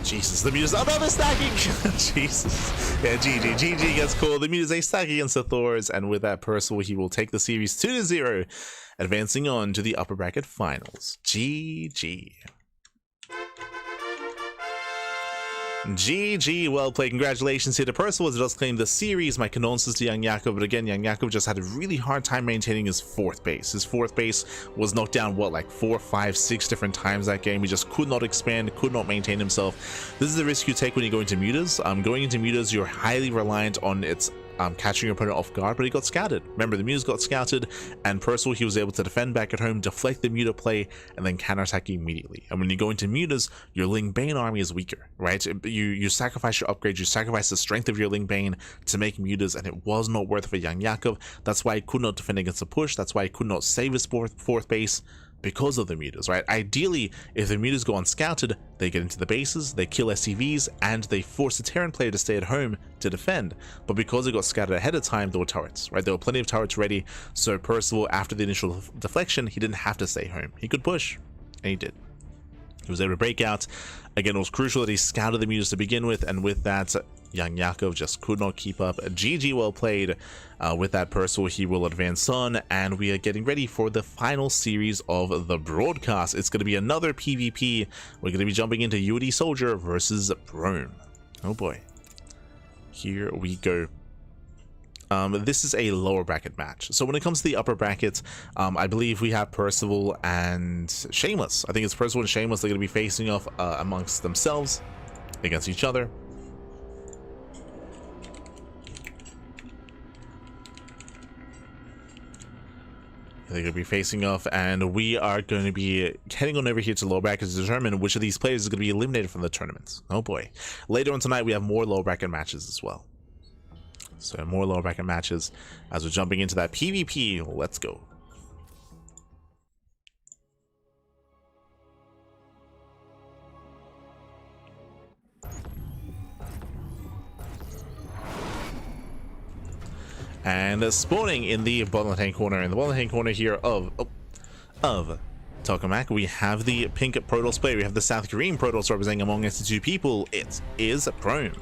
Jesus, the mutas. Oh no, they're stacking! Jesus. Yeah, GG gets called. The mutas, they stack against the Thors, and with that, Percival, he will take the series 2-0, advancing on to the upper bracket finals. GG. GG, well played. Congratulations here to Percival as he does claim the series. My condolences to YoungYakov, but again, YoungYakov just had a really hard time maintaining his 4th base. His 4th base was knocked down, what, like 4, 5, 6 different times that game. He just could not expand, could not maintain himself. This is the risk you take when you go into mutas. Going into mutas, you're highly reliant on its catching your opponent off guard, but he got scouted. Remember, the mutas got scouted, and Percival, he was able to defend back at home, deflect the muta play, and then counterattack immediately. And when you go into mutas, your Ling Bane army is weaker, right? You sacrifice your upgrades, you sacrifice the strength of your Ling Bane to make mutas, and it was not worth it for YoungYakov. That's why he could not defend against the push. That's why he could not save his 4th base, because of the mutas, right? Ideally, if the mutas go unscouted, they get into the bases, they kill SCVs, and they force the Terran player to stay at home to defend. But because they got scouted ahead of time, there were turrets, right? There were plenty of turrets ready, so Percival, after the initial deflection, he didn't have to stay home. He could push, and he did. He was able to break out. Again, it was crucial that he scouted the mutas to begin with, and with that, YoungYakov just could not keep up. GG, well played. With that, Percival, he will advance on, and we are getting ready for the final series of the broadcast. It's going to be another PvP. We're going to be jumping into UD Soldier versus Brome. Oh boy. Here we go. This is a lower bracket match. So when it comes to the upper bracket, I believe we have Percival and Shameless. I think it's Percival and Shameless. They're going to be facing off amongst themselves against each other. They're going to be facing off, and we are going to be heading on over here to lower bracket to determine which of these players is going to be eliminated from the tournaments. Oh boy. Later on tonight, we have more lower bracket matches as well. So more lower bracket matches as we're jumping into that PvP. Let's go. And spawning in the bottom left-hand corner, here of Tokamak, we have the pink Protoss player. We have the South Korean Protoss representing among us the 2 people. It is Brome.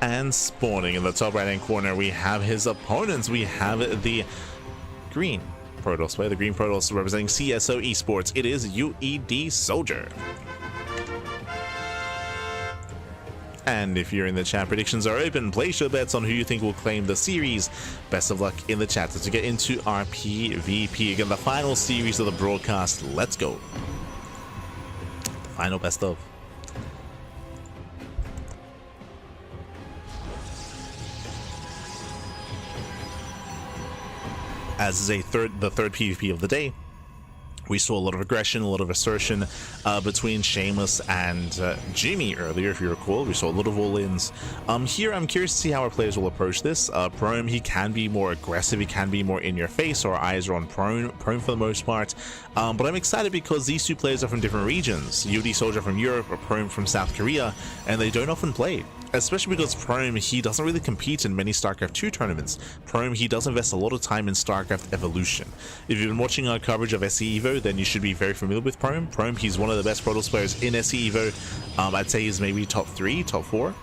And spawning in the top right-hand corner, we have his opponents. We have the green Protoss player, the green Protoss representing CSO Esports. It is UED Soldier. And if you're in the chat, predictions are open. Place your bets on who you think will claim the series. Best of luck in the chat as we get into our PvP. Again, the final series of the broadcast. Let's go. The final best of. As is the third PvP of the day. We saw a lot of aggression, a lot of assertion between Shameless and Jumy earlier, if you recall. We saw a lot of all-ins. Here, I'm curious to see how our players will approach this. Brome, he can be more aggressive, he can be more in your face. Our eyes are on Brome for the most part. But I'm excited because these 2 players are from different regions. UD Soldier from Europe, or Brome from South Korea, and they don't often play. Especially because Brome, he doesn't really compete in many StarCraft 2 tournaments. Brome, he does invest a lot of time in StarCraft Evolution. If you've been watching our coverage of SE Evo, then you should be very familiar with Brome. Brome, he's one of the best Protoss players in SE Evo. I'd say he's maybe top 3, top 4.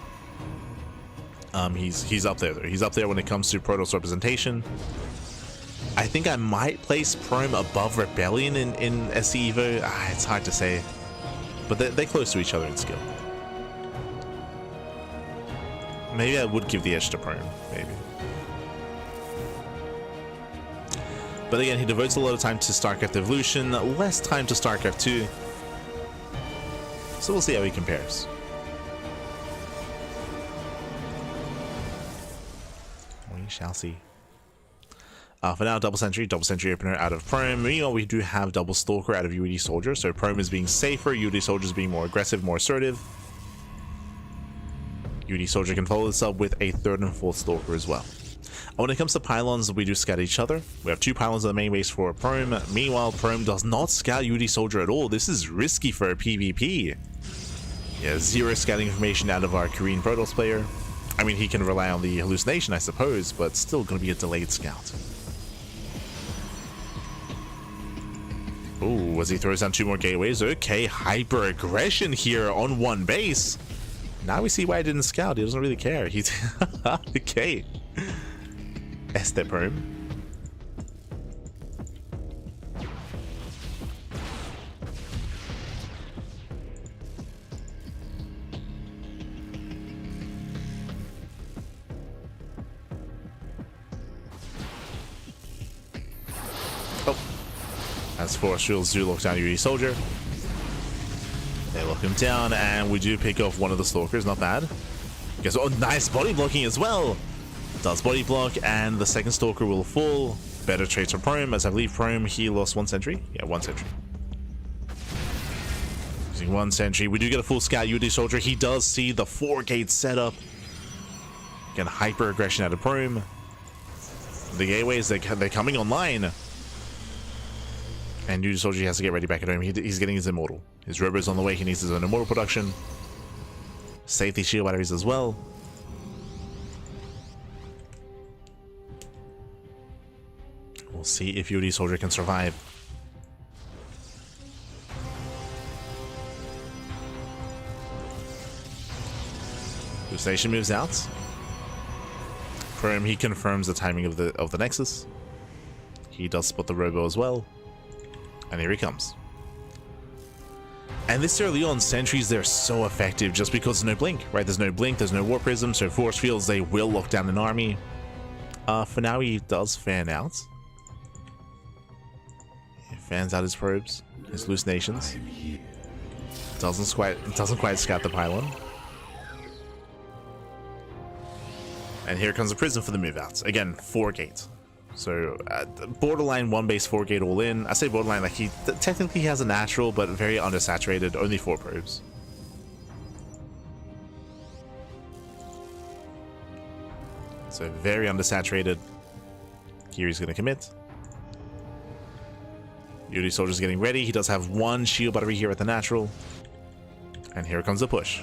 He's up there though. He's up there when it comes to Protoss representation. I think I might place Brome above Rebellion in SE Evo. It's hard to say, but they're close to each other in skill. Maybe I would give the edge to Prone, maybe. But again, he devotes a lot of time to StarCraft Evolution, less time to StarCraft 2. So we'll see how he compares. We shall see. For now, double sentry opener out of Prome. Meanwhile, we do have double stalker out of UD Soldier. So Prome is being safer, UD Soldier is being more aggressive, more assertive. UD Soldier can follow this up with a third and fourth stalker as well. When it comes to pylons, we do scout each other. We have 2 pylons on the main base for Prome. Meanwhile, Prome does not scout UD Soldier at all. This is risky for a PvP. Yeah, 0 scouting information out of our Korean Protoss player. I mean, he can rely on the hallucination, I suppose, but still going to be a delayed scout. Ooh, as he throws down 2 more gateways. Okay, hyper aggression here on 1 base. Now we see why he didn't scout. He doesn't really care. He's okay. Este Prome. As Force Shields do lock down UD Soldier. They lock him down, and we do pick off one of the Stalkers. Not bad. Guess, oh, nice body blocking as well. Does body block, and the second Stalker will fall. Better trades for Prome, as I believe Prome, he lost 1 sentry. Yeah, 1 sentry. Using 1 sentry. We do get a full scout UD Soldier. He does see the 4-gate setup. Again, hyper aggression out of Prome. The gateways, they're coming online. And UD Soldier has to get ready back at home. He's getting his Immortal. His Robo's on the way. He needs his own Immortal production. Safety shield batteries as well. We'll see if UD Soldier can survive. The station moves out. Prome, he confirms the timing of the Nexus. He does spot the Robo as well. And here he comes. And this early on, sentries, they're so effective just because there's no blink, right? There's no blink, there's no Warp Prism, so force fields, they will lock down an army. For now, he does fan out. He fans out his probes, his hallucinations. Doesn't quite scout the pylon. And here comes a prism for the move outs. Again, 4-gate. So, borderline 1 base 4-gate all in. I say borderline like he technically has a natural, but very undersaturated, only 4 probes. So, very undersaturated. Here he's going to commit. UD Soldier's getting ready. He does have 1 shield battery here at the natural. And here comes the push.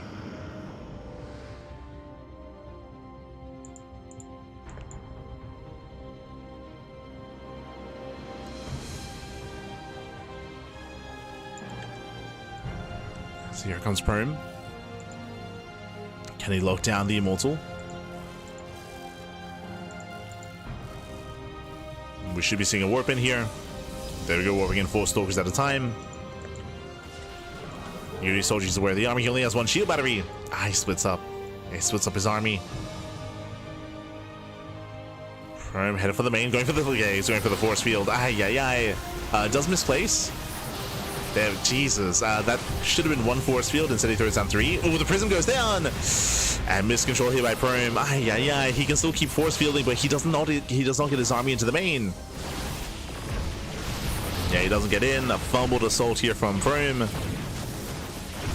So here comes Prome. Can he lock down the Immortal? We should be seeing a warp in here. There we go, warping in 4 Stalkers at a time. UD Soldier's aware of the army. He only has 1 shield battery. Ah, he splits up. He splits up his army. Prome headed for the main, going for the he's going for the force field. Does misplace. There, Jesus, that should have been 1 force field. Instead he throws down 3. Oh, the prism goes down, and miscontrol here by Prome. He can still keep force fielding, but he does not get his army into the main. Yeah, he doesn't get in. A fumbled assault here from Prome.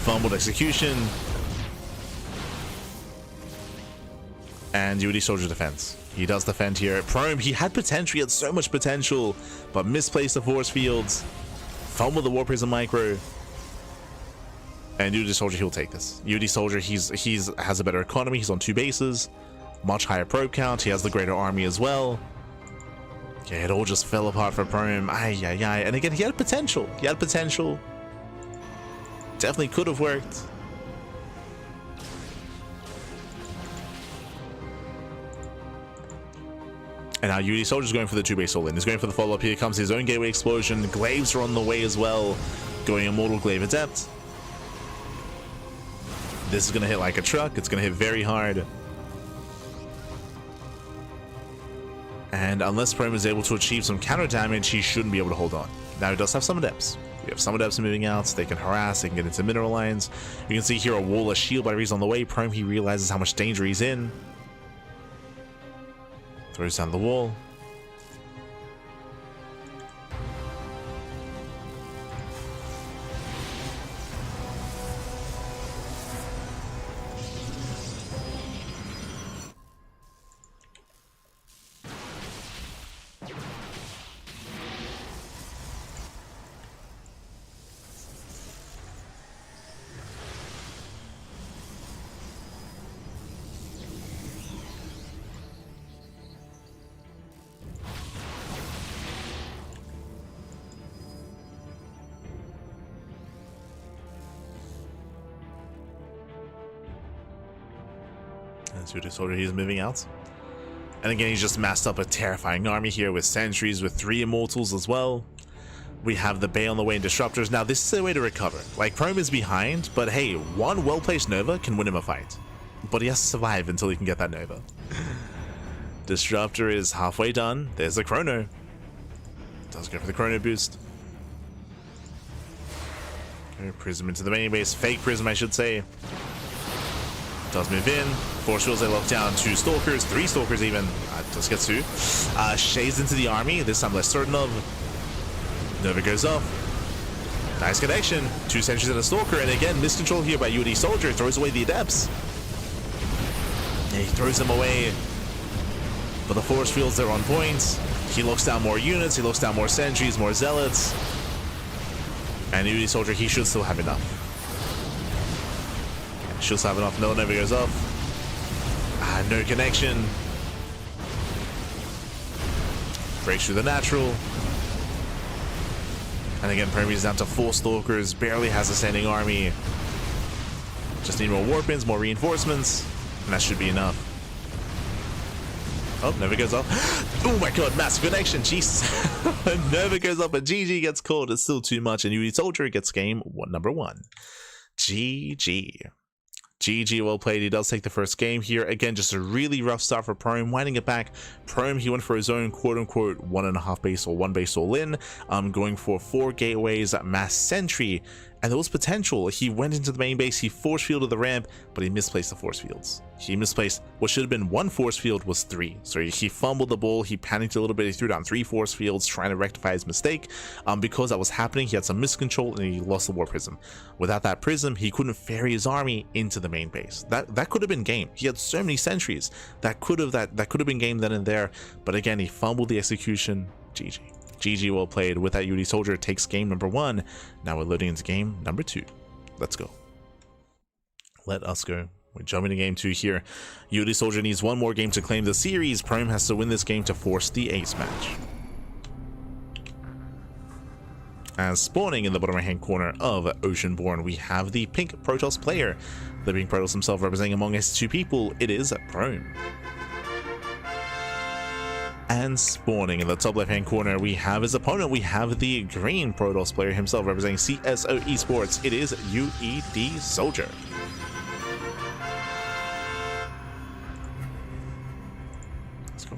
Fumbled execution, and UD Soldier defense. He does defend here. Prome, he had potential. He had so much potential, but misplaced the force fields. Fumble the Warp Prism micro, and UD Soldier, he'll take this. UD Soldier, he's has a better economy. He's on 2 bases, much higher probe count. He has the greater army as well. Yeah, it all just fell apart for Prome. And again, he had potential. Definitely could have worked. And now UD Soldier's going for the 2-base all-in. He's going for the follow-up. Here comes his own gateway explosion. Glaives are on the way as well. Going Immortal Glaive Adept. This is going to hit like a truck. It's going to hit very hard. And unless Prime is able to achieve some counter damage, he shouldn't be able to hold on. Now he does have some adepts. We have some adepts moving out. They can harass, they can get into mineral lines. You can see here a wall, a shield by Reese on the way. Prime, he realizes how much danger he's in. Throws down the wall. As we just ordered, he's moving out. And again, he's just massed up a terrifying army here with sentries, with 3 immortals as well. We have the Bay on the way and disruptors. Now, this is a way to recover. Like, Prime is behind, but hey, one well-placed Nova can win him a fight. But he has to survive until he can get that Nova. Disruptor is halfway done. There's the Chrono. Does go for the Chrono boost. Okay, Prism into the main base. Fake Prism, I should say. Does move in. Force fields, they lock down 2 Stalkers, 3 Stalkers even. Just gets 2. Shades into the army, this time less certain of. Nova goes off. Nice connection. 2 sentries and a Stalker, and again, miscontrol here by UD Soldier. Throws away the Adepts. Yeah, he throws them away. But the force fields, they're on point. He locks down more units, he locks down more sentries, more zealots. And UD Soldier, he should still have enough. Should still have enough. No, Nova goes off. No connection. Breaks through the natural. And again, Percival is down to 4 Stalkers. Barely has a standing army. Just need more warpins, more reinforcements. And that should be enough. Oh, Nova goes off. Oh my god, massive connection. Jesus. Nova goes up, but GG gets called. It's still too much. And UD Soldier gets game number 1. GG. GG, well played. He does take the first game here. Again, just a really rough start for Prime. Winding it back, Prime, he went for his own quote-unquote 1.5 base or 1 base all in, going for 4 gateways, mass sentry, and there was potential. He went into the main base, he force fielded the ramp, but he misplaced the force fields. He misplaced what should have been 1 force field was 3. So he fumbled the ball, he panicked a little bit, he threw down 3 force fields trying to rectify his mistake. Because that was happening, he had some miscontrol and he lost the war prism. Without that prism, he couldn't ferry his army into the main base. That could have been game. He had so many sentries that could have been game then and there. But again, he fumbled the execution. GG. GG, well played. With that, UD Soldier takes game number 1. Now we're loading into game number 2. Let's go. Let us go. We're jumping to game 2 here. UD Soldier needs 1 more game to claim the series. Prime has to win this game to force the ace match. As spawning in the bottom right hand corner of Oceanborn, we have the pink Protoss player. The pink Protoss himself representing among us 2 people, it is Prime. And spawning in the top left hand corner, we have his opponent. We have the green Protoss player himself representing CSO Esports. It is UED Soldier. Let's go.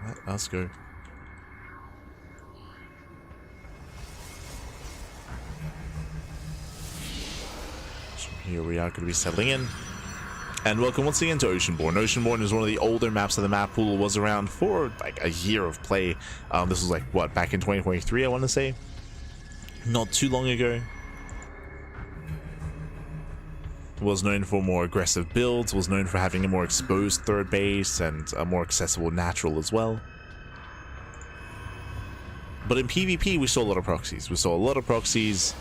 Let us go. So here we are going to be settling in. And welcome once again to Oceanborn. Oceanborn is one of the older maps of the map pool. It was around for like a year of play. This was like, what, back in 2023, I want to say? Not too long ago. Was known for more aggressive builds, was known for having a more exposed third base and a more accessible natural as well. But in PvP, we saw a lot of proxies. We saw a lot of proxies,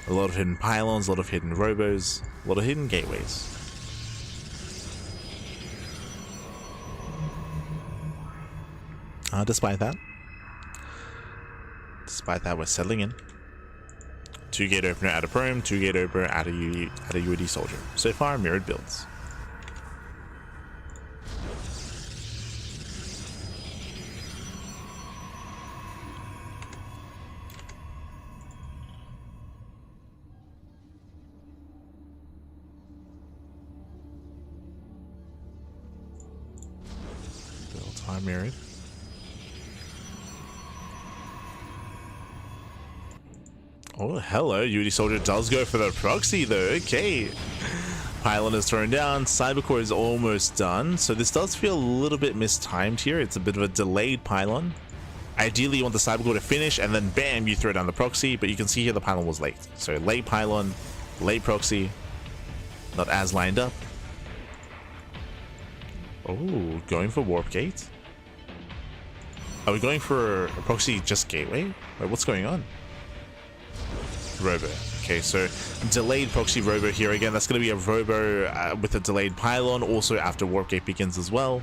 a lot of hidden pylons, a lot of hidden robos, a lot of hidden gateways. Despite that, we're settling in. 2 gate opener out of Prime, 2 gate opener out of UED Soldier. So far, mirrored builds. I'm married. Oh, hello. UD Soldier does go for the proxy, though. Okay. Pylon is thrown down. Cybercore is almost done. So this does feel a little bit mistimed here. It's a bit of a delayed pylon. Ideally, you want the Cybercore to finish, and then bam, you throw down the proxy. But you can see here the pylon was late. So late pylon, late proxy. Not as lined up. Oh, going for Warp Gate? Are we going for a proxy just gateway? Wait, what's going on? Robo. Okay, so delayed proxy robo here again. That's going to be a robo with a delayed pylon, also after Warp Gate begins as well.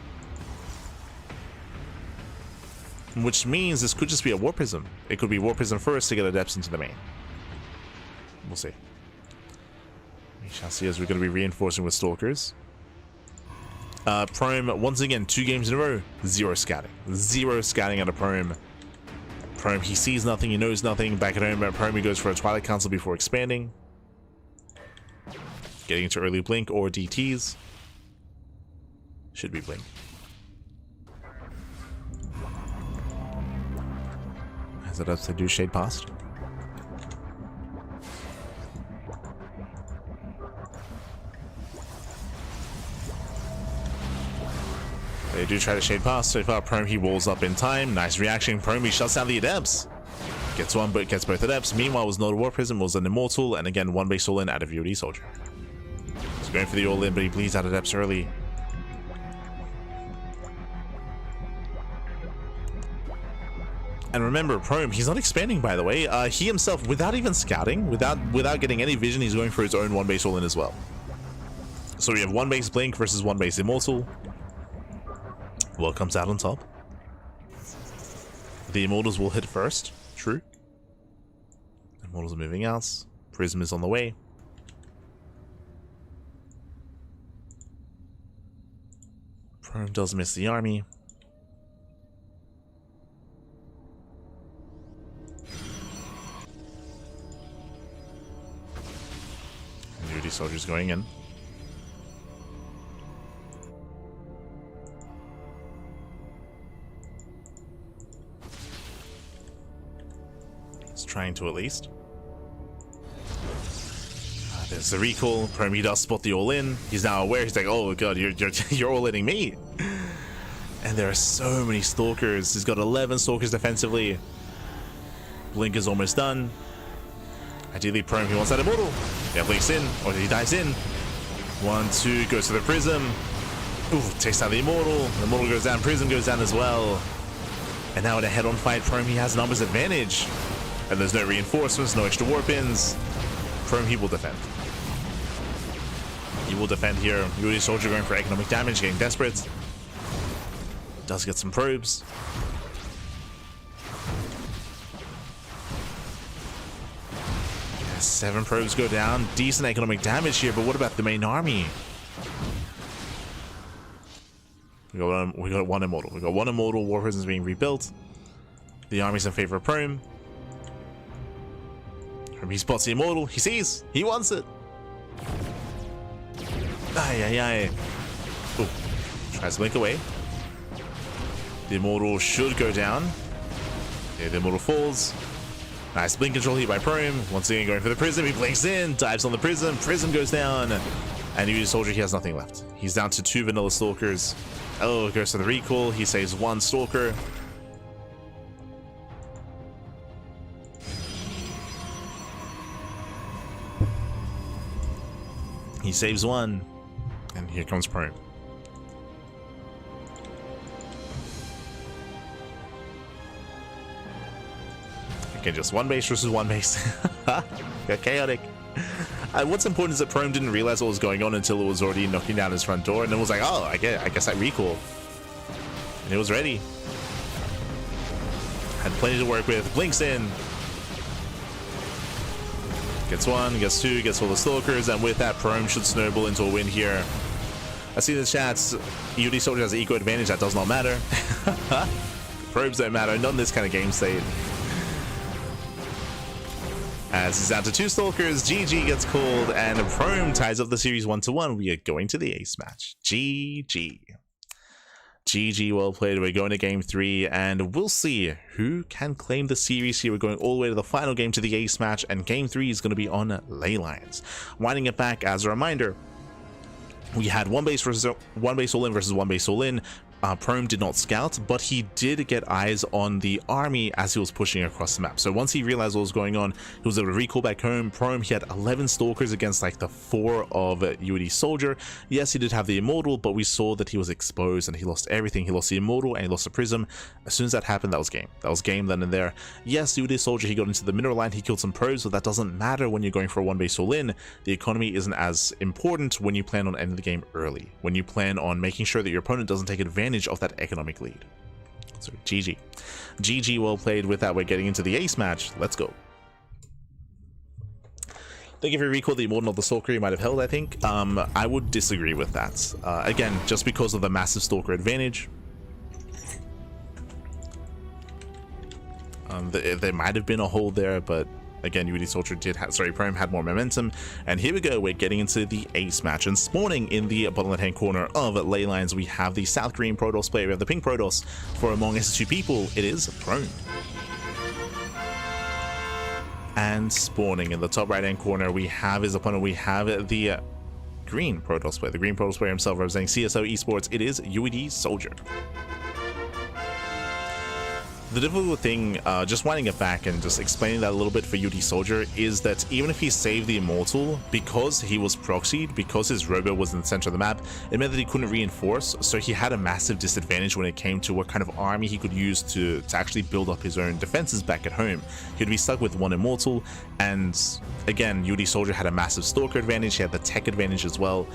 Which means this could just be a Warp Prism. It could be Warp Prism first to get Adepts into the main. We'll see. We shall see as we're going to be reinforcing with Stalkers. Prime, once again, 2 games in a row, 0 scouting. 0 scouting out of Prime. Prime, he sees nothing, he knows nothing. Back at home, Prime, he goes for a Twilight Council before expanding. Getting into early Blink or DTs. Should be Blink. As it does, they do shade past. They do try to shade past. So far, Prome, he walls up in time. Nice reaction. Prome, he shuts down the Adepts. Gets one, but gets both Adepts. Meanwhile, was not a War Prism, was an Immortal, and again, 1 base all-in out of UD Soldier. He's going for the all-in, but he bleeds out Adepts early. And remember, Prome, he's not expanding, by the way. He himself, without even scouting, without getting any vision, he's going for his own 1 base all-in as well. So we have 1 base Blink versus 1 base Immortal. What comes out on top? The Immortals will hit first. True. Immortals are moving out. Prism is on the way. Prome does miss the army. And UD Soldier's going in. Trying to at least. There's the recall. Prome, he does spot the all-in. He's now aware. He's like, oh god, you're all-inning me. And there are so many Stalkers. He's got 11 Stalkers defensively. Blink is almost done. Ideally, Prome, he wants that Immortal. Yeah, Blink's in, or he dives in. 1, 2, goes to the Prism. Ooh, takes out the Immortal. The Immortal goes down, Prism goes down as well. And now in a head-on fight, Prome, he has numbers advantage. And there's no reinforcements, no extra warp ins. Prome, he will defend. He will defend here. UD Soldier going for economic damage, getting desperate. Does get some probes. Yeah, 7 probes go down. Decent economic damage here, but what about the main army? We got 1 Immortal. We got 1 Immortal. War Prison's being rebuilt. The army's in favor of Prome. He spots the Immortal. He sees. He wants it. Ay, ay, ay. Ooh. Tries to blink away. The Immortal should go down. Yeah, the Immortal falls. Nice blink control here by Prome. Once again going for the Prism. He blinks in. Dives on the Prism. Prism goes down. And UD Soldier, he has nothing left. He's down to 2 vanilla Stalkers. Oh, goes to the recall. He saves 1 Stalker. He saves 1, and here comes Prome. Okay, just 1 base versus 1 base. Got chaotic. What's important is that Prome didn't realize what was going on until it was already knocking down his front door, and then was like, oh, I guess I recall. And it was ready. Had plenty to work with. Blinks in. Gets 1, gets 2, gets all the Stalkers, and with that, Prome should snowball into a win here. I see in the chats, UD Soldier has an eco advantage. That does not matter. Probes don't matter, not in this kind of game state. As he's down to 2 Stalkers, GG gets called, and Prome ties up the series 1-1. We are going to the ace match. GG. GG, well played. We're going to game 3, and we'll see who can claim the series here. We're going all the way to the final game, to the ace match, and game 3 is going to be on Ley Lines. Winding it back as a reminder, we had one base all in versus one base all in. Prome did not scout, but he did get eyes on the army as he was pushing across the map. So once he realized what was going on, he was able to recall back home. Prome, he had 11 stalkers against like the 4 of UD Soldier. Yes, he did have the immortal, but we saw that he was exposed and he lost everything. He lost the immortal and he lost the prism. As soon as that happened, that was game. That was game then and there. Yes, UD Soldier, he got into the mineral line, he killed some probes, but that doesn't matter when you're going for a one base all in. The economy isn't as important when you plan on ending the game early, when you plan on making sure that your opponent doesn't take advantage of that economic lead. So GG, well played. With that, we're getting into the ace match. Let's go. Thank you for your recall. The immortal of the stalker you might have held, I think. I would disagree with that. Again, just because of the massive stalker advantage. There might have been a hold there, but again, UD Soldier did have, Prime had more momentum. And here we go, we're getting into the ace match. And spawning in the bottom left hand corner of Ley Lines, we have the South Green Protoss player. We have the pink Protoss. For among SS2 people, it is Prone. And spawning in the top right hand corner, we have his opponent. We have the green Protoss player. The green Protoss player himself, representing CSO Esports, it is UD Soldier. The difficult thing, just winding it back and just explaining that a little bit for UD Soldier, is that even if he saved the immortal, because he was proxied, because his robo was in the center of the map, it meant that he couldn't reinforce, so he had a massive disadvantage when it came to what kind of army he could use to actually build up his own defenses back at home. He'd be stuck with one immortal, and again, UD Soldier had a massive stalker advantage, he had the tech advantage as well.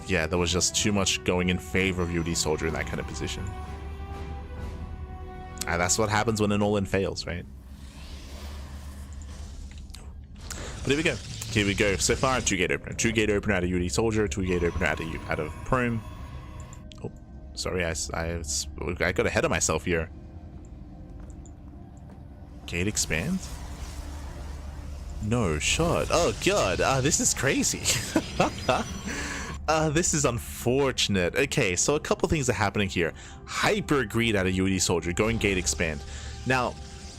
Yeah, there was just too much going in favor of UD Soldier in that kind of position. And that's what happens when an all-in fails, right? But here we go. Here we go. So far, 2-gate opener. 2-gate opener out of UD Soldier, 2-gate opener out of Prome. Oh, sorry, I got ahead of myself here. Gate expand? No shot. Oh god, this is crazy. This is unfortunate. Okay, so a couple things are happening here. Hyper greed out of UD Soldier, going gate expand. Now,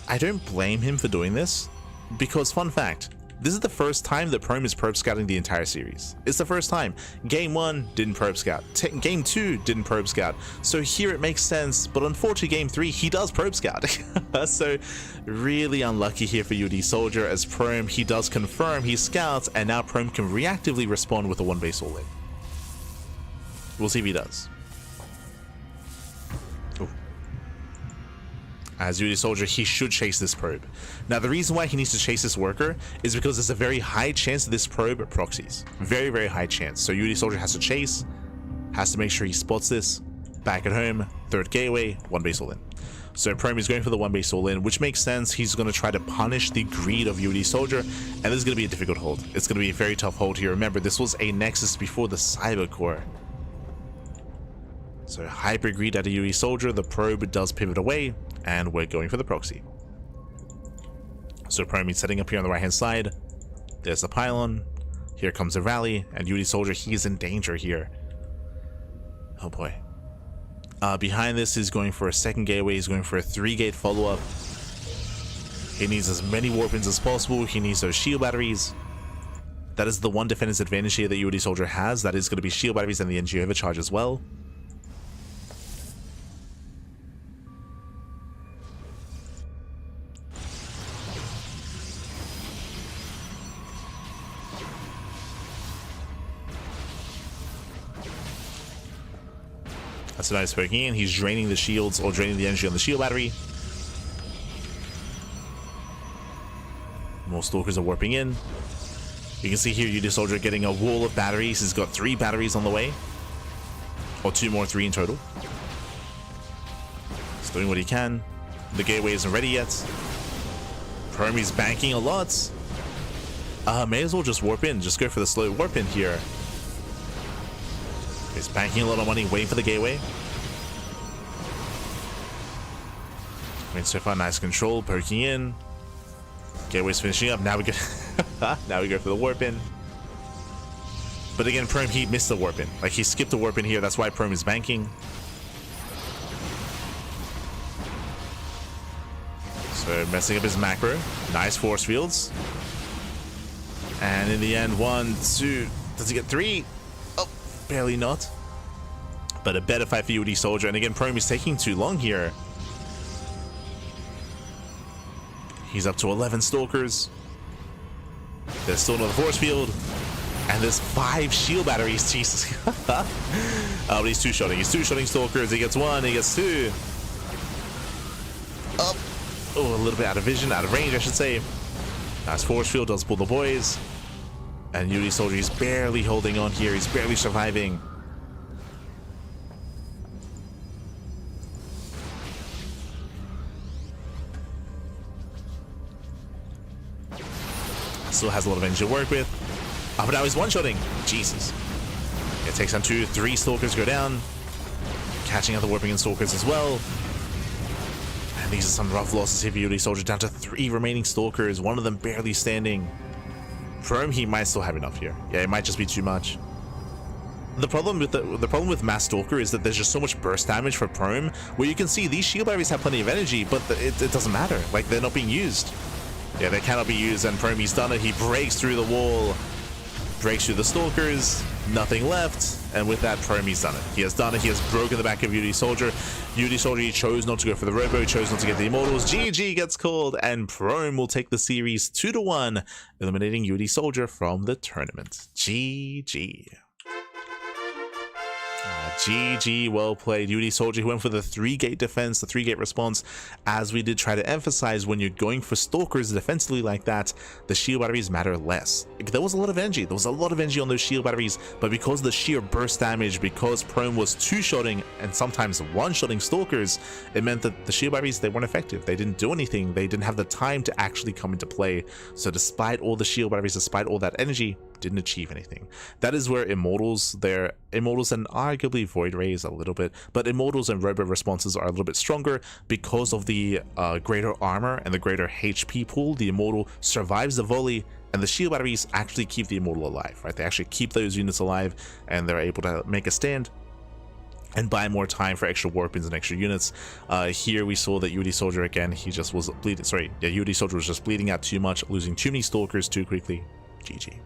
I don't blame him for doing this, because fun fact, this is the first time that Prome is probe scouting the entire series. It's the first time. Game 1 didn't probe scout. Game 2 didn't probe scout. So here it makes sense, but unfortunately game 3 he does probe scout. So really unlucky here for UD Soldier, as Prome, he does confirm, he scouts, and now Prome can reactively respond with a one base all in. We'll see if he does. Ooh. As UD Soldier, he should chase this probe. Now, the reason why he needs to chase this worker is because there's a very high chance that this probe proxies. Very, very high chance. So UD Soldier has to chase, has to make sure he spots this. Back at home, third gateway, one base all in. So Prome is going for the one base all in, which makes sense. He's going to try to punish the greed of UD Soldier, and this is going to be a difficult hold. It's going to be a very tough hold here. Remember, this was a Nexus before the Cyber Core. So hyper greed out of UD Soldier, the probe does pivot away, and we're going for the proxy. So Prome is setting up here on the right hand side. There's the pylon. Here comes the rally, and UD Soldier, he's in danger here. Oh boy. Behind this, he's going for a second gateway. He's going for a 3-gate follow-up. He needs as many warpins as possible. He needs those shield batteries. That is the one defense advantage here that UD Soldier has. That is going to be shield batteries and the NG overcharge as well. That's a nice poking in. He's draining the shields, or draining the energy on the shield battery. More stalkers are warping in. You can see here UD Soldier getting a wall of batteries. He's got 3 batteries on the way. Or 2 more, 3 in total. He's doing what he can. The gateway isn't ready yet. Prome is banking a lot. May as well just warp in. Just go for the slow warp in here. He's banking a lot of money, waiting for the gateway. I mean, so far, nice control, poking in. Gateway's finishing up. Now we go. Now we go for the warp in. But again, Prome, he missed the warp in. Like, he skipped the warp in here. That's why Prome is banking. So messing up his macro. Nice force fields. And in the end, 1, 2. Does he get 3? Oh, barely not. But a better fight for UD Soldier. And again, Prome is taking too long here. He's up to 11 Stalkers. There's still another force field. And there's 5 shield batteries. Jesus. But he's two-shotting. He's two-shotting Stalkers. He gets 1. He gets 2. Up. Oh, a little bit out of vision. Out of range, I should say. Nice force field. Does pull the boys. And UD Soldier is barely holding on here. He's barely surviving. Still has a lot of energy to work with. Oh, but now he's one-shotting. Jesus. It takes down 2, 3 Stalkers go down. Catching other Warping and Stalkers as well. And these are some rough losses here for UD Soldier. Down to 3 remaining Stalkers. One of them barely standing. Prome, he might still have enough here. Yeah, it might just be too much. The problem with Mass Stalker is that there's just so much burst damage for Prome, where you can see these shield batteries have plenty of energy, but it doesn't matter. Like, they're not being used. Yeah, they cannot be used, and Prome, he's done it. He breaks through the wall, breaks through the Stalkers, nothing left, and with that, Prome, he's done it. He has done it. He has broken the back of UD Soldier. UD Soldier, he chose not to go for the Robo, chose not to get the Immortals. GG gets called, and Prome will take the series 2-1, eliminating UD Soldier from the tournament. GG. GG, well played. UD Soldier, who went for the 3-gate defense, the 3-gate response. As we did try to emphasize, when you're going for Stalkers defensively like that, the shield batteries matter less. There was a lot of energy. There was a lot of energy on those shield batteries, but because of the sheer burst damage, because Prome was two-shotting and sometimes one-shotting Stalkers, it meant that the shield batteries, they weren't effective. They didn't do anything. They didn't have the time to actually come into play. So despite all the shield batteries, despite all that energy, didn't achieve anything. That is where Immortals and arguably Void Rays a little bit, but Immortals and Robo responses are a little bit stronger because of the greater armor and the greater HP pool. The Immortal survives the volley, and the shield batteries actually keep the Immortal alive, right? They actually keep those units alive, and they're able to make a stand and buy more time for extra warpins and extra units. Here we saw that UD Soldier, again, he just was bleeding. Sorry, yeah, UD Soldier was just bleeding out too much, losing too many Stalkers too quickly. GG.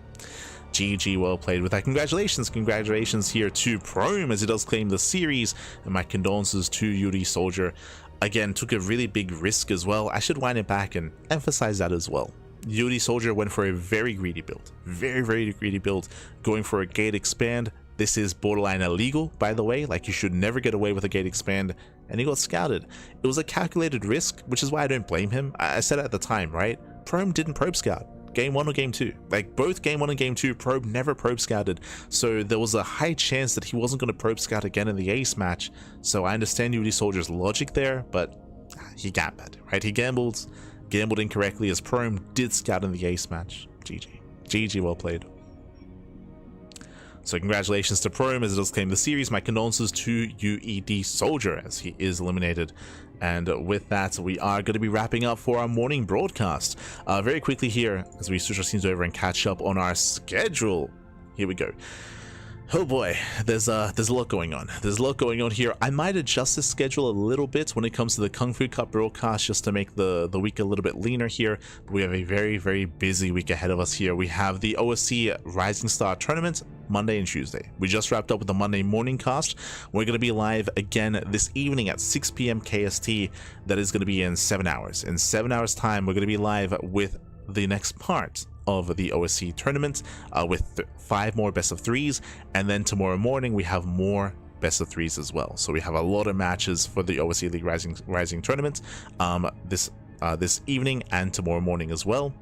GG, well played with that. Congratulations here to Prome as he does claim the series, and my condolences to UD Soldier. Again, took a really big risk as well. I should wind it back and emphasize that as well. UD Soldier went for a very greedy build, very greedy build, going for a gate expand. This is borderline illegal, by the way. Like, you should never get away with a gate expand, and he got scouted. It was a calculated risk, which is why I don't blame him. I said it at the time, right? Prome didn't probe scout. Game 1 or Game 2, like both Game 1 and Game 2, Probe never probe scouted, so there was a high chance that he wasn't going to probe scout again in the ace match. So I understand UD Soldier's logic there, but he gambled, right? He gambled incorrectly, as Prome did scout in the ace match. GG, well played. So congratulations to Prome as it does claim the series. My condolences to UD Soldier as he is eliminated. And with that, we are going to be wrapping up for our morning broadcast. Very quickly here, as we switch our scenes over and catch up on our schedule. Here we go. Oh boy, there's a lot going on. There's a lot going on here. I might adjust the schedule a little bit when it comes to the Kung Fu Cup broadcast, just to make the week a little bit leaner here. But we have a very busy week ahead of us here. We have the OSC Rising Star tournament Monday and Tuesday. We just wrapped up with the Monday morning cast. We're going to be live again this evening at 6 p.m. KST. That is going to be in 7 hours. In 7 hours time, we're going to be live with the next part of the OSC tournament with 5 more best of 3s, and then tomorrow morning we have more best of 3s as well. So we have a lot of matches for the OSC Elite Rising tournament this evening and tomorrow morning as well.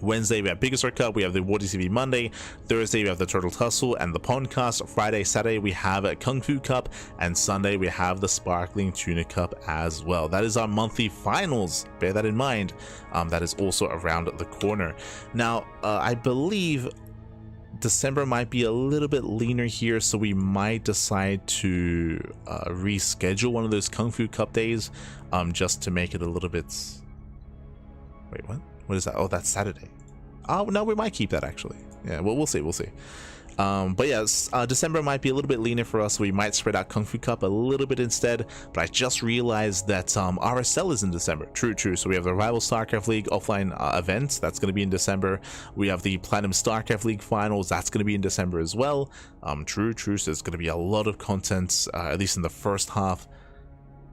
Wednesday we have Biggest Cup, we have the War TV Monday. Thursday we have the Turtle Tussle and the Pondcast. Friday, Saturday we have a Kung Fu Cup, and Sunday we have the Sparkling Tuna Cup as well. That is our monthly finals, bear that in mind. That is also around the corner. Now I believe December might be a little bit leaner here, so we might decide to reschedule one of those Kung Fu Cup days, just to make it a little bit... Wait, what is that? Oh, that's Saturday. Oh no, we might keep that actually. Yeah, well, we'll see. But yes, December might be a little bit leaner for us. We might spread out Kung Fu Cup a little bit instead. But I just realized that RSL is in December. True. So we have the Rival StarCraft League offline event. That's going to be in December. We have the Platinum StarCraft League finals. That's going to be in December as well. True. So there's going to be a lot of content, at least in the first half.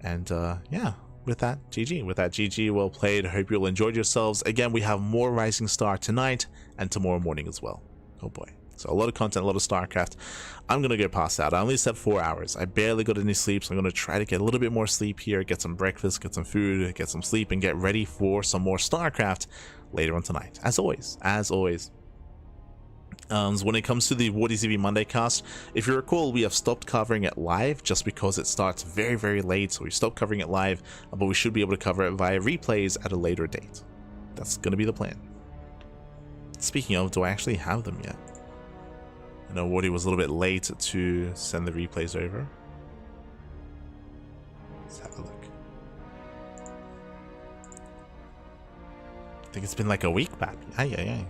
And yeah. With that, GG. Well played. Hope you all enjoyed yourselves. Again, we have more Rising Star tonight and tomorrow morning as well. Oh boy. So a lot of content, a lot of StarCraft. I'm going to go pass out. I only slept 4 hours. I barely got any sleep, so I'm going to try to get a little bit more sleep here, get some breakfast, get some food, get some sleep, and get ready for some more StarCraft later on tonight. As always. So when it comes to the WarDCV Monday cast, if you recall, we have stopped covering it live just because it starts very, very late. So we stopped covering it live, but we should be able to cover it via replays at a later date. That's going to be the plan. Speaking of, do I actually have them yet? I know Wardy was a little bit late to send the replays over. Let's have a look. I think it's been like a week back. Aye.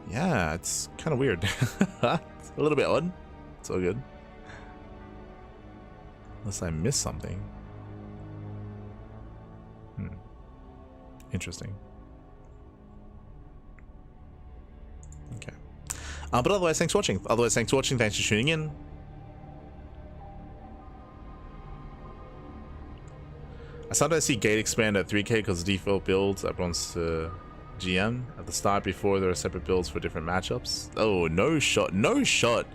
Yeah, it's kind of weird. It's a little bit odd. It's all good. Unless I missed something. Interesting. Okay. But otherwise, thanks for watching. Thanks for tuning in. I sometimes see gate expand at 3K because default builds at bronze to GM at the start before there are separate builds for different matchups. Oh, no shot.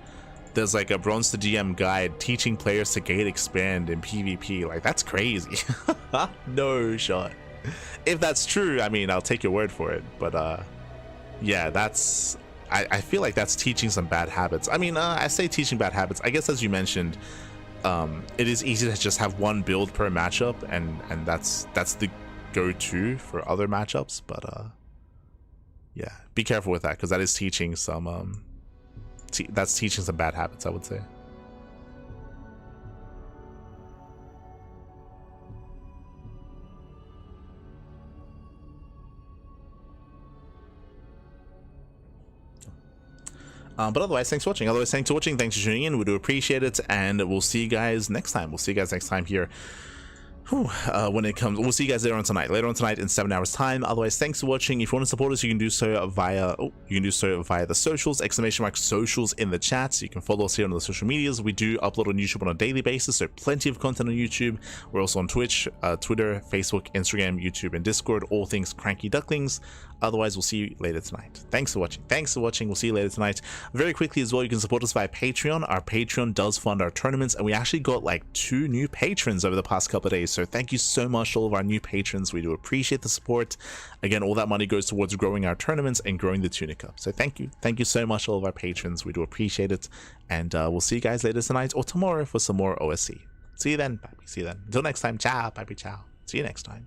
There's like a bronze to GM guide teaching players to gate expand in PvP. Like, that's crazy. No shot. If that's true, I mean, I'll take your word for it. But yeah, that's... I feel like that's teaching some bad habits. I mean, I say teaching bad habits. I guess as you mentioned, it is easy to just have one build per matchup, and that's the go-to for other matchups. But yeah, be careful with that, because that is teaching some that's teaching some bad habits, I would say. But otherwise, thanks for watching. Thanks for tuning in. We do appreciate it, and we'll see you guys next time. Here. When it comes, we'll see you guys later on tonight in 7 hours time. Otherwise, thanks for watching. If you want to support us, you can do so via the socials, !socials in the chat. So you can follow us here on the social medias. We do upload on YouTube on a daily basis, so plenty of content on YouTube. We're also on Twitch, Twitter, Facebook, Instagram, YouTube, and Discord, all things CranKy Ducklings. Otherwise, we'll see you later tonight. Thanks for watching. We'll see you later tonight. Very quickly as well, you can support us via Patreon. Our Patreon does fund our tournaments, and we actually got like 2 new patrons over the past couple of days. So thank you so much to all of our new patrons. We do appreciate the support. Again, all that money goes towards growing our tournaments and growing the Tunic Cup. So thank you so much to all of our patrons. We do appreciate it. And we'll see you guys later tonight or tomorrow for some more OSC. See you then, Pappy. See you then. Until next time, ciao, Pappy, ciao. See you next time.